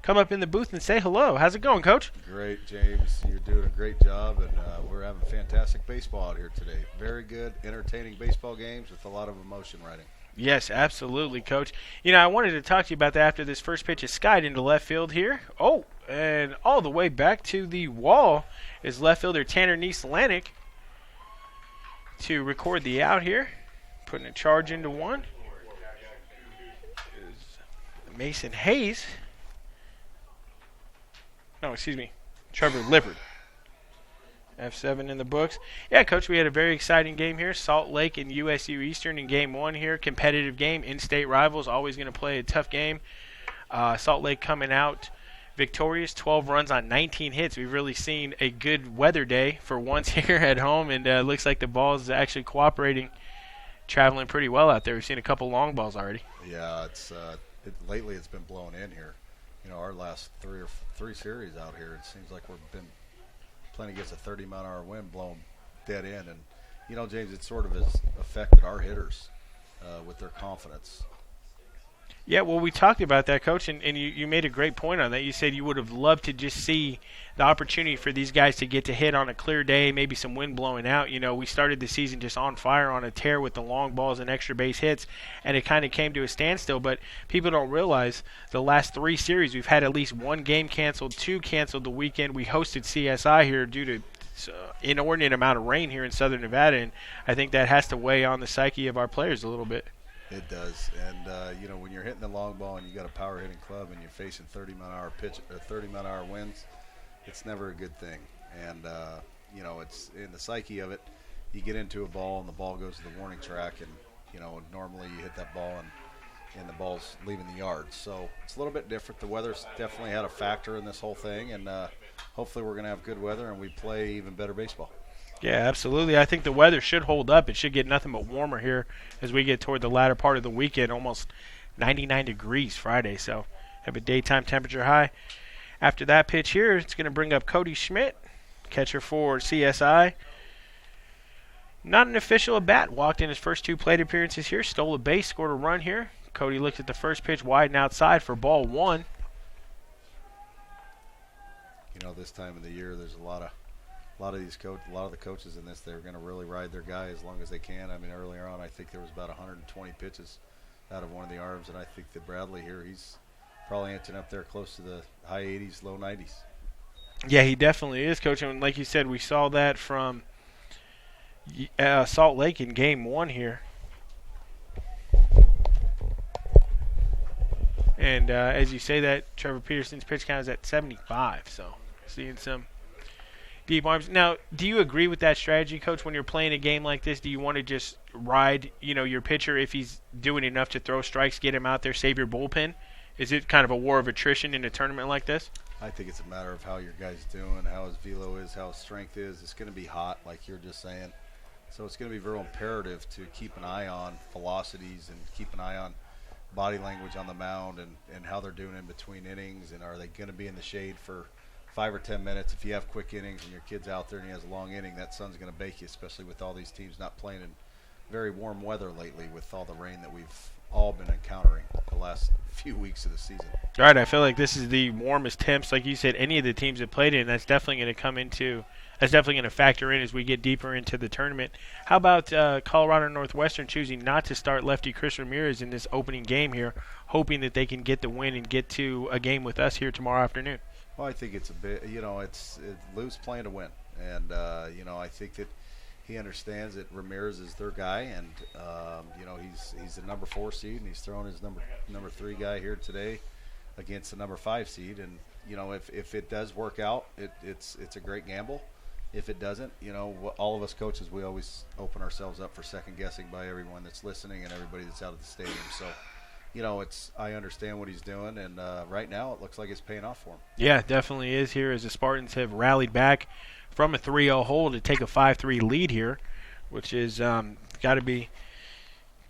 come up in the booth and say hello. How's it going, Coach? Great, James. You're doing a great job, and we're having fantastic baseball out here today. Very good, entertaining baseball games with a lot of emotion riding. Yes, absolutely, Coach. You know, I wanted to talk to you about that after this first pitch is skied into left field here. Oh, and all the way back to the wall is left fielder Tanner Neese-Lanik to record the out here. Putting a charge into one is Mason Hayes. No, excuse me, Trevor Lippard. F7 in the books. Yeah, Coach, we had a very exciting game here. Salt Lake and USU Eastern in Game 1 here. Competitive game. In-state rivals. Always going to play a tough game. Salt Lake coming out victorious. 12 runs on 19 hits. We've really seen a good weather day for once here at home, and looks like the ball is actually cooperating, traveling pretty well out there. We've seen a couple long balls already. Yeah, lately it's been blown in here. You know, our last three series out here, it seems like we've been playing against a 30-mile-an-hour wind blowing dead in. And, you know, James, it sort of has affected our hitters. with their confidence. Yeah, well, we talked about that, Coach, and you made a great point on that. You said you would have loved to just see the opportunity for these guys to get to hit on a clear day, maybe some wind blowing out. You know, we started the season just on fire, on a tear with the long balls and extra base hits, and it kind of came to a standstill. But people don't realize the last 3 series we've had at least 1 game canceled, 2 canceled the weekend. We hosted CSI here due to inordinate amount of rain here in southern Nevada, and I think that has to weigh on the psyche of our players a little bit. It does, and you know, when you're hitting the long ball and you got a power hitting club and you're facing 30-mile-an-hour pitch or 30-mile-an-hour winds, it's never a good thing. And you know, it's in the psyche of it. You get into a ball and the ball goes to the warning track, and you know, normally you hit that ball and the ball's leaving the yard. So it's a little bit different. The weather's definitely had a factor in this whole thing, and hopefully we're going to have good weather and we play even better baseball. Yeah, absolutely. I think the weather should hold up. It should get nothing but warmer here as we get toward the latter part of the weekend, almost 99 degrees Friday. So have a daytime temperature high. After that pitch here, it's going to bring up Cody Schmidt, catcher for CSI. Not an official at bat. Walked in his first 2 plate appearances here. Stole a base, scored a run here. Cody looked at the first pitch wide and outside for ball 1. You know, this time of the year, there's a lot of the coaches in this, they're going to really ride their guy as long as they can. I mean, earlier on, I think there was about 120 pitches out of one of the arms, and I think that Bradley here, he's probably inching up there close to the high 80s, low 90s. Yeah, he definitely is, Coach. And like you said, we saw that from Salt Lake in Game 1 here. And as you say that, Trevor Peterson's pitch count is at 75, so seeing some deep arms. Now, do you agree with that strategy, Coach, when you're playing a game like this? Do you want to just ride, you know, your pitcher if he's doing enough to throw strikes, get him out there, save your bullpen? Is it kind of a war of attrition in a tournament like this? I think it's a matter of how your guy's doing, how his velo is, how his strength is. It's going to be hot, like you're just saying. So it's going to be very imperative to keep an eye on velocities and keep an eye on body language on the mound and how they're doing in between innings, and are they going to be in the shade for 5 or 10 minutes. If you have quick innings and your kid's out there and he has a long inning, that sun's going to bake you, especially with all these teams not playing in very warm weather lately with all the rain that we've all been encountering the last few weeks of the season. All right, I feel like this is the warmest temps, like you said, any of the teams that played in. That's definitely going to factor in as we get deeper into the tournament. How about Colorado Northwestern choosing not to start lefty Chris Ramirez in this opening game here, hoping that they can get the win and get to a game with us here tomorrow afternoon? Well, I think it's a bit, you know, it's Lou's playing to win. And, you know, I think that he understands that Ramirez is their guy. And, you know, he's the number 4 seed, and he's throwing his number 3 guy here today against the number 5 seed. And, you know, if it does work out, it's a great gamble. If it doesn't, you know, all of us coaches, we always open ourselves up for second guessing by everyone that's listening and everybody that's out at the stadium. So, you know, I understand what he's doing, and right now it looks like it's paying off for him. Yeah, it definitely is here as the Spartans have rallied back from a 3-0 hole to take a 5-3 lead here, which is got to be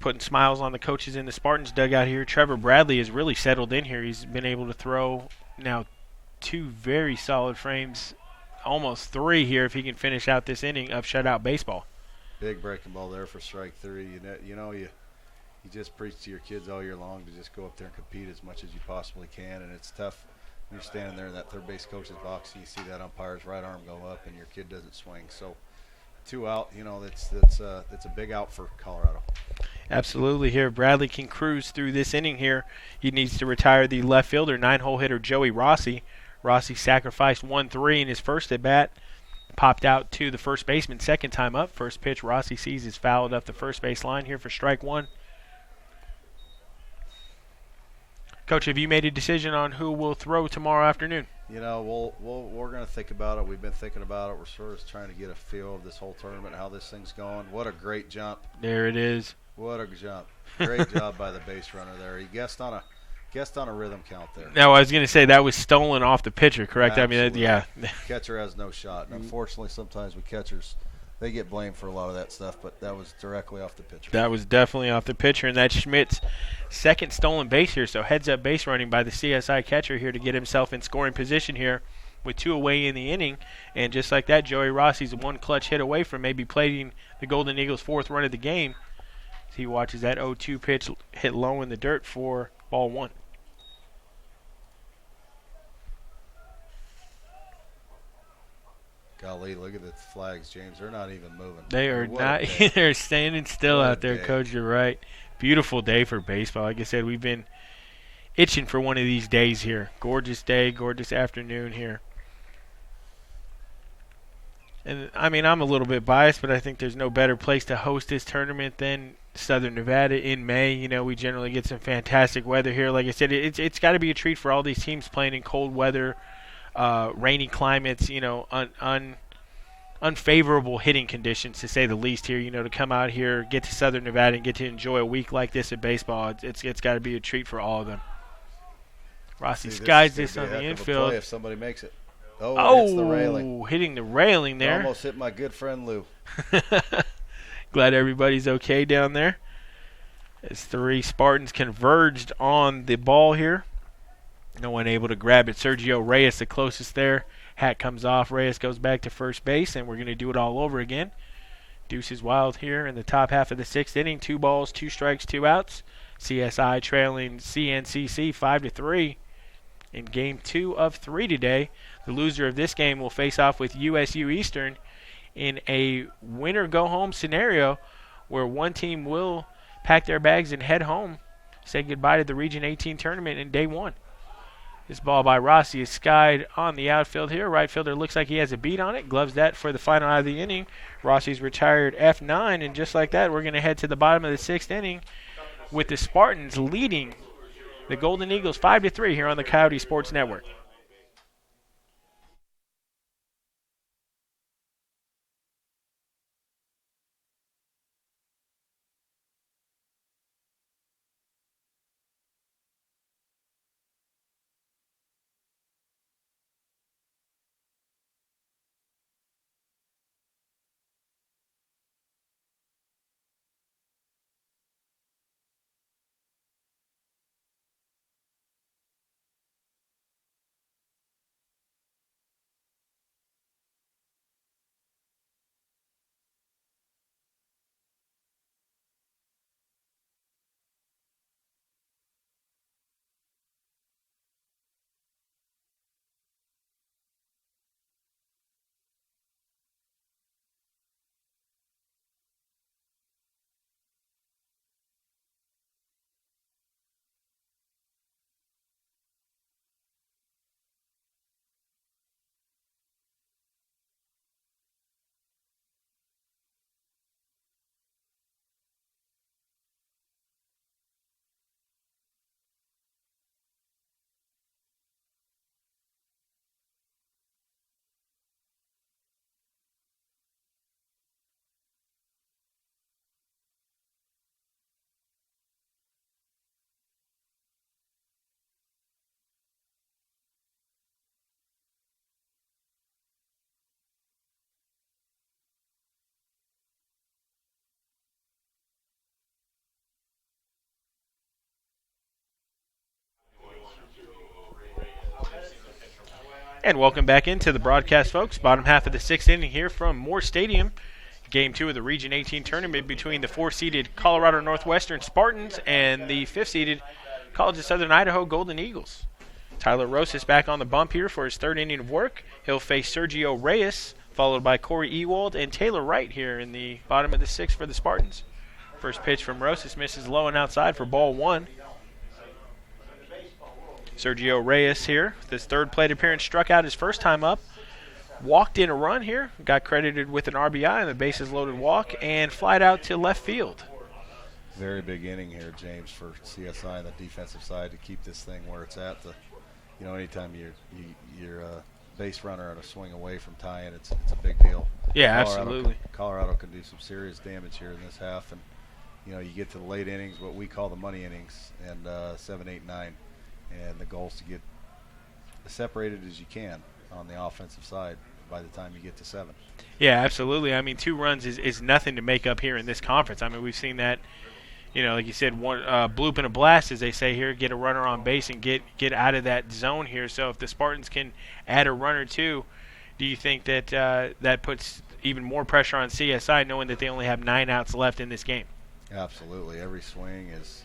putting smiles on the coaches in the Spartans dugout here. Trevor Bradley has really settled in here. He's been able to throw now 2 very solid frames, almost 3 here if he can finish out this inning of shutout baseball. Big breaking ball there for strike 3. You just preach to your kids all year long to just go up there and compete as much as you possibly can, and it's tough when you're standing there in that third base coach's box and you see that umpire's right arm go up and your kid doesn't swing. So 2 out, you know, that's a big out for Colorado. Absolutely here. Bradley can cruise through this inning here. He needs to retire the left fielder, 9-hole hitter Joey Rossi. Rossi sacrificed 1-3 in his first at bat. Popped out to the first baseman second time up. First pitch Rossi sees is fouled up the first base line here for strike 1. Coach, have you made a decision on who will throw tomorrow afternoon? You know, we're going to think about it. We've been thinking about it. We're sort of trying to get a feel of this whole tournament, how this thing's going. What a great jump. There it is. What a jump. Great job by the base runner there. He guessed on a rhythm count there. No, I was going to say that was stolen off the pitcher, correct? Absolutely. I mean, yeah. Catcher has no shot. And unfortunately, sometimes with catchers, they get blamed for a lot of that stuff, but that was directly off the pitcher. That was definitely off the pitcher, and that's Schmidt's second stolen base here. So heads-up base running by the CSI catcher here to get himself in scoring position here with 2 away in the inning. And just like that, Joey Rossi's 1 clutch hit away from maybe plating the Golden Eagles' 4th run of the game. He watches that 0-2 pitch hit low in the dirt for ball 1. Golly, look at the flags, James. They're not even moving. They are not. They're standing still out there, Coach. You're right. Beautiful day for baseball. Like I said, we've been itching for one of these days here. Gorgeous day, gorgeous afternoon here. And, I mean, I'm a little bit biased, but I think there's no better place to host this tournament than Southern Nevada in May. You know, we generally get some fantastic weather here. Like I said, it's got to be a treat for all these teams playing in cold weather, rainy climates, you know, unfavorable hitting conditions, to say the least here. You know, to come out here, get to Southern Nevada, and get to enjoy a week like this of baseball, it's got to be a treat for all of them. Rossi skies this on the infield. If somebody makes it. Oh, hits the railing. Hitting the railing there. Almost hit my good friend Lou. Glad everybody's okay down there. As 3 Spartans converged on the ball here. No one able to grab it. Sergio Reyes the closest there. Hat comes off. Reyes goes back to first base, and we're going to do it all over again. Deuce is wild here in the top half of the 6th inning. 2 balls, 2 strikes, 2 outs. CSI trailing CNCC 5-3 in game 2 of 3 today. The loser of this game will face off with USU Eastern in a winner-go-home scenario where one team will pack their bags and head home, say goodbye to the Region 18 tournament in day 1. This ball by Rossi is skied on the outfield here. Right fielder looks like he has a beat on it. Gloves that for the final out of the inning. Rossi's retired F9, and just like that, we're going to head to the bottom of the 6th inning with the Spartans leading the Golden Eagles 5-3 here on the Coyote Sports Network. And welcome back into the broadcast, folks. Bottom half of the 6th inning here from Moore Stadium. Game 2 of the Region 18 tournament between the 4th-seeded Colorado Northwestern Spartans and the 5th-seeded College of Southern Idaho Golden Eagles. Tyler Rosas back on the bump here for his 3rd inning of work. He'll face Sergio Reyes, followed by Corey Ewald and Taylor Wright here in the bottom of the 6th for the Spartans. First pitch from Rosas misses low and outside for ball 1. Sergio Reyes here, this 3rd plate appearance, struck out his first time up, walked in a run here, got credited with an RBI and the bases loaded walk, and flied out to left field. Very big inning here, James, for CSI on the defensive side to keep this thing where it's at. Anytime you're a base runner on a swing away from tying, it's a big deal. Yeah, absolutely. Colorado can do some serious damage here in this half, and you get to the late innings, what we call the money innings, and 7, 8, 9. And the goal is to get as separated as you can on the offensive side by the time you get to 7. Yeah, absolutely. I mean, 2 runs is nothing to make up here in this conference. I mean, we've seen that, like you said, one bloop and a blast, as they say here, get a runner on base and get out of that zone here. So if the Spartans can add a run or 2, do you think that that puts even more pressure on CSI, knowing that they only have 9 outs left in this game? Absolutely. Every swing is,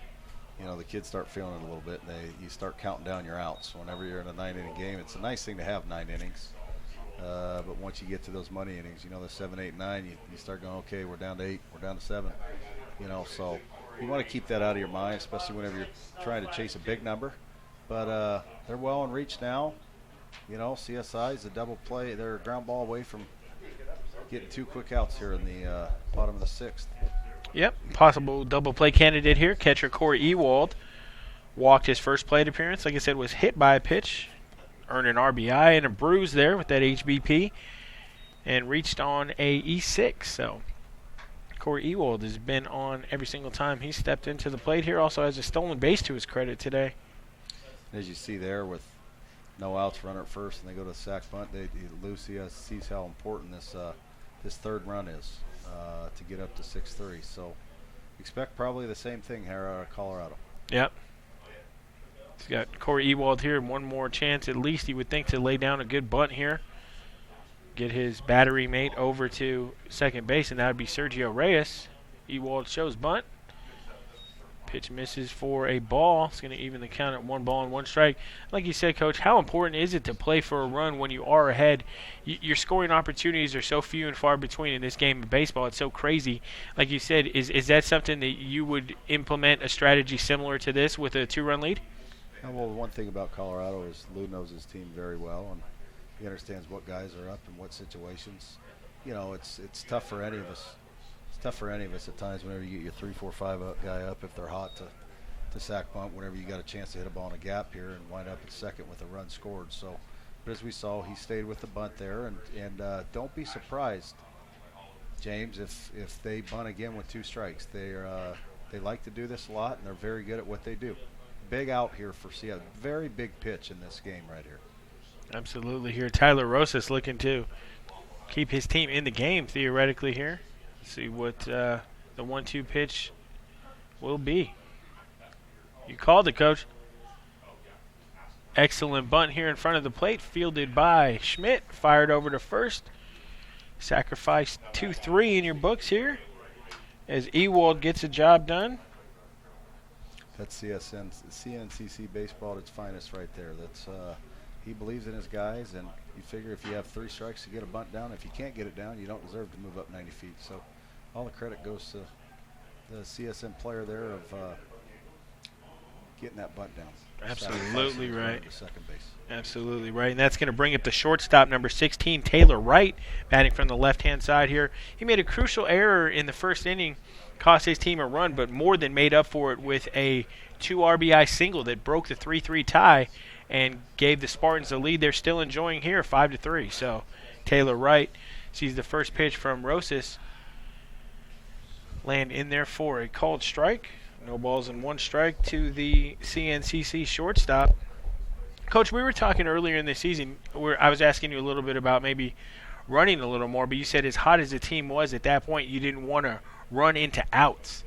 the kids start feeling it a little bit. You start counting down your outs. Whenever you're in a 9-inning game, it's a nice thing to have 9 innings. But once you get to those money innings, the 7, 8, 9, you start going, okay, we're down to 8, we're down to 7. So you want to keep that out of your mind, especially whenever you're trying to chase a big number. But they're well in reach now. CSI is a double play. They're a ground ball away from getting 2 quick outs here in the bottom of the 6th. Yep, possible double play candidate here. Catcher Corey Ewald walked his first plate appearance. Like I said, was hit by a pitch, earned an RBI and a bruise there with that HBP, and reached on a E6. So Corey Ewald has been on every single time he stepped into the plate here. Also has a stolen base to his credit today. As you see there, with no outs, runner at first, and they go to the sac bunt, Lucia sees how important this third run is to get up to 6-3. So expect probably the same thing here out of Colorado. Yep. He's got Corey Ewald here, and one more chance at least, he would think, to lay down a good bunt here. Get his battery mate over to second base, and that would be Sergio Reyes. Ewald shows bunt. Pitch misses for a ball. It's going to even the count at 1 ball and 1 strike. Like you said, Coach, how important is it to play for a run when you are ahead? Your scoring opportunities are so few and far between in this game of baseball. It's so crazy. Like you said, is that something that you would implement a strategy similar to this with a 2-run lead? Well, one thing about Colorado is Lou knows his team very well, and he understands what guys are up in what situations. It's tough for any of us. It's tough for any of us at times whenever you get your 3, 4, 5 guy up if they're hot to sac bunt. Whenever you got a chance to hit a ball in a gap here and wind up at second with a run scored. So, but as we saw, he stayed with the bunt there, and don't be surprised, James, if they bunt again with 2 strikes. They like to do this a lot, and they're very good at what they do. Big out here for Seattle. Very big pitch in this game right here. Absolutely here. Tyler Rosas looking to keep his team in the game theoretically here. See what the 1-2 pitch will be. You called it, Coach. Excellent bunt here in front of the plate, fielded by Schmidt. Fired over to first. Sacrifice 2-3 in your books here as Ewald gets a job done. That's CNCC baseball at its finest right there. That's he believes in his guys, and you figure if you have 3 strikes to get a bunt down, if you can't get it down, you don't deserve to move up 90 feet. So all the credit goes to the CSM player there of getting that bunt down. Absolutely right. To second base. Absolutely right. And that's going to bring up the shortstop, number 16, Taylor Wright, batting from the left-hand side here. He made a crucial error in the first inning, cost his team a run, but more than made up for it with a 2 RBI single that broke the 3-3 tie and gave the Spartans the lead they're still enjoying here, 5-3. So Taylor Wright sees the first pitch from Rosas land in there for a called strike. No balls and 1 strike to the CNCC shortstop. Coach, we were talking earlier in the season where I was asking you a little bit about maybe running a little more, but you said as hot as the team was at that point, you didn't want to run into outs.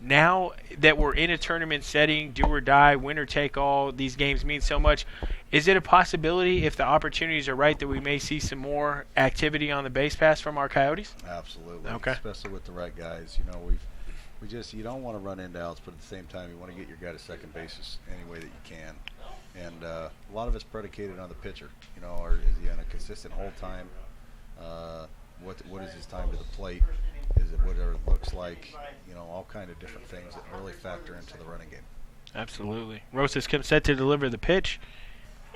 Now that we're in a tournament setting, do or die, win or take all, these games mean so much. Is it a possibility, if the opportunities are right, that we may see some more activity on the base pass from our Coyotes? Absolutely. Okay. Especially with the right guys. You don't want to run into outs, but at the same time, you want to get your guy to second base any way that you can. And a lot of it's predicated on the pitcher. Or is he on a consistent hold time? What is his time to the plate? Is it whatever it looks like? All kind of different things that really factor into the running game. Absolutely. Rosas comes set to deliver the pitch,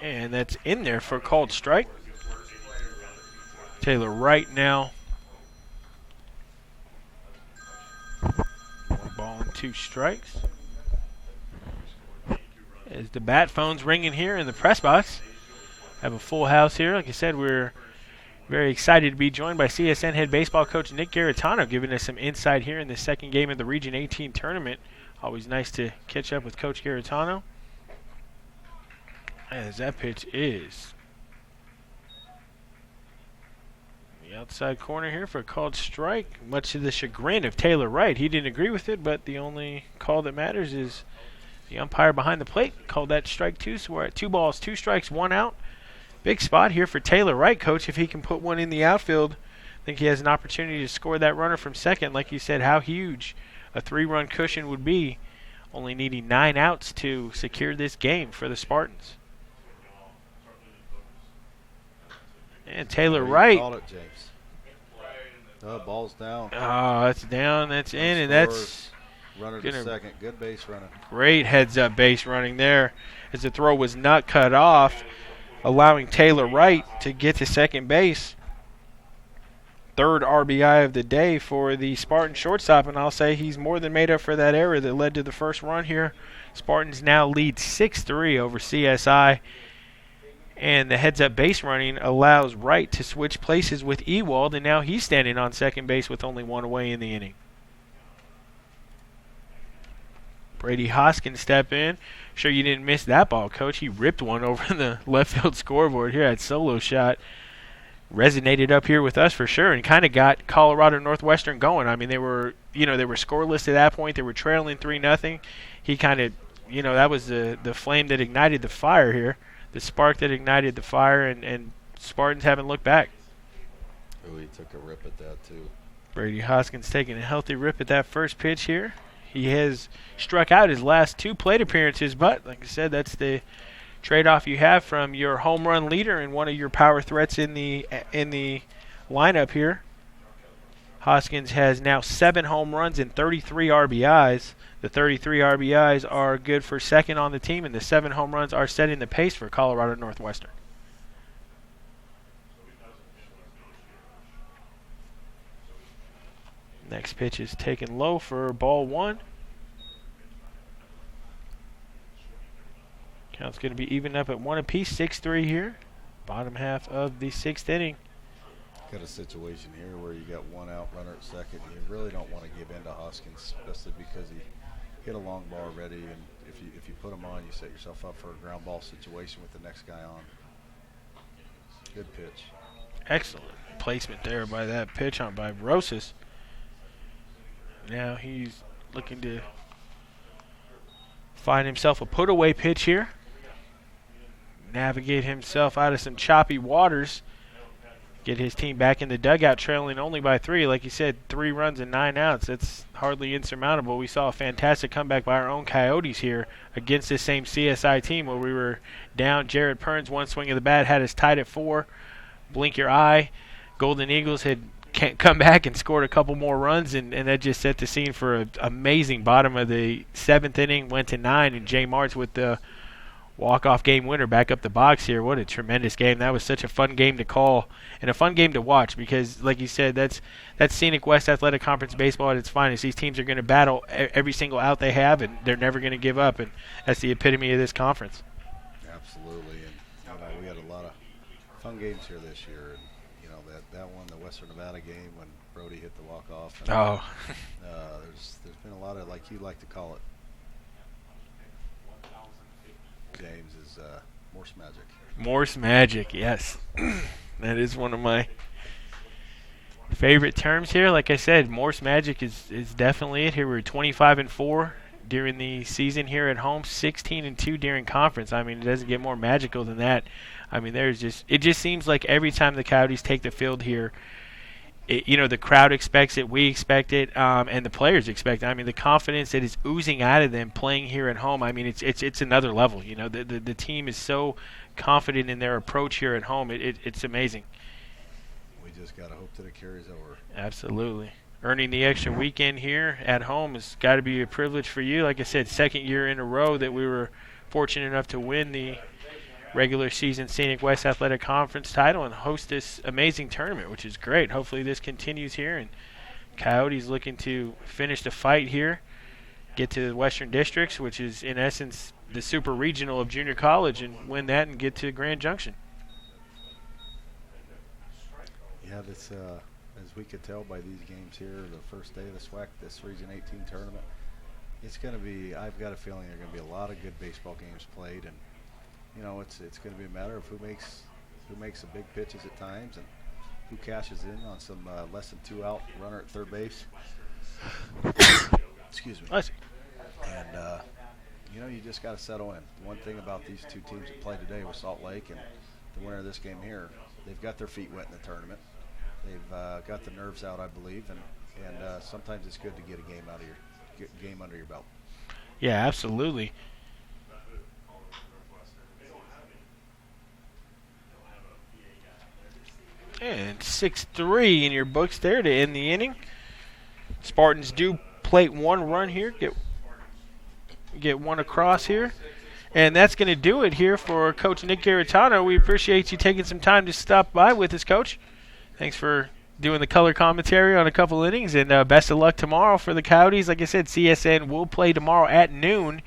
and that's in there for a called strike. Taylor Wright now. 1 ball and 2 strikes. As the bat phone's ringing here in the press box. Have a full house here. Like I said, we're very excited to be joined by CSN head baseball coach Nick Garitano, giving us some insight here in the second game of the Region 18 tournament. Always nice to catch up with Coach Garitano. As that pitch is the outside corner here for a called strike, much to the chagrin of Taylor Wright. He didn't agree with it, but the only call that matters is the umpire behind the plate called that strike 2, so we're at 2 balls, 2 strikes, 1 out. Big spot here for Taylor Wright, Coach. If he can put one in the outfield, I think he has an opportunity to score that runner from second. Like you said, how huge a 3-run cushion would be, only needing 9 outs to secure this game for the Spartans. And Taylor Wright. Called it, James. Oh, ball's down. Oh, that's down, that's in, and Scores. that's Runner to second. Good base running. great heads-up base running there as the throw was not cut off, allowing Taylor Wright to get to second base. Third RBI of the day for the Spartan shortstop, and I'll say he's more than made up for that error that led to the first run here. Spartans now lead 6-3 over CSI, and the heads-up base running allows Wright to switch places with Ewald, and now he's standing on second base with only 1 away in the inning. Brady Hoskins step in. Sure you didn't miss that ball, Coach. He ripped one over the left field scoreboard here at solo shot. Resonated up here with us for sure and kind of got Colorado Northwestern going. I mean, they were scoreless at that point. They were trailing 3-0. He kind of, that was the flame that ignited the fire here, the spark that ignited the fire, and Spartans haven't looked back. Oh, he took a rip at that too. Brady Hoskins taking a healthy rip at that first pitch here. He has struck out his last 2 plate appearances, but like I said, that's the trade-off you have from your home run leader and one of your power threats in the lineup here. Hoskins has now 7 home runs and 33 RBIs. The 33 RBIs are good for second on the team, and the 7 home runs are setting the pace for Colorado Northwestern. Next pitch is taken low for ball 1. Count's going to be even up at 1 apiece, 6-3 here. Bottom half of the 6th inning. Got a situation here where you got 1 out, runner at second. You really don't want to give in to Hoskins, especially because he hit a long ball already, and if you put him on, you set yourself up for a ground ball situation with the next guy on. Good pitch. Excellent placement there by that pitch on by Rosas. Now he's looking to find himself a put-away pitch here. Navigate himself out of some choppy waters. Get his team back in the dugout, trailing only by 3. Like you said, 3 runs and 9 outs. That's hardly insurmountable. We saw a fantastic comeback by our own Coyotes here against this same CSI team where we were down. Jared Perns, 1 swing of the bat, had us tied at 4. Blink your eye. Golden Eagles had come back and scored a couple more runs, and that just set the scene for an amazing bottom of the 7th inning. Went to 9, and Jay Martz with the walk-off game winner back up the box here. What a tremendous game. That was such a fun game to call and a fun game to watch because, like you said, that's Scenic West Athletic Conference baseball at its finest. These teams are going to battle every single out they have, and they're never going to give up, and that's the epitome of this conference. Absolutely, and we had a lot of fun games here this year, and that one, the Western Nevada game when Brody hit the walk-off. And, there's been a lot of, like you like to call it, James, is Morse magic. Morse magic, yes. That is one of my favorite terms here. Like I said, Morse magic is definitely it. Here we're 25-4 during the season here at home, 16-2 during conference. I mean, it doesn't get more magical than that. I mean, it just seems like every time the Coyotes take the field here, the crowd expects it, we expect it, and the players expect it. I mean, the confidence that is oozing out of them playing here at home. I mean, it's another level. The team is so confident in their approach here at home. It's amazing. We just gotta hope that it carries over. Absolutely. Earning the extra weekend here at home has got to be a privilege for you. Like I said, 2nd year in a row that we were fortunate enough to win the regular season Scenic West Athletic Conference title and host this amazing tournament, which is great. Hopefully this continues here, and Coyotes looking to finish the fight here, get to the Western Districts, which is in essence the super regional of junior college, and win that and get to Grand Junction. Yeah, this as we could tell by these games here, the first day of the SWAC, this Region 18 tournament, it's going to be, I've got a feeling there are going to be a lot of good baseball games played, and it's going to be a matter of who makes the big pitches at times and who cashes in on some less than 2 out runner at third base. Excuse me. I see. And you just got to settle in. One thing about these 2 teams that played today with Salt Lake and the winner of this game here, they've got their feet wet in the tournament. They've got the nerves out, I believe, and sometimes it's good to get a game out of game under your belt. Yeah, absolutely. And 6-3 in your books there to end the inning. Spartans do plate one run here, get one across here. And that's going to do it here for Coach Nick Garitano. We appreciate you taking some time to stop by with us, Coach. Thanks for doing the color commentary on a couple innings, and best of luck tomorrow for the Coyotes. Like I said, CSN will play tomorrow at noon.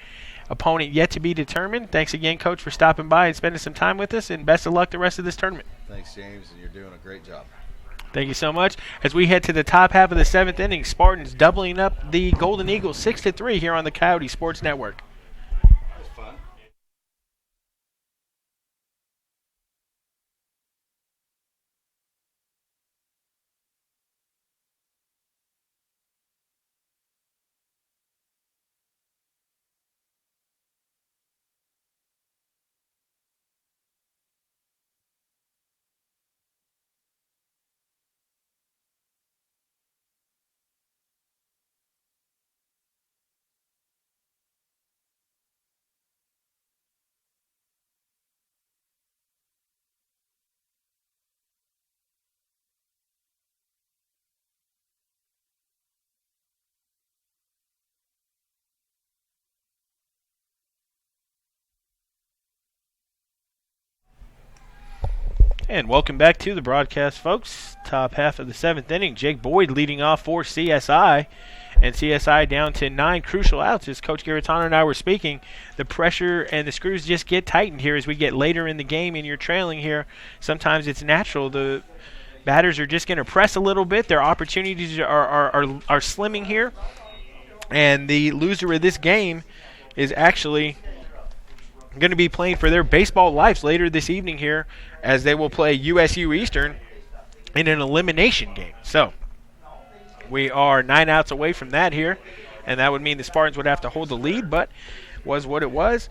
Opponent yet to be determined. Thanks again, Coach, for stopping by and spending some time with us, and best of luck the rest of this tournament. Thanks, James, and you're doing a great job. Thank you so much. As we head to the top half of the seventh inning, Spartans doubling up the Golden Eagles 6-3 here on the Coyote Sports Network. And welcome back to the broadcast, folks. Top half of the seventh inning. Jake Boyd leading off for CSI. And CSI down to 9 crucial outs. As Coach Garitano and I were speaking, the pressure and the screws just get tightened here as we get later in the game and you're trailing here. Sometimes it's natural. The batters are just going to press a little bit. Their opportunities are slimming here. And the loser of this game is actually going to be playing for their baseball lives later this evening here, as they will play USU Eastern in an elimination game. So we are 9 outs away from that here, and that would mean the Spartans would have to hold the lead, but was what it was.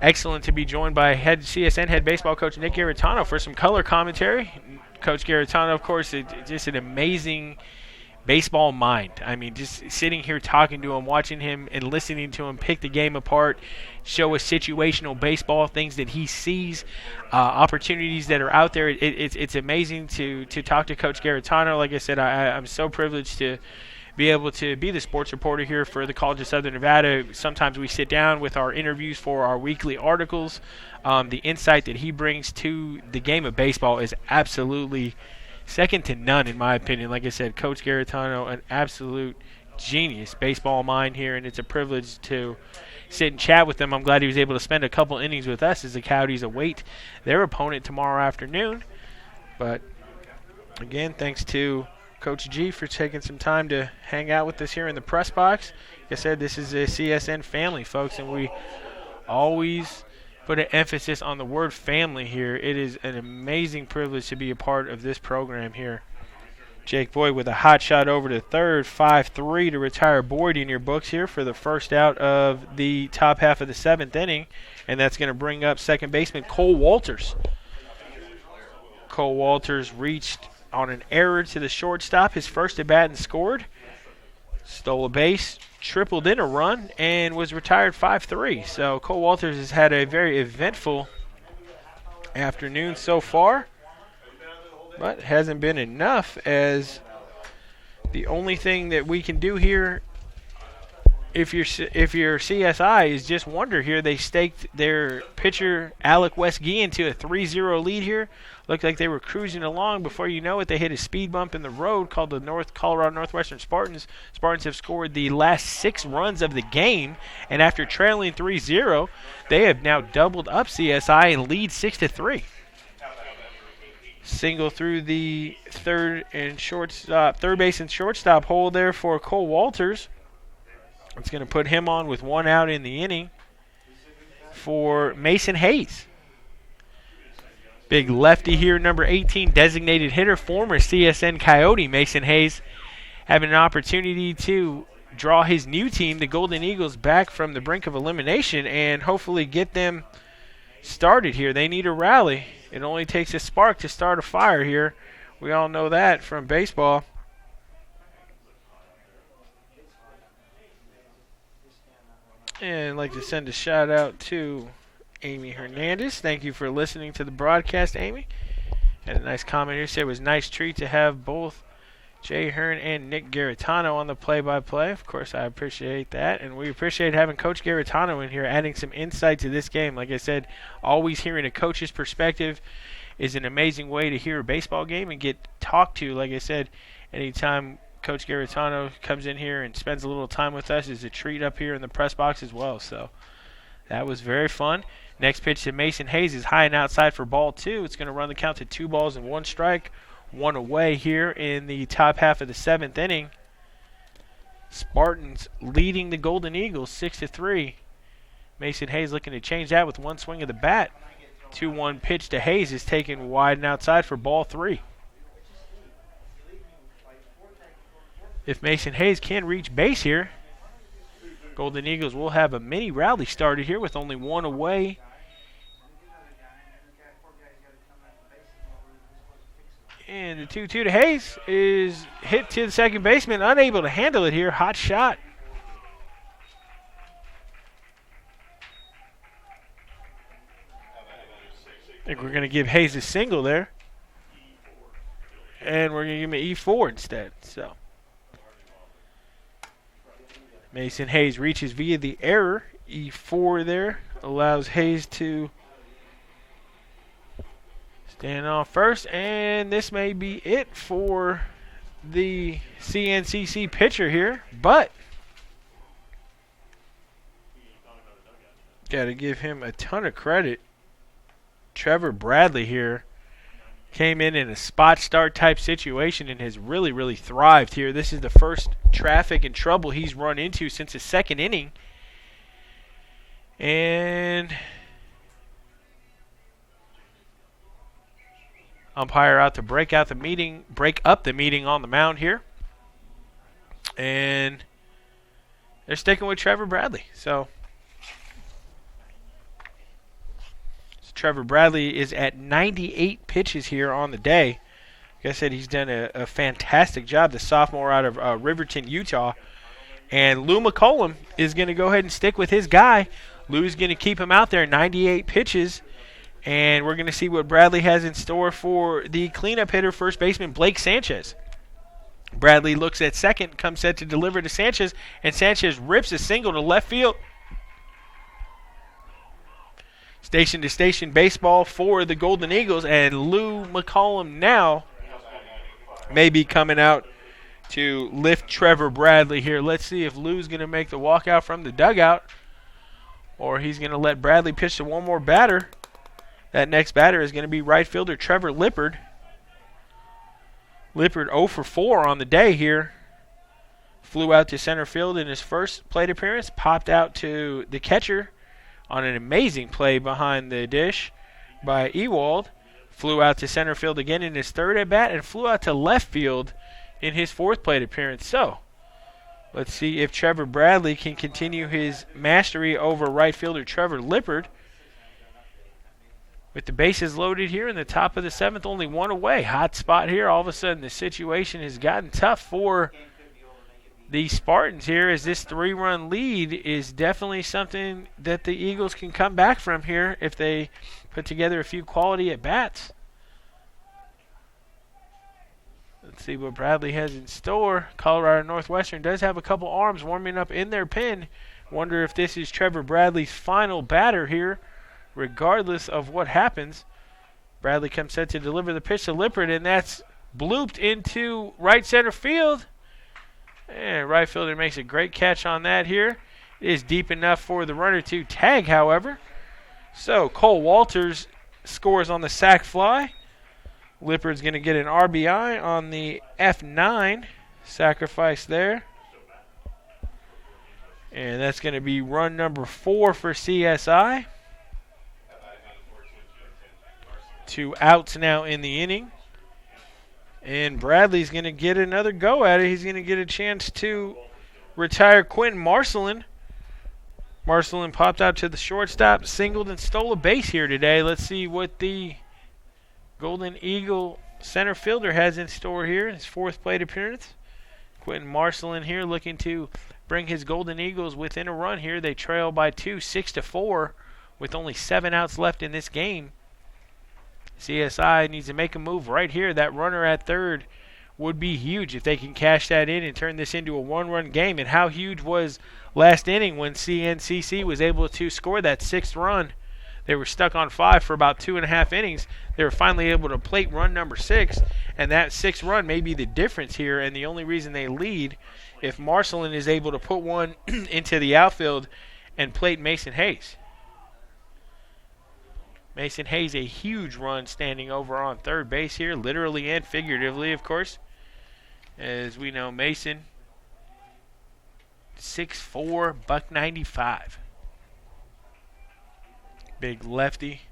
Excellent to be joined by CSN head baseball coach Nick Garitano for some color commentary. Coach Garitano, of course, is just an amazing baseball mind. I mean, just sitting here talking to him, watching him, and listening to him pick the game apart, show us situational baseball, things that he sees, opportunities that are out there. It's amazing to talk to Coach Garitano. Like I said, I'm so privileged to be able to be the sports reporter here for the College of Southern Nevada. Sometimes we sit down with our interviews for our weekly articles. The insight that he brings to the game of baseball is absolutely second to none, in my opinion. Like I said, Coach Garitano, an absolute genius baseball mind here, and it's a privilege to sit and chat with him. I'm glad he was able to spend a couple innings with us as the Coyotes await their opponent tomorrow afternoon. But, again, thanks to Coach G for taking some time to hang out with us here in the press box. Like I said, this is a CSN family, folks, and we always put an emphasis on the word family here. It is an amazing privilege to be a part of this program here. Jake Boyd with a hot shot over to third, 5-3 to retire Boyd in your books here for the first out of the top half of the seventh inning, and that's going to bring up second baseman Cole Walters. Cole Walters reached on an error to the shortstop, his first at bat, and scored. Stole a base, tripled in a run, and was retired 5-3. So Cole Walters has had a very eventful afternoon so far, but hasn't been enough, as the only thing that we can do here, if you're CSI, is just wonder here. They staked their pitcher Alec Westgee into a 3-0 lead here. Looked like they were cruising along. Before you know it, they hit a speed bump in the road called the Colorado Northwestern Spartans. Spartans have scored the last 6 runs of the game, and after trailing 3-0, they have now doubled up CSI and lead 6-3. Single through the third base and shortstop hole there for Cole Walters. It's going to put him on with 1 out in the inning for Mason Hayes. Big lefty here, number 18, designated hitter, former CSN Coyote Mason Hayes, having an opportunity to draw his new team, the Golden Eagles, back from the brink of elimination and hopefully get them started here. They need a rally. It only takes a spark to start a fire here. We all know that from baseball. And I'd like to send a shout out to Amy Hernandez. Thank you for listening to the broadcast, Amy. Had a nice comment here. Said it was a nice treat to have both Jay Hearn and Nick Garitano on the play-by-play. Of course, I appreciate that. And we appreciate having Coach Garitano in here, adding some insight to this game. Like I said, always hearing a coach's perspective is an amazing way to hear a baseball game and get talked to. Like I said, anytime Coach Garitano comes in here and spends a little time with us is a treat up here in the press box as well. So that was very fun. Next pitch to Mason Hayes is high and outside for ball 2. It's going to run the count to 2 balls and 1 strike. 1 away here in the top half of the 7th inning. Spartans leading the Golden Eagles 6-3. Mason Hayes looking to change that with 1 swing of the bat. 2-1 pitch to Hayes is taken wide and outside for ball 3. If Mason Hayes can reach base here, Golden Eagles will have a mini rally started here with only 1 away. And the 2-2 to Hayes is hit to the second baseman, unable to handle it here. Hot shot. I think we're going to give Hayes a single there. And we're going to give him an E4 instead. So Mason Hayes reaches via the error. E4 there allows Hayes to stand off first, and this may be it for the CNCC pitcher here, but got to give him a ton of credit. Trevor Bradley here came in a spot start type situation and has really, really thrived here. This is the first traffic and trouble he's run into since the 2nd inning. And umpire out to break up the meeting on the mound here. And they're sticking with Trevor Bradley. So Trevor Bradley is at 98 pitches here on the day. Like I said, he's done a fantastic job, the sophomore out of Riverton, Utah. And Lou McCollum is going to go ahead and stick with his guy. Lou's going to keep him out there, 98 pitches. And we're going to see what Bradley has in store for the cleanup hitter, first baseman Blake Sanchez. Bradley looks at second, comes set to deliver to Sanchez, and Sanchez rips a single to left field. Station-to-station baseball for the Golden Eagles, and Lou McCollum now may be coming out to lift Trevor Bradley here. Let's see if Lou's going to make the walkout from the dugout, or he's going to let Bradley pitch to one more batter. That next batter is going to be right fielder Trevor Lippard. Lippard 0 for 4 on the day here. Flew out to center field in his first plate appearance. Popped out to the catcher on an amazing play behind the dish by Ewald. Flew out to center field again in his third at-bat and flew out to left field in his fourth plate appearance. So let's see if Trevor Bradley can continue his mastery over right fielder Trevor Lippard. With the bases loaded here in the top of the 7th, only 1 away. Hot spot here. All of a sudden, the situation has gotten tough for the Spartans here, as this 3-run lead is definitely something that the Eagles can come back from here if they put together a few quality at-bats. Let's see what Bradley has in store. Colorado Northwestern does have a couple arms warming up in their pen. Wonder if this is Trevor Bradley's final batter here. Regardless of what happens, Bradley comes set to deliver the pitch to Lippard, and that's blooped into right center field. And right fielder makes a great catch on that here. It is deep enough for the runner to tag, however. So Cole Walters scores on the sac fly. Lippard's going to get an RBI on the F9 sacrifice there. And that's going to be run number 4 for CSI. 2 outs now in the inning. And Bradley's going to get another go at it. He's going to get a chance to retire Quentin Marcelin. Marcelin popped out to the shortstop, singled and stole a base here today. Let's see what the Golden Eagle center fielder has in store here in his 4th plate appearance. Quentin Marcelin here looking to bring his Golden Eagles within a run here. They trail by 2, 6-4, with only 7 outs left in this game. CSI needs to make a move right here. That runner at third would be huge if they can cash that in and turn this into a one-run game. And how huge was last inning when CNCC was able to score that 6th run? They were stuck on 5 for about 2.5 innings. They were finally able to plate run number 6, and that 6th run may be the difference here and the only reason they lead if Marcelin is able to put one into the outfield and plate Mason Hayes. Mason Hayes, a huge run standing over on third base here, literally and figuratively, of course. As we know, Mason, 6'4", $195. Big lefty.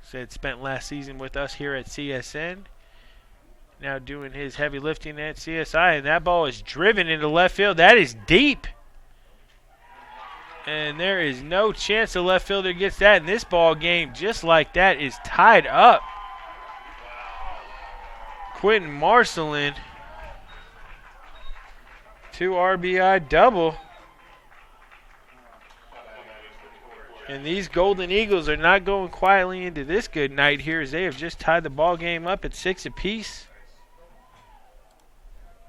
Said spent last season with us here at CSN. Now doing his heavy lifting at CSI, and that ball is driven into left field. That is deep. And there is no chance the left fielder gets that in this ball game. Just like that is tied up. Quentin Marcelin, 2 RBI double. And these Golden Eagles are not going quietly into this good night here as they have just tied the ball game up at 6 apiece.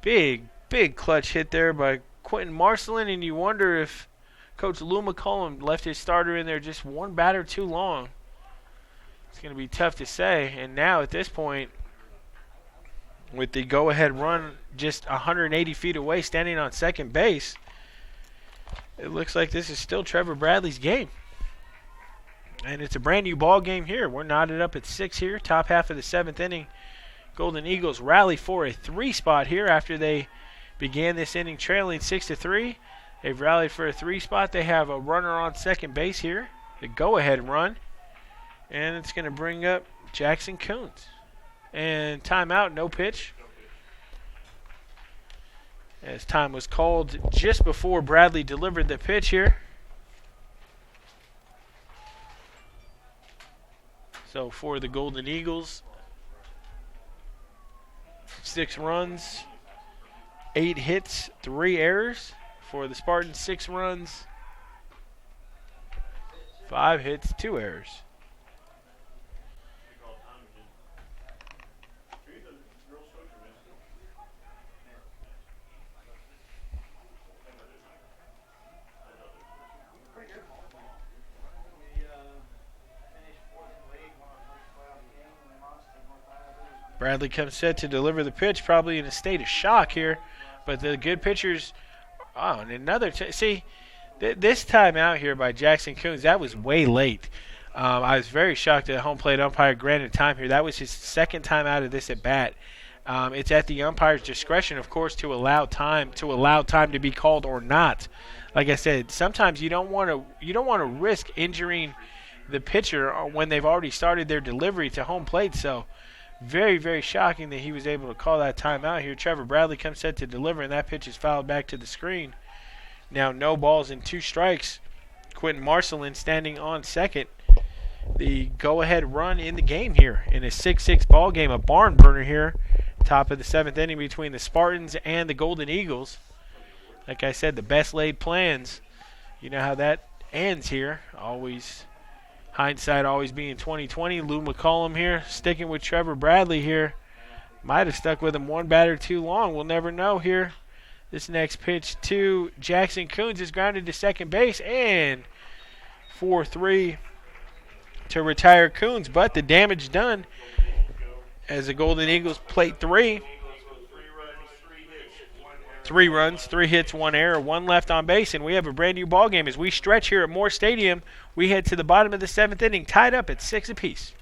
Big clutch hit there by Quentin Marcelin, and you wonder if Coach Lou McCollum left his starter in there just one batter too long. It's going to be tough to say. And now at this point, with the go-ahead run just 180 feet away, standing on second base, it looks like this is still Trevor Bradley's game. And it's a brand new ball game here. We're knotted up at 6 here, top half of the 7th inning. Golden Eagles rally for a 3 spot here after they began this inning trailing 6-3. They've rallied for a 3 spot. They have a runner on second base here, the go-ahead run. And it's going to bring up Jackson Coons. And timeout, no pitch. As time was called just before Bradley delivered the pitch here. So for the Golden Eagles, 6 runs, 8 hits, 3 errors. For the Spartans, 6 runs, 5 hits, 2 errors. Bradley comes set to deliver the pitch, probably in a state of shock here. But the good pitchers, and another, this time out here by Jackson Coons, that was way late. I was very shocked that home plate umpire granted time here. That was his 2nd time out of this at bat. It's at the umpire's discretion, of course, to allow time to be called or not. Like I said, sometimes you don't want to risk injuring the pitcher when they've already started their delivery to home plate. So very, very shocking that he was able to call that timeout here. Trevor Bradley comes set to deliver, and that pitch is fouled back to the screen. Now no balls and 2 strikes. Quentin Marcelin standing on second. The go-ahead run in the game here in a 6-6 ball game, a barn burner here. Top of the 7th inning between the Spartans and the Golden Eagles. Like I said, the best laid plans. You know how that ends here. Always. Hindsight always being 20/20. Lou McCollum here, sticking with Trevor Bradley here. Might have stuck with him one batter too long. We'll never know here. This next pitch to Jackson Coons is grounded to second base, and 4-3 to retire Coons. But the damage done as the Golden Eagles plate 3. 3 runs, 3 hits, 1 error, 1 left on base, and we have a brand new ball game as we stretch here at Moore Stadium. We head to the bottom of the 7th inning, tied up at 6 apiece.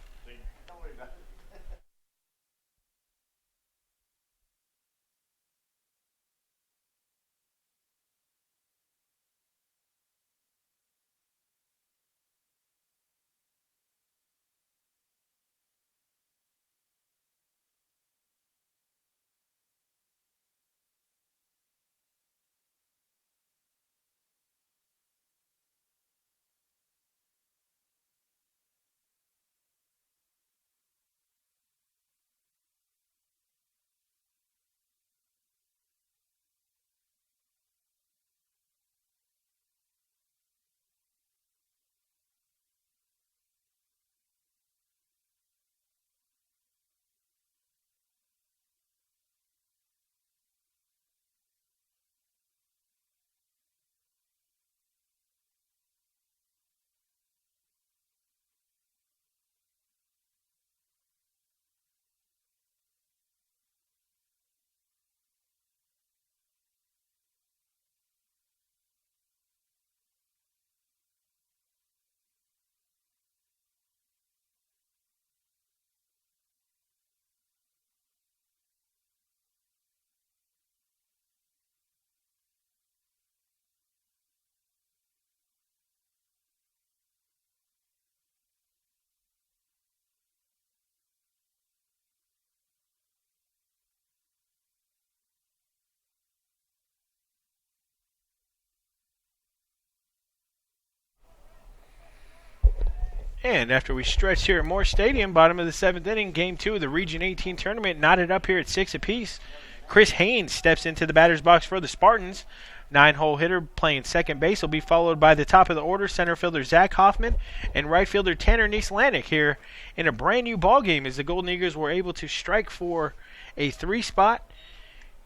And after we stretch here at Moore Stadium, bottom of the 7th inning, Game 2 of the Region 18 tournament, knotted up here at 6 apiece. Chris Haynes steps into the batter's box for the Spartans. 9-hole hitter playing second base will be followed by the top of the order center fielder Zach Hoffman and right fielder Tanner Nieslandic here in a brand new ball game as the Golden Eagles were able to strike for a 3 spot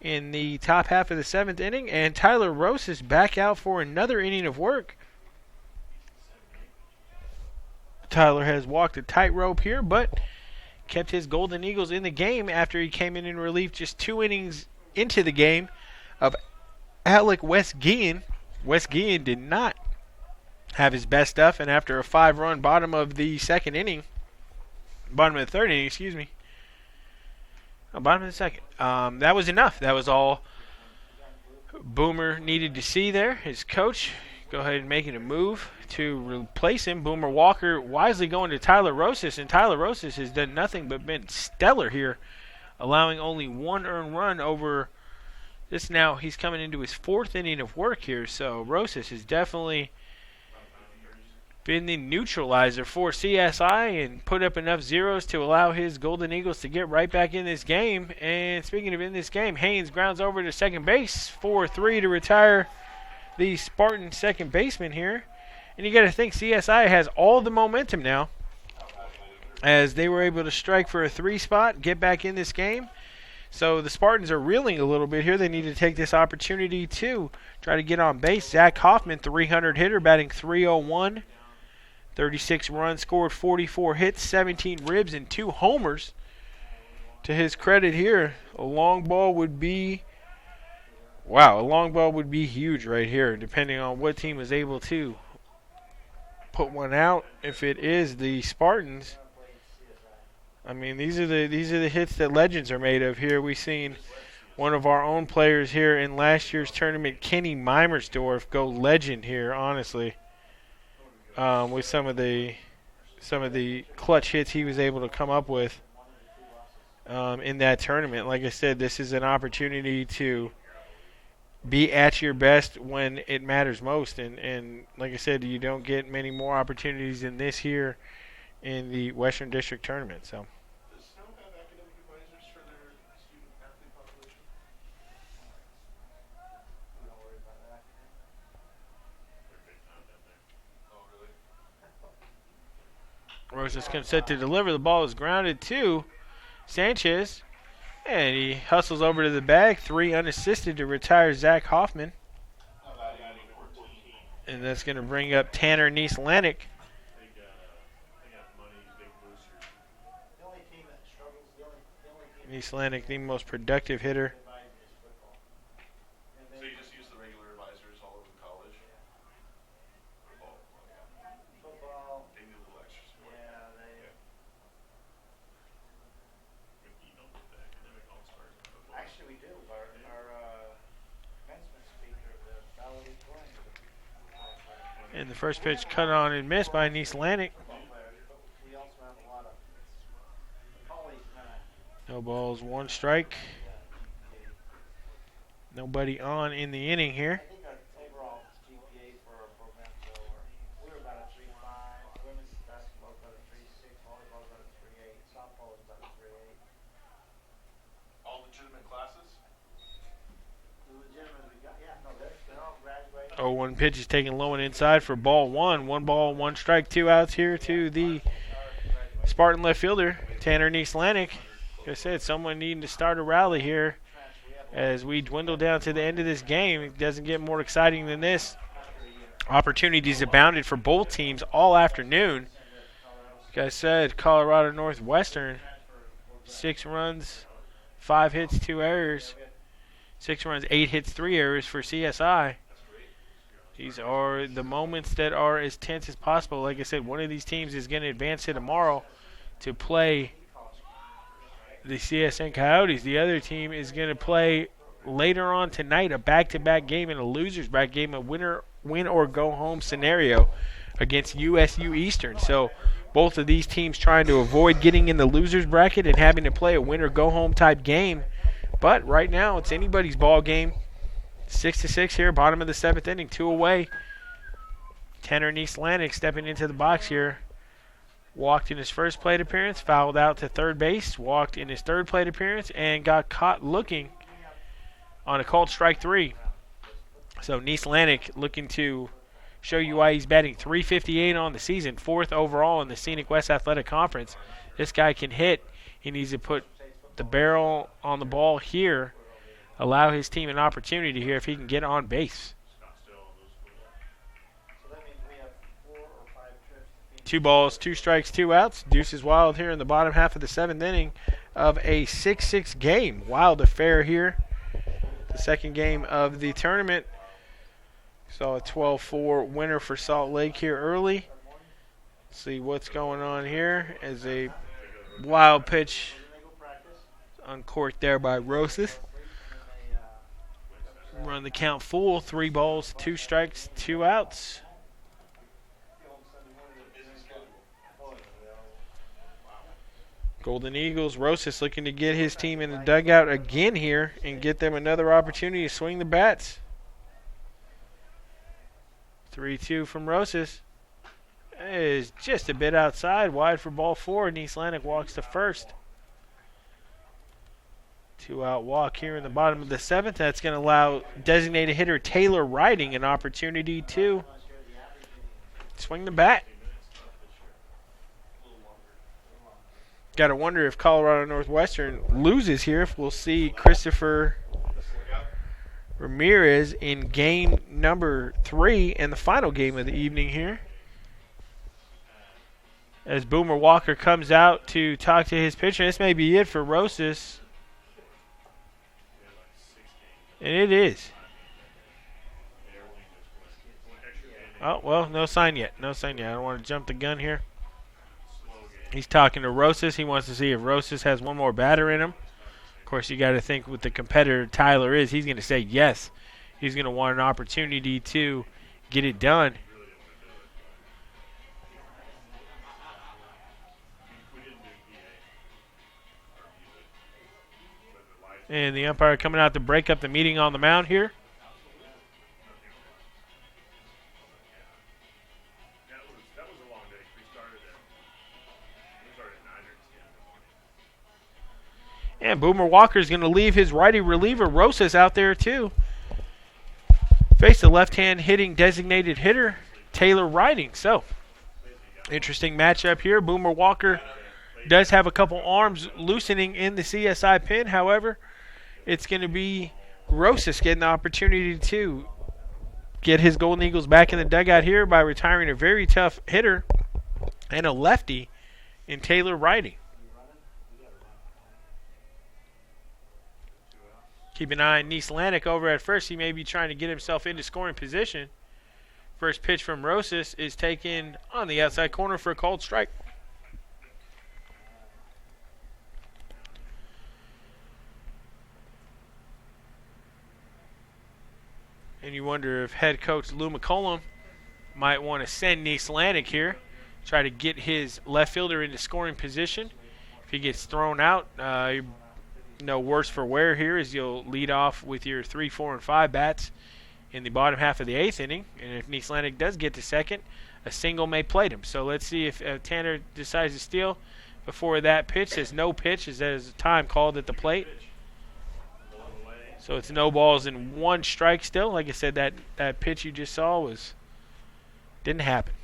in the top half of the 7th inning, and Tyler Rose is back out for another inning of work. Tyler has walked a tightrope here, but kept his Golden Eagles in the game after he came in relief just 2 innings into the game of Alec West-Gein. West-Gein did not have his best stuff, and after a 5-run bottom of the 3rd inning, bottom of the 2nd, that was enough. That was all Boomer needed to see there. His coach go ahead and making a move to replace him. Boomer Walker wisely going to Tyler Rosas, and Tyler Rosas has done nothing but been stellar here, allowing only 1 earned run over this. Now he's coming into his 4th inning of work here, so Rosas has definitely been the neutralizer for CSI and put up enough zeros to allow his Golden Eagles to get right back in this game. And speaking of in this game, Haynes grounds over to second base, 4-3 to retire the Spartan second baseman here. And you got to think CSI has all the momentum now as they were able to strike for a 3 spot, get back in this game. So the Spartans are reeling a little bit here. They need to take this opportunity to try to get on base. Zach Hoffman, 300 hitter, batting .301. 36 runs, scored 44 hits, 17 ribs, and 2 homers. To his credit here, a long ball would be huge right here, depending on what team is able to put one out. If it is the Spartans, I mean, these are the hits that legends are made of here. We've seen one of our own players here in last year's tournament, Kenny Mimersdorf, go legend here, honestly. With some of the clutch hits he was able to come up with in that tournament. Like I said, this is an opportunity to be at your best when it matters most. And like I said, you don't get many more opportunities than this here in the Western District Tournament. So. Does Snow have academic advisors for their student-athlete population? We don't worry about that. They're big time down there. Oh, really? Rosas comes set to deliver. The ball is grounded to Sanchez. And he hustles over to the bag. 3 unassisted to retire Zach Hoffman. And that's going to bring up Tanner Nieslandic. Nieslandic, the most productive hitter. So you just use the regular advisors all over the college? Football. They need a little extra support. Actually, we do. Our commencement speaker, the Valley Coin. And the first pitch cut on and missed by Nieslandic. We also have a lot of colleagues now. No balls, 1 strike. Nobody on in the inning here. I think our overall GPA for our program, so we're about a 3.5. Women's basketball is about a 3.6. Volleyball is about a 3.8. Softball is about a 3.8. All legitimate classes? The legitimate we got, yeah. No, they're all graduating. 0-1 pitch is taken low and inside for ball 1. 1 ball, 1 strike, 2 outs here to the Spartan left fielder, Tanner Nieslandic. Like I said, someone needing to start a rally here as we dwindle down to the end of this game. It doesn't get more exciting than this. Opportunities abounded for both teams all afternoon. Like I said, Colorado Northwestern, 6 runs, 5 hits, 2 errors. 6 runs, 8 hits, 3 errors for CSI. These are the moments that are as tense as possible. Like I said, one of these teams is going to advance to tomorrow to play the CSN Coyotes. The other team is going to play later on tonight a back-to-back game and a loser's bracket game, a win or go home scenario against USU Eastern. So both of these teams trying to avoid getting in the loser's bracket and having to play a win or go home type game. But right now it's anybody's ball game. 6-6 here, bottom of the 7th inning, 2 away. Tanner Nieslandic stepping into the box here walked in his first plate appearance, fouled out to third base, walked in his third plate appearance, and got caught looking on a called strike 3. So East Atlantic looking to show you why he's batting .358 on the season, 4th overall in the Scenic West Athletic Conference. This guy can hit. He needs to put the barrel on the ball here, allow his team an opportunity here if he can get on base. 2 balls, 2 strikes, 2 outs. Deuce is Wild here in the bottom half of the 7th inning of a 6-6 game. Wild affair here. The second game of the tournament. Saw a 12-4 winner for Salt Lake here early. See what's going on here as a wild pitch uncorked there by Rosas. Run the count full. 3 balls, 2 strikes, 2 outs. Golden Eagles, Rosas looking to get his team in the dugout again here and get them another opportunity to swing the bats. 3-2 from Rosas. Is just a bit outside, wide for ball 4, and East Atlantic walks to first. 2-out walk here in the bottom of the 7th. That's going to allow designated hitter Taylor Riding an opportunity to swing the bat. Got to wonder if Colorado Northwestern loses here, if we'll see Christopher Ramirez in game number 3 and the final game of the evening here. As Boomer Walker comes out to talk to his pitcher. This may be it for Rosas. And it is. Oh, well, no sign yet. No sign yet. I don't want to jump the gun here. He's talking to Rosas. He wants to see if Rosas has one more batter in him. Of course, you got to think what the competitor Tyler is. He's going to say yes. He's going to want an opportunity to get it done. And the umpire coming out to break up the meeting on the mound here. And Boomer Walker is going to leave his righty reliever Rosas out there too. Face the left-hand hitting designated hitter Taylor Riding. So, interesting matchup here. Boomer Walker does have a couple arms loosening in the CSI pin. However, it's going to be Rosas getting the opportunity to get his Golden Eagles back in the dugout here by retiring a very tough hitter and a lefty in Taylor Riding. Keep an eye on East Atlantic over at first. He may be trying to get himself into scoring position. First pitch from Rosas is taken on the outside corner for a called strike. And you wonder if head coach Lou McCollum might want to send East Atlantic here, try to get his left fielder into scoring position. If he gets thrown out, no worse for wear here is you'll lead off with your 3, 4, and 5 bats in the bottom half of the 8th inning. And if East Atlantic does get to second, a single may plate him. So let's see if Tanner decides to steal before that pitch. Says no pitch as there's a time called at the plate. So it's no balls and 1 strike still. Like I said, that pitch you just saw didn't happen.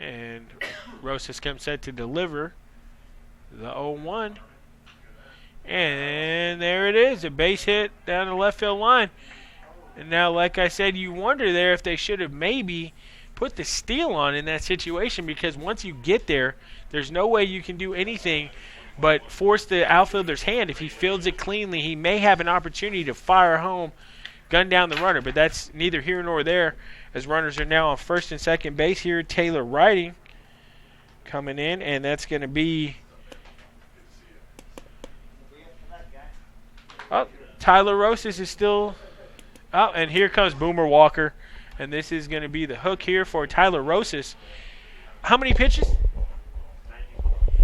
And Rosas comes set to deliver the 0-1. And there it is, a base hit down the left field line. And now, like I said, you wonder there if they should have maybe put the steal on in that situation, because once you get there, there's no way you can do anything but force the outfielder's hand. If he fields it cleanly, he may have an opportunity to fire home, gun down the runner. But that's neither here nor there, as runners are now on first and second base here. Taylor Riding coming in, and that's going to be Tyler Rosas is still out, and here comes Boomer Walker, and this is going to be the hook here for Tyler Rosas. How many pitches?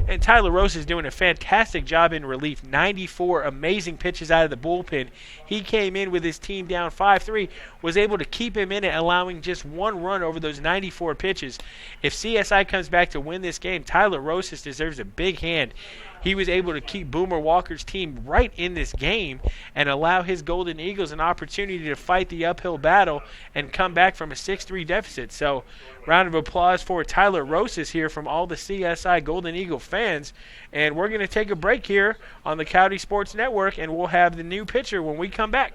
And Tyler Rose is doing a fantastic job in relief. 94 amazing pitches out of the bullpen. He came in with his team down 5-3, was able to keep him in it, allowing just one run over those 94 pitches. If CSI comes back to win this game, Tyler Rosas deserves a big hand. He was able to keep Boomer Walker's team right in this game and allow his Golden Eagles an opportunity to fight the uphill battle and come back from a 6-3 deficit. So, round of applause for Tyler Rosas here from all the CSI Golden Eagle fans. And we're going to take a break here on the Coyote Sports Network, and we'll have the new pitcher when we come back.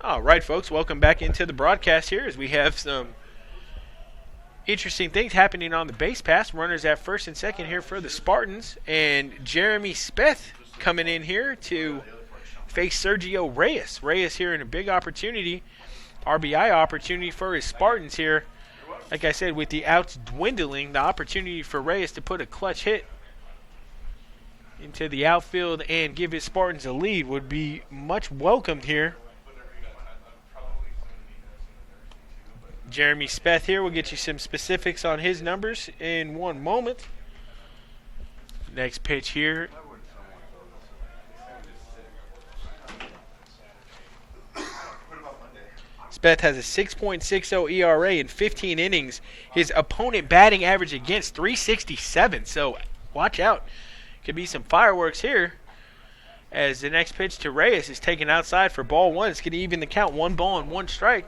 All right, folks, welcome back into the broadcast here as we have some interesting things happening on the base pass. Runners at first and second here for the Spartans, and Jeremy Speth coming in here to face Sergio Reyes. Reyes here in a big opportunity, RBI opportunity for his Spartans here. Like I said, with the outs dwindling, the opportunity for Reyes to put a clutch hit into the outfield and give his Spartans a lead would be much welcomed here. Jeremy Speth here. We'll get you some specifics on his numbers in one moment. Next pitch here. Speth has a 6.60 ERA in 15 innings. His opponent batting average against 367. So watch out. Could be some fireworks here. As the next pitch to Reyes is taken outside for ball one. It's going to even the count. 1 ball and 1 strike.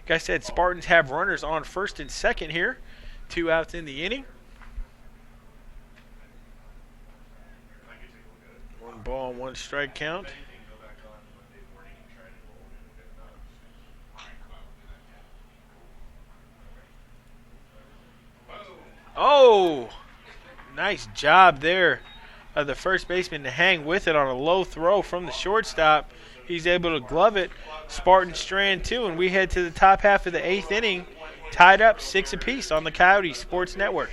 Like I said, Spartans have runners on first and second here. 2 outs in the inning. 1 ball, 1 strike count. Oh, nice job there of the first baseman to hang with it on a low throw from the shortstop. He's able to glove it. Spartans strand 2, and we head to the top half of the 8th inning, tied up 6 apiece on the Coyote Sports Network.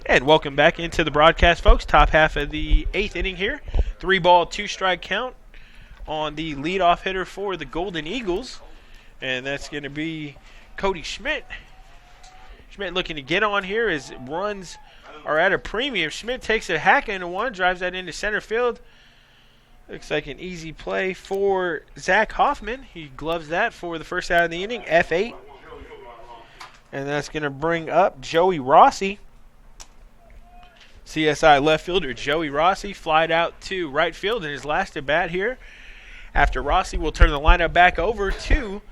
And welcome back into the broadcast, folks. Top half of the 8th inning here. 3-ball, 2-strike count on the leadoff hitter for the Golden Eagles. And that's going to be Cody Schmidt. Schmidt looking to get on here as runs are at a premium. Schmidt takes a hack into one, drives that into center field. Looks like an easy play for Zach Hoffman. He gloves that for the first out of the inning, F8. And that's going to bring up Joey Rossi. CSI left fielder Joey Rossi flied out to right field in his last at bat here. After Rossi will turn the lineup back over to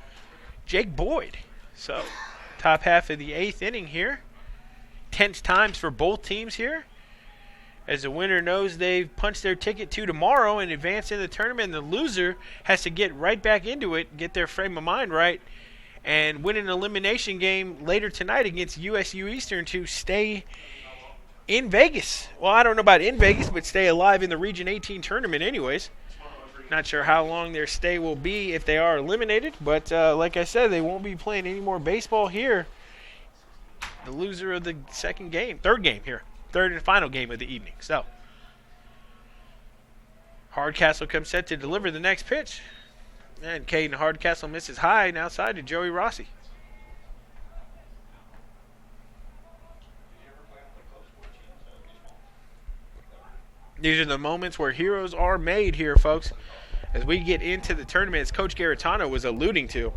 Jake Boyd. So, top half of the 8th inning here. Tense times for both teams here. As the winner knows they've punched their ticket to tomorrow and advance in the tournament, and the loser has to get right back into it, get their frame of mind right, and win an elimination game later tonight against USU Eastern to stay in Vegas. Well, I don't know about in Vegas, but stay alive in the Region 18 tournament anyways. Not sure how long their stay will be if they are eliminated, but like I said, they won't be playing any more baseball here. The loser of the third game here. Third and final game of the evening. So, Hardcastle comes set to deliver the next pitch. And Caden Hardcastle misses high and outside to Joey Rossi. These are the moments where heroes are made here, folks. As we get into the tournament, as Coach Garitano was alluding to,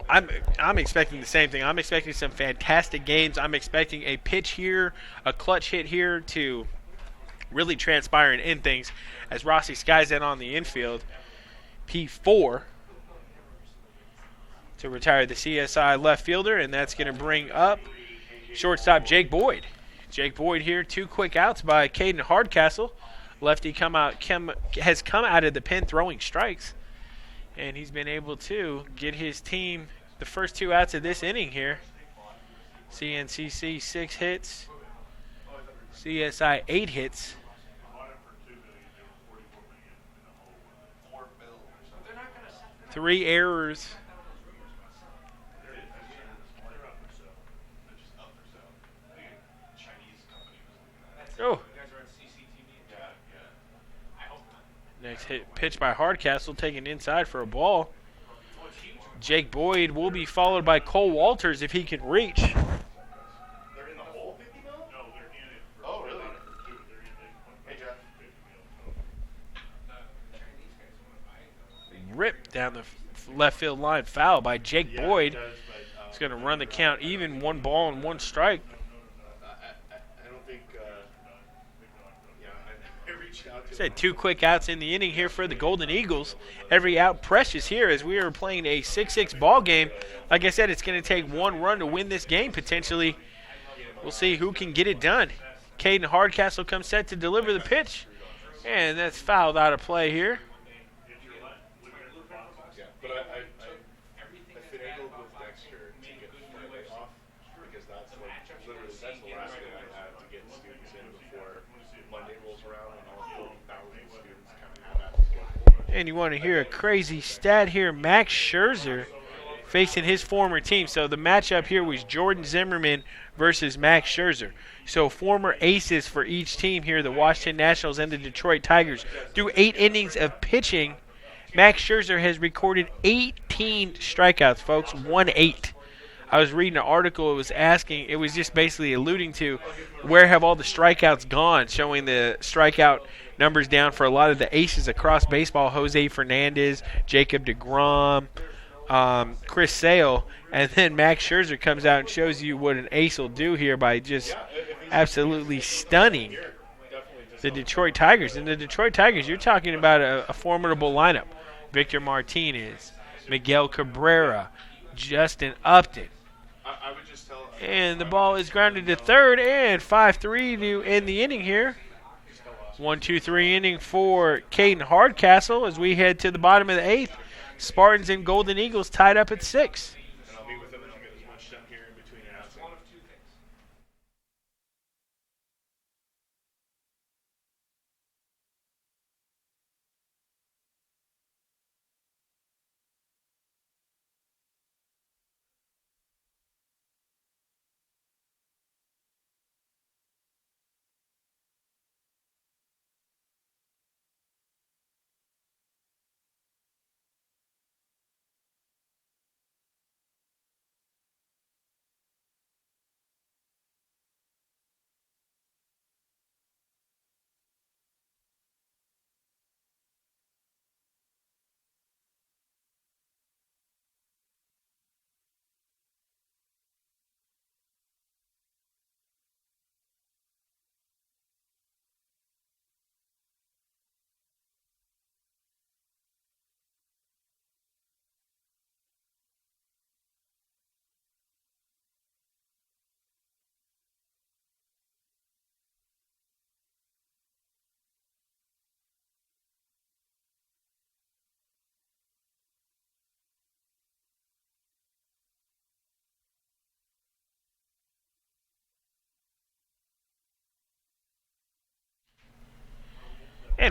I'm expecting the same thing. I'm expecting some fantastic games. I'm expecting a pitch here, a clutch hit here to really transpire and end things. As Rossi skies in on the infield, P4 to retire the CSI left fielder, and that's going to bring up shortstop Jake Boyd. Jake Boyd here, 2 quick outs by Caden Hardcastle. Lefty has come out of the pen throwing strikes, and he's been able to get his team the first 2 outs of this inning here. CNCC 6 hits, CSI 8 hits. Three errors. Oh. Next hit pitch by Hardcastle, taken inside for a ball. Jake Boyd will be followed by Cole Walters if he can reach. They're in the hole, 50 mil? No, they're in it. Oh, really? Hey, Jeff. Ripped down the left field line, foul by Jake Boyd. It's going to run the count even, 1 ball and 1 strike. Said 2 quick outs in the inning here for the Golden Eagles. Every out precious here as we are playing a 6-6 ball game. Like I said, it's going to take 1 run to win this game potentially. We'll see who can get it done. Caden Hardcastle comes set to deliver the pitch, and that's fouled out of play here. And you want to hear a crazy stat here. Max Scherzer facing his former team. So the matchup here was Jordan Zimmerman versus Max Scherzer. So former aces for each team here, the Washington Nationals and the Detroit Tigers. Through 8 innings of pitching, Max Scherzer has recorded 18 strikeouts, folks. 1-8. I was reading an article. It was just basically alluding to where have all the strikeouts gone, showing the strikeout numbers down for a lot of the aces across baseball. Jose Fernandez, Jacob deGrom, Chris Sale, and then Max Scherzer comes out and shows you what an ace will do here by just absolutely stunning the Detroit Tigers. And the Detroit Tigers, you're talking about a formidable lineup. Victor Martinez, Miguel Cabrera, Justin Upton. And the ball is grounded to third, and 5-3 to end the inning here. 1-2-3 inning for Caden Hardcastle as we head to the bottom of the 8th. Spartans and Golden Eagles tied up at 6.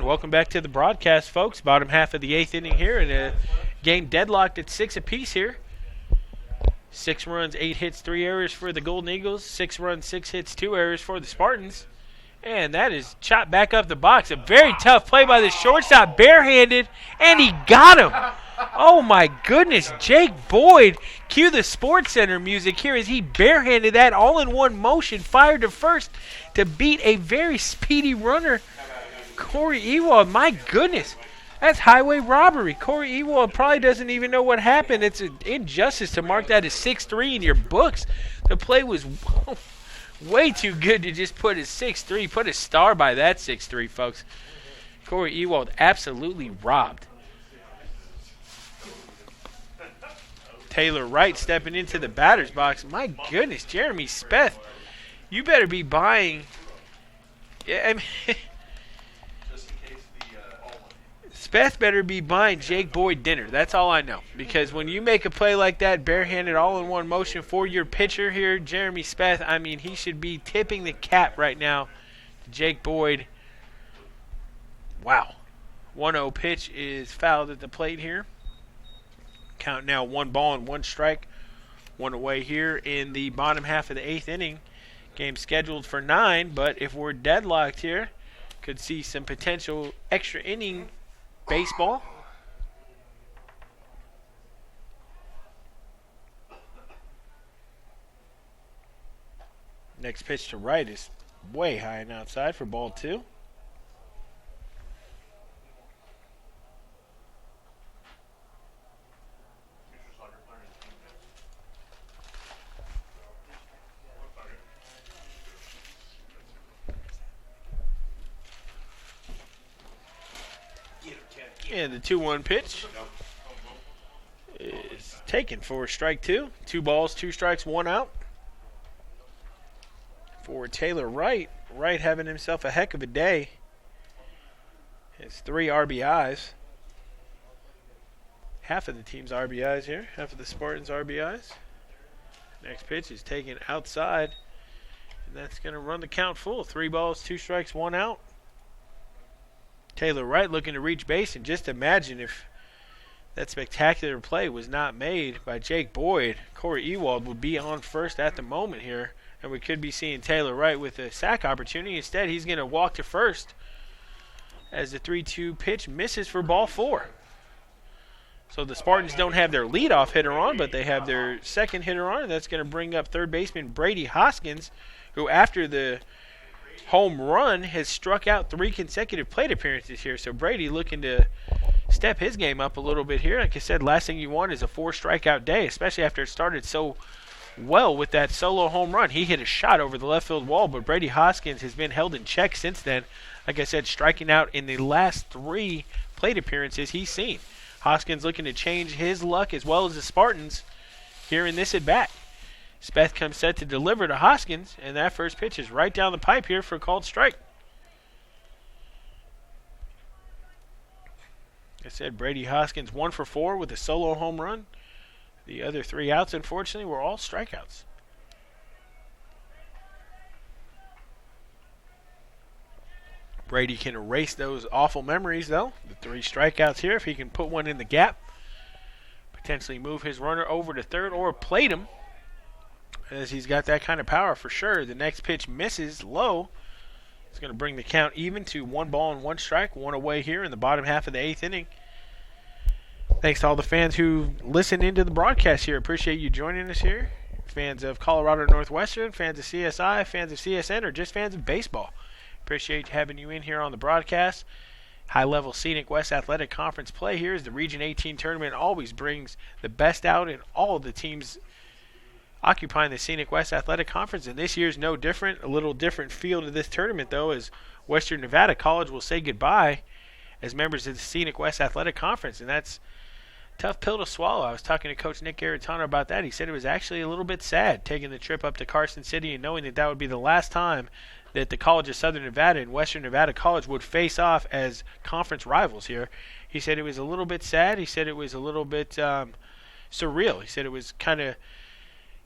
And welcome back to the broadcast, folks. Bottom half of the 8th inning here, and a game deadlocked at 6 apiece here. 6 runs, 8 hits, 3 errors for the Golden Eagles. 6 runs, 6 hits, 2 errors for the Spartans. And that is chopped back up the box. A very tough play by the shortstop, barehanded, and he got him. Oh, my goodness. Jake Boyd, cue the Sports Center music here as he barehanded that all in one motion, fired to first to beat a very speedy runner, Corey Ewald. My goodness. That's highway robbery. Corey Ewald probably doesn't even know what happened. It's an injustice to mark that as 6-3 in your books. The play was way too good to just put as 6-3. Put a star by that 6-3, folks. Corey Ewald absolutely robbed. Taylor Wright stepping into the batter's box. My goodness, Jeremy Speth, you better be buying. Yeah, I mean, Speth better be buying Jake Boyd dinner. That's all I know. Because when you make a play like that, barehanded all in one motion for your pitcher here, Jeremy Speth, I mean, he should be tipping the cap right now to Jake Boyd. Wow. 1-0 pitch is fouled at the plate here. Count now 1 ball and 1 strike. 1 away here in the bottom half of the 8th inning. Game scheduled for 9, but if we're deadlocked here, could see some potential extra inning baseball. Next pitch to right is way high and outside for ball 2. And the 2-1 pitch is taken for strike 2. 2 balls, 2 strikes, 1 out. For Taylor Wright. Wright having himself a heck of a day. It's 3 RBIs. Half of the team's RBIs here. Half of the Spartans' RBIs. Next pitch is taken outside. And that's going to run the count full. 3 balls, 2 strikes, 1 out. Taylor Wright looking to reach base, and just imagine if that spectacular play was not made by Jake Boyd. Corey Ewald would be on first at the moment here, and we could be seeing Taylor Wright with a sack opportunity. Instead, he's going to walk to first as the 3-2 pitch misses for ball 4. So the Spartans don't have their leadoff hitter on, but they have their second hitter on, and that's going to bring up third baseman Brady Hoskins, who after the home run has struck out 3 consecutive plate appearances here. So Brady looking to step his game up a little bit here. Like I said, last thing you want is a 4 strikeout day, especially after it started so well with that solo home run. He hit a shot over the left field wall, but Brady Hoskins has been held in check since then. Like I said, striking out in the last 3 plate appearances he's seen. Hoskins looking to change his luck as well as the Spartans here in this at-bat. Speth comes set to deliver to Hoskins, and that first pitch is right down the pipe here for a called strike. Like I said, Brady Hoskins 1 for 4 with a solo home run. The other 3 outs, unfortunately, were all strikeouts. Brady can erase those awful memories, though. The 3 strikeouts here, if he can put one in the gap, potentially move his runner over to third or plate him, as he's got that kind of power for sure. The next pitch misses low. It's going to bring the count even to 1 ball and 1 strike, 1 away here in the bottom half of the 8th inning. Thanks to all the fans who listen into the broadcast here. Appreciate you joining us here. Fans of Colorado Northwestern, fans of CSI, fans of CSN, or just fans of baseball. Appreciate having you in here on the broadcast. High-level Scenic West Athletic Conference play here as the Region 18 tournament always brings the best out in all of the teams occupying the Scenic West Athletic Conference, and this year's no different. A little different feel to this tournament, though, as Western Nevada College will say goodbye as members of the Scenic West Athletic Conference, and that's a tough pill to swallow. I was talking to Coach Nick Garitano about that. He said it was actually a little bit sad taking the trip up to Carson City and knowing that that would be the last time that the College of Southern Nevada and Western Nevada College would face off as conference rivals here. He said it was a little bit sad. He said it was a little bit surreal. He said it was kind of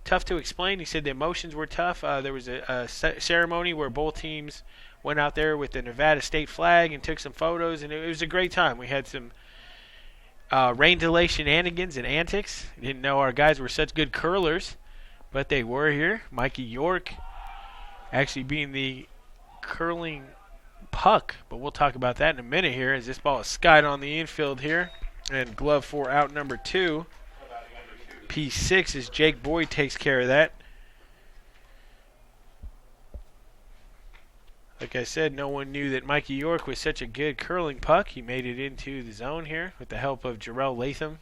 tough to explain. He said the emotions were tough. There was a ceremony where both teams went out there with the Nevada state flag and took some photos, and it was a great time. We had some rain delay shenanigans and antics. Didn't know our guys were such good curlers, but they were here. Mikey York actually being the curling puck, but we'll talk about that in a minute here as this ball is skied on the infield here. And glove for out number 2. P6 as Jake Boyd takes care of that. Like I said, no one knew that Mikey York was such a good curling puck. He made it into the zone here with the help of Jarrell Latham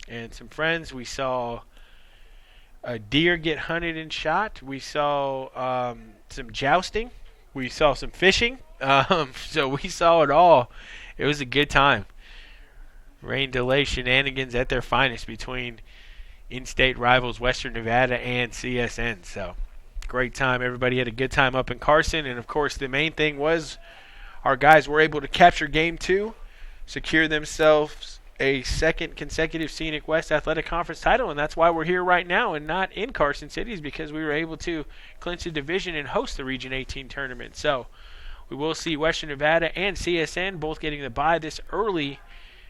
and some friends. We saw a deer get hunted and shot. We saw some jousting. We saw some fishing. So we saw it all. It was a good time. Rain delay shenanigans at their finest between in-state rivals Western Nevada and CSN. So great time. Everybody had a good time up in Carson. And, of course, the main thing was our guys were able to capture Game 2, secure themselves a second consecutive Scenic West Athletic Conference title. And that's why we're here right now and not in Carson City, is because we were able to clinch the division and host the Region 18 tournament. So we will see Western Nevada and CSN both getting the bye this early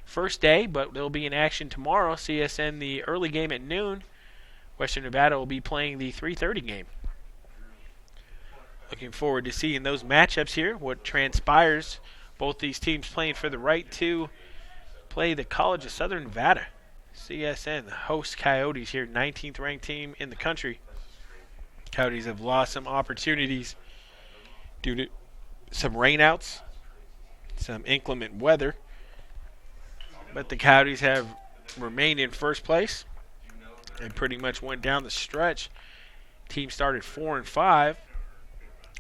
first day, but they'll be in action tomorrow. CSN the early game at noon. Western Nevada will be playing the 3:30 game. Looking forward to seeing those matchups here, what transpires. Both these teams playing for the right to play the College of Southern Nevada. CSN, the host Coyotes here, 19th ranked team in the country. Coyotes have lost some opportunities due to some rainouts, some inclement weather. But the Coyotes have remained in first place and pretty much went down the stretch. Team started 4-5.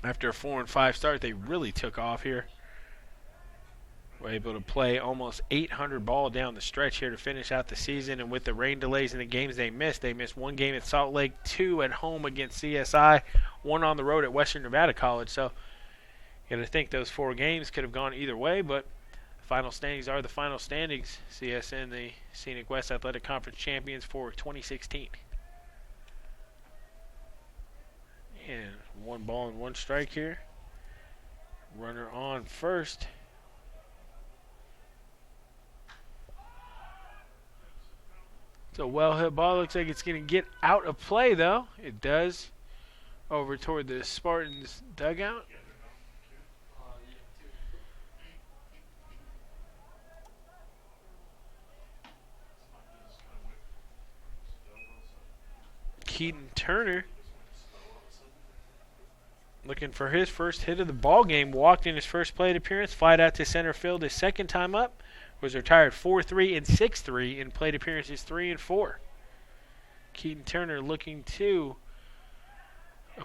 After a 4-5 start, they really took off here. Were able to play almost 800 ball down the stretch here to finish out the season. And with the rain delays in the games they missed one game at Salt Lake, 2 at home against CSI, 1 on the road at Western Nevada College. So you got to think those 4 games could have gone either way, but final standings are the final standings. CSN, the Scenic West Athletic Conference champions for 2016. And 1 ball and 1 strike here. Runner on first. It's a well-hit ball. Looks like it's going to get out of play, though. It does. Over toward the Spartans dugout. Keaton Turner looking for his first hit of the ball game. Walked in his first plate appearance. Flied out to center field his second time up. Was retired 4-3 and 6-3 in plate appearances 3 and 4. Keaton Turner looking to,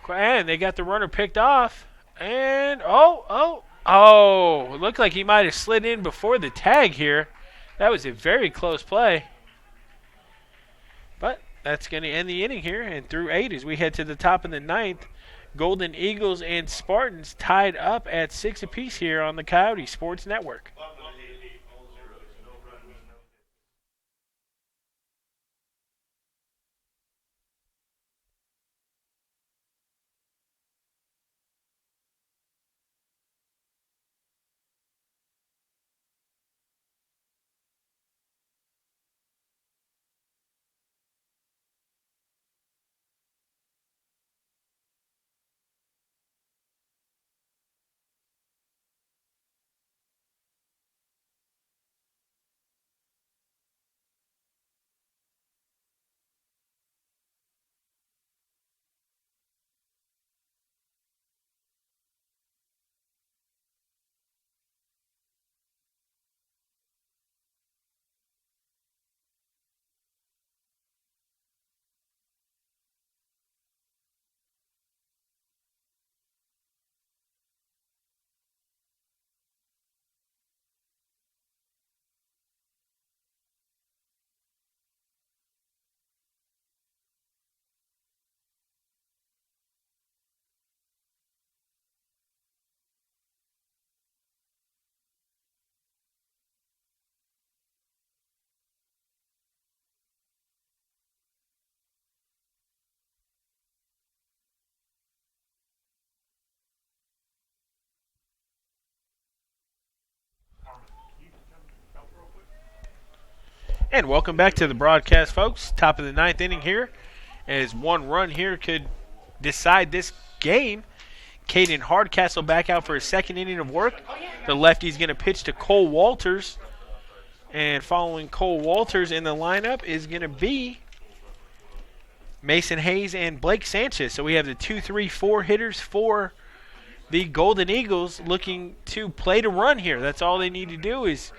and they got the runner picked off. And it looked like he might have slid in before the tag here. That was a very close play. But that's going to end the inning here, and through 8 as we head to the top of the 9th. Golden Eagles and Spartans tied up at 6 apiece here on the Coyote Sports Network. And welcome back to the broadcast, folks. Top of the ninth inning here. As one run here could decide this game. Caden Hardcastle back out for his second inning of work. The lefty's going to pitch to Cole Walters. And following Cole Walters in the lineup is going to be Mason Hayes and Blake Sanchez. So we have the 2, 3, 4 hitters for the Golden Eagles looking to play to run here. That's all they need to do is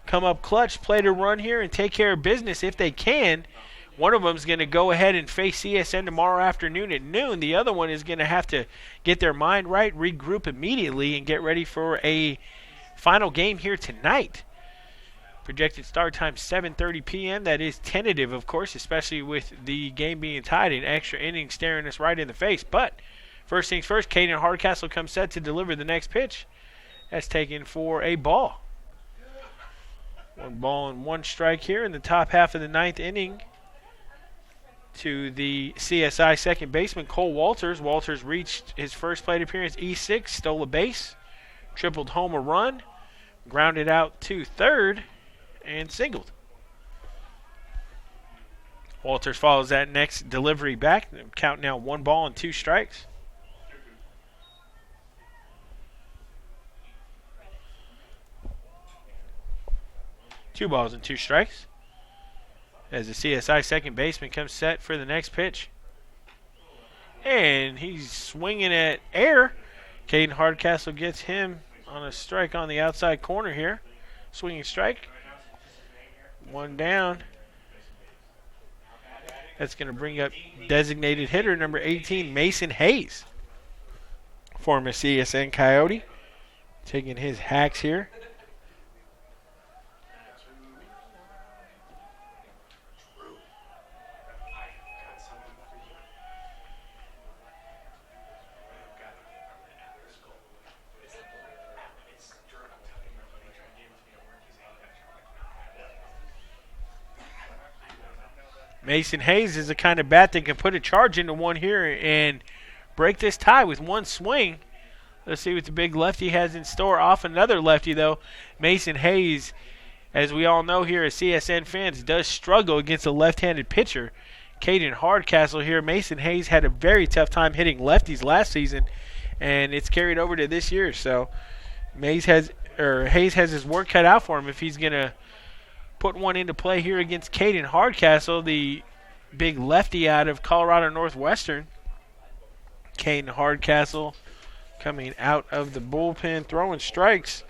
come up clutch, play to run here, and take care of business if they can. One of them is going to go ahead and face CSN tomorrow afternoon at noon. The other one is going to have to get their mind right, regroup immediately, and get ready for a final game here tonight. Projected start time 7:30 p.m. That is tentative, of course, especially with the game being tied and extra innings staring us right in the face. But first things first, Caden Hardcastle comes set to deliver the next pitch. That's taken for a ball. 1 ball and 1 strike here in the top half of the ninth inning to the CSI second baseman, Cole Walters. Walters reached his first plate appearance, E6, stole a base, tripled home a run, grounded out to third, and singled. Walters follows that next delivery back. Count now 1 ball and 2 strikes. Two balls and 2 strikes. As the CSI second baseman comes set for the next pitch. And he's swinging at air. Caden Hardcastle gets him on a strike on the outside corner here. Swinging strike. 1 down. That's going to bring up designated hitter number 18, Mason Hayes. Former CSN Coyote. Taking his hacks here. Mason Hayes is the kind of bat that can put a charge into one here and break this tie with 1 swing. Let's see what the big lefty has in store. Off another lefty, though. Mason Hayes, as we all know here as CSN fans, does struggle against a left-handed pitcher. Caden Hardcastle here. Mason Hayes had a very tough time hitting lefties last season, and it's carried over to this year. So Hayes has his work cut out for him if he's going to put one into play here against Caden Hardcastle, the big lefty out of Colorado Northwestern. Caden Hardcastle coming out of the bullpen, throwing strikes.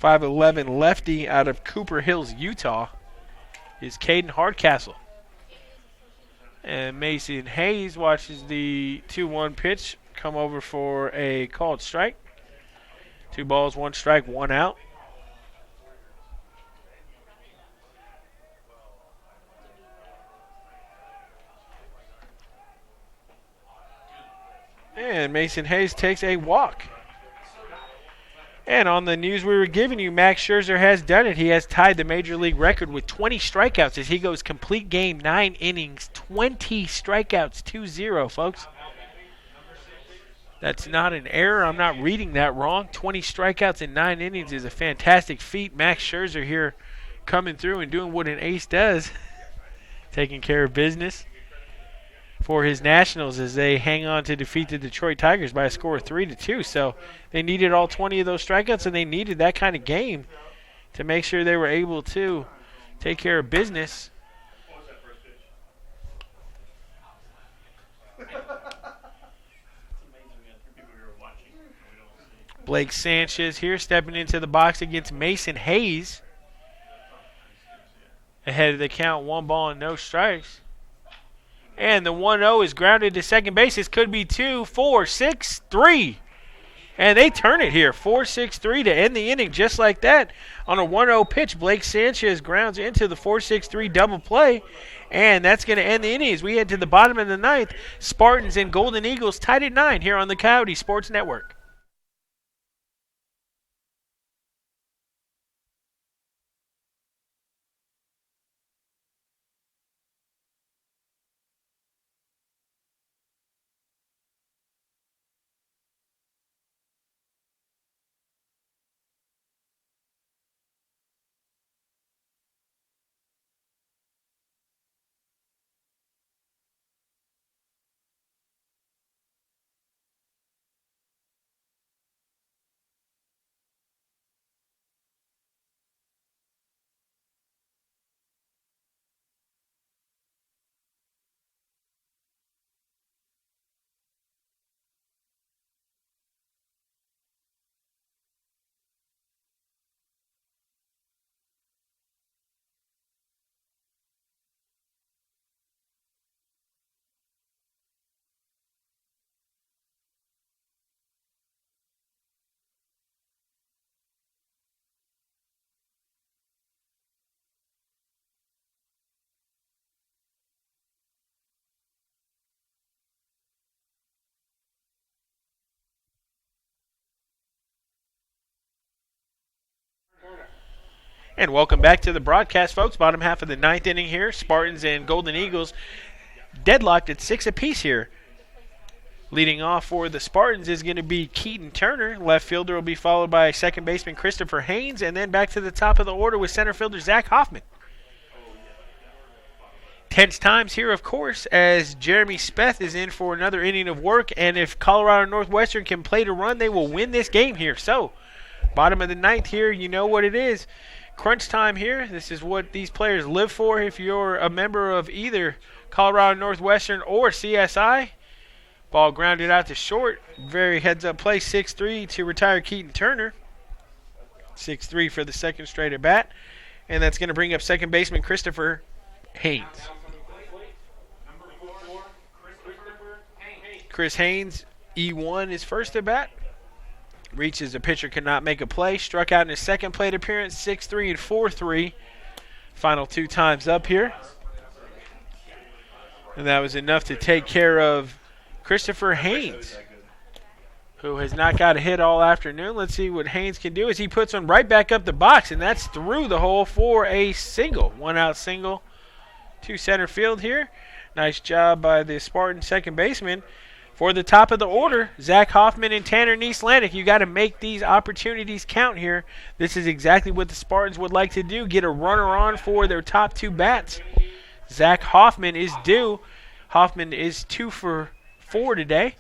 5'11" lefty out of Cooper Hills, Utah, is Caden Hardcastle. And Mason Hayes watches the 2-1 pitch come over for a called strike. 2 balls, 1 strike, 1 out. And Mason Hayes takes a walk. And on the news we were giving you, Max Scherzer has done it. He has tied the Major League record with 20 strikeouts as he goes complete game, 9 innings, 20 strikeouts, 2-0, folks. That's not an error. I'm not reading that wrong. 20 strikeouts in 9 innings is a fantastic feat. Max Scherzer here coming through and doing what an ace does, taking care of business for his Nationals as they hang on to defeat the Detroit Tigers by a score of 3-2. So they needed all 20 of those strikeouts, and they needed that kind of game to make sure they were able to take care of business. Blake Sanchez here stepping into the box against Mason Hayes. Ahead of the count, 1 ball and no strikes. And the 1-0 is grounded to second base. This could be 2, 4, 6, 3. And they turn it here, 4-6-3 to end the inning just like that. On a 1-0 pitch, Blake Sanchez grounds into the 4-6-3 double play. And that's going to end the inning as we head to the bottom of the ninth. Spartans and Golden Eagles tied at 9 here on the Coyote Sports Network. And welcome back to the broadcast, folks. Bottom half of the ninth inning here. Spartans and Golden Eagles deadlocked at 6 apiece here. Leading off for the Spartans is going to be Keaton Turner. Left fielder will be followed by second baseman Christopher Haynes. And then back to the top of the order with center fielder Zach Hoffman. Tense times here, of course, as Jeremy Speth is in for another inning of work. And if Colorado Northwestern can play to run, they will win this game here. So, bottom of the ninth here, you know what it is. Crunch time here. This is what these players live for if you're a member of either Colorado Northwestern or CSI. Ball grounded out to short. Very heads-up play, 6-3 to retire Keaton Turner. 6-3 for the second straight at bat. And that's going to bring up second baseman Christopher Haynes. Chris Haynes, E1 is first at bat. Reaches the pitcher, cannot make a play. Struck out in his second plate appearance, 6-3 and 4-3. Final 2 times up here. And that was enough to take care of Christopher Haynes, who has not got a hit all afternoon. Let's see what Haynes can do as he puts one right back up the box, and that's through the hole for a single. 1-out single to center field here. Nice job by the Spartan second baseman. For the top of the order, Zach Hoffman and Tanner Neeslandic. You got to make these opportunities count here. This is exactly what the Spartans would like to do, get a runner on for their top 2 bats. Zach Hoffman is due. Hoffman is 2 for 4 today.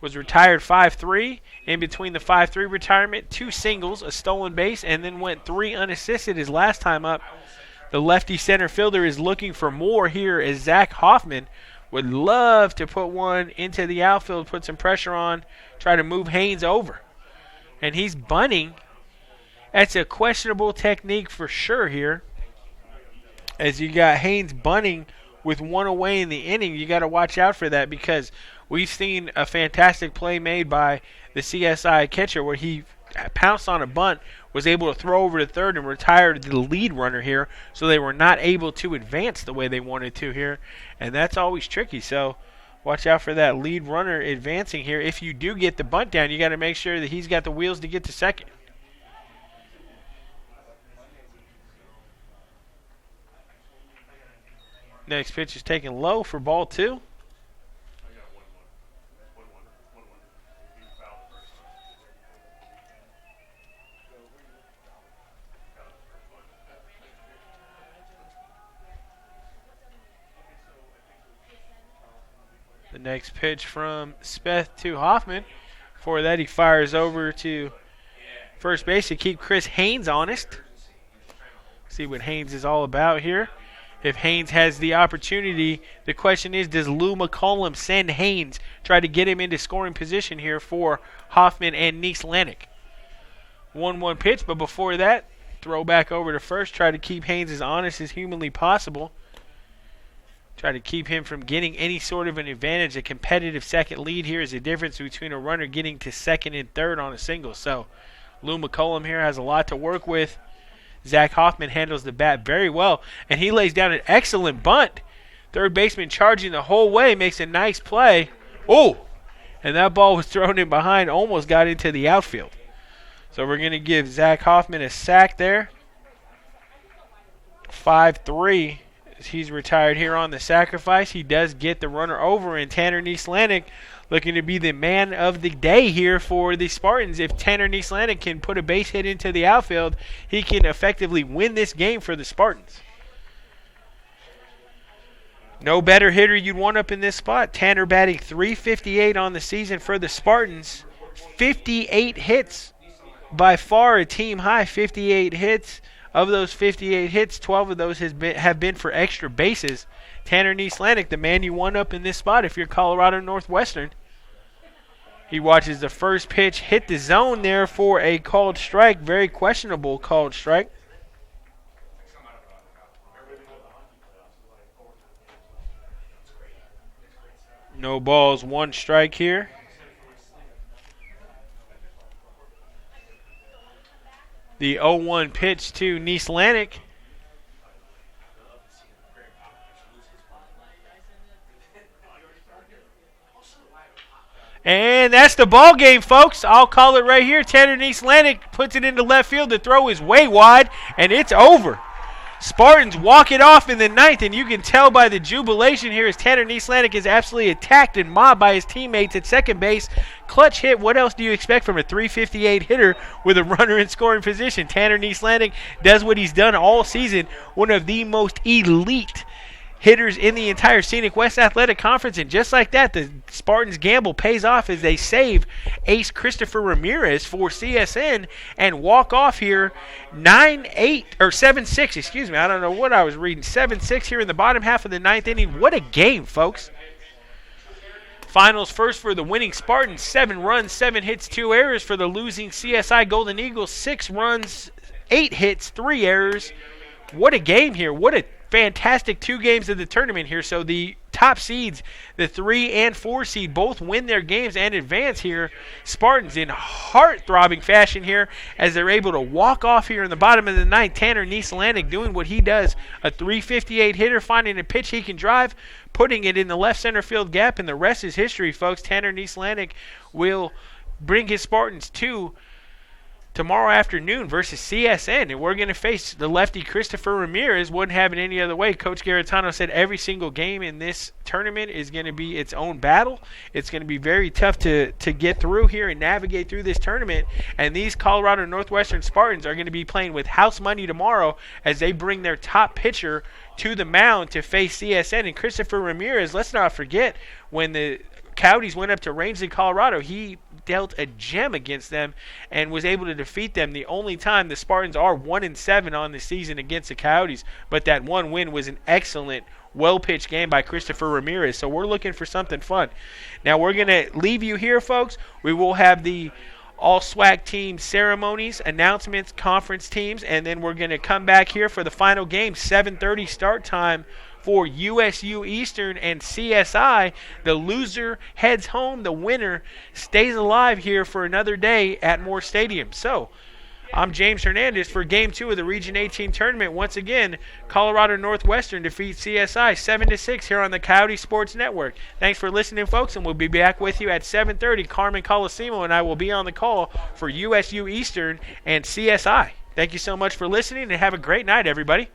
Was retired 5-3. In between the 5-3 retirement, 2 singles, a stolen base, and then went 3 unassisted his last time up. The lefty center fielder is looking for more here as Zach Hoffman would love to put one into the outfield, put some pressure on, try to move Haynes over. And he's bunting. That's a questionable technique for sure here. As you got Haynes bunting with 1 away in the inning, you got to watch out for that because we've seen a fantastic play made by the CSI catcher where he pounced on a bunt, was able to throw over to third and retired the lead runner here, so they were not able to advance the way they wanted to here, and that's always tricky. So watch out for that lead runner advancing here. If you do get the bunt down, you got to make sure that he's got the wheels to get to second. Next pitch is taken low for ball 2. The next pitch from Speth to Hoffman. For that, he fires over to first base to keep Chris Haynes honest. See what Haynes is all about here. If Haynes has the opportunity, the question is, does Lou McCollum send Haynes, try to get him into scoring position here for Hoffman and Neeslandic? 1-1 pitch, but before that, throw back over to first, try to keep Haynes as honest as humanly possible. Try to keep him from getting any sort of an advantage. A competitive second lead here is the difference between a runner getting to second and third on a single. So Lou McCollum here has a lot to work with. Zach Hoffman handles the bat very well, and he lays down an excellent bunt. Third baseman charging the whole way, makes a nice play. Oh, and that ball was thrown in behind, almost got into the outfield. So we're going to give Zach Hoffman a sack there. 5-3. He's retired here on the sacrifice. He does get the runner over, and Tanner Neeslandic looking to be the man of the day here for the Spartans. If Tanner Neeslandic can put a base hit into the outfield, he can effectively win this game for the Spartans. No better hitter you'd want up in this spot. Tanner batting .358 on the season for the Spartans. 58 hits, by far a team high, 58 hits. Of those 58 hits, 12 of those have been for extra bases. Tanner Neeslandic, the man you want up in this spot if you're Colorado Northwestern. He watches the first pitch hit the zone there for a called strike. Very questionable called strike. No balls, 1 strike here. The 0-1 pitch to Neeslandic. And that's the ball game, folks. I'll call it right here. Tanner Atlantic puts it into left field. The throw is way wide, and it's over. Spartans walk it off in the ninth, and you can tell by the jubilation here as Tanner Atlantic is absolutely attacked and mobbed by his teammates at second base. Clutch hit. What else do you expect from a 358 hitter with a runner in scoring position? Tanner Atlantic does what he's done all season, one of the most elite hitters in the entire Scenic West Athletic Conference, and just like that, the Spartans gamble pays off as they save ace Christopher Ramirez for CSN and walk off here 9-8 or 7-6. Excuse me, I don't know what I was reading. 7-6 here in the bottom half of the ninth inning. What a game, folks! Finals first for the winning Spartans: 7 runs, 7 hits, 2 errors. For the losing CSI Golden Eagles: 6 runs, 8 hits, 3 errors. What a game here! What a fantastic 2 games of the tournament here. So the top seeds, the 3 and 4 seed, both win their games and advance here. Spartans in heart-throbbing fashion here as they're able to walk off here in the bottom of the ninth. Tanner Atlantic doing what he does, a 358 hitter, finding a pitch he can drive, putting it in the left center field gap, and the rest is history, folks. Tanner Atlantic will bring his Spartans to tomorrow afternoon versus CSN, and we're going to face the lefty Christopher Ramirez. Wouldn't have it any other way. Coach Garitano said every single game in this tournament is going to be its own battle. It's going to be very tough to get through here and navigate through this tournament, and these Colorado Northwestern Spartans are going to be playing with house money tomorrow as they bring their top pitcher to the mound to face CSN. And Christopher Ramirez, let's not forget, when the Coyotes went up to Rangeley, Colorado, he dealt a gem against them and was able to defeat them. The only time the Spartans are 1-7 on the season against the Coyotes, but that one win was an excellent, well-pitched game by Christopher Ramirez. So we're looking for something fun. Now we're going to leave you here, folks. We will have the all-SWAC team ceremonies, announcements, conference teams, and then we're going to come back here for the final game, 7:30 start time for USU Eastern and CSI. The loser heads home. The winner stays alive here for another day at Moore Stadium. So, I'm James Hernandez for Game 2 of the Region 18 tournament. Once again, Colorado Northwestern defeats CSI 7-6 here on the Coyote Sports Network. Thanks for listening, folks, and we'll be back with you at 7:30. Carmen Colosimo and I will be on the call for USU Eastern and CSI. Thank you so much for listening, and have a great night, everybody.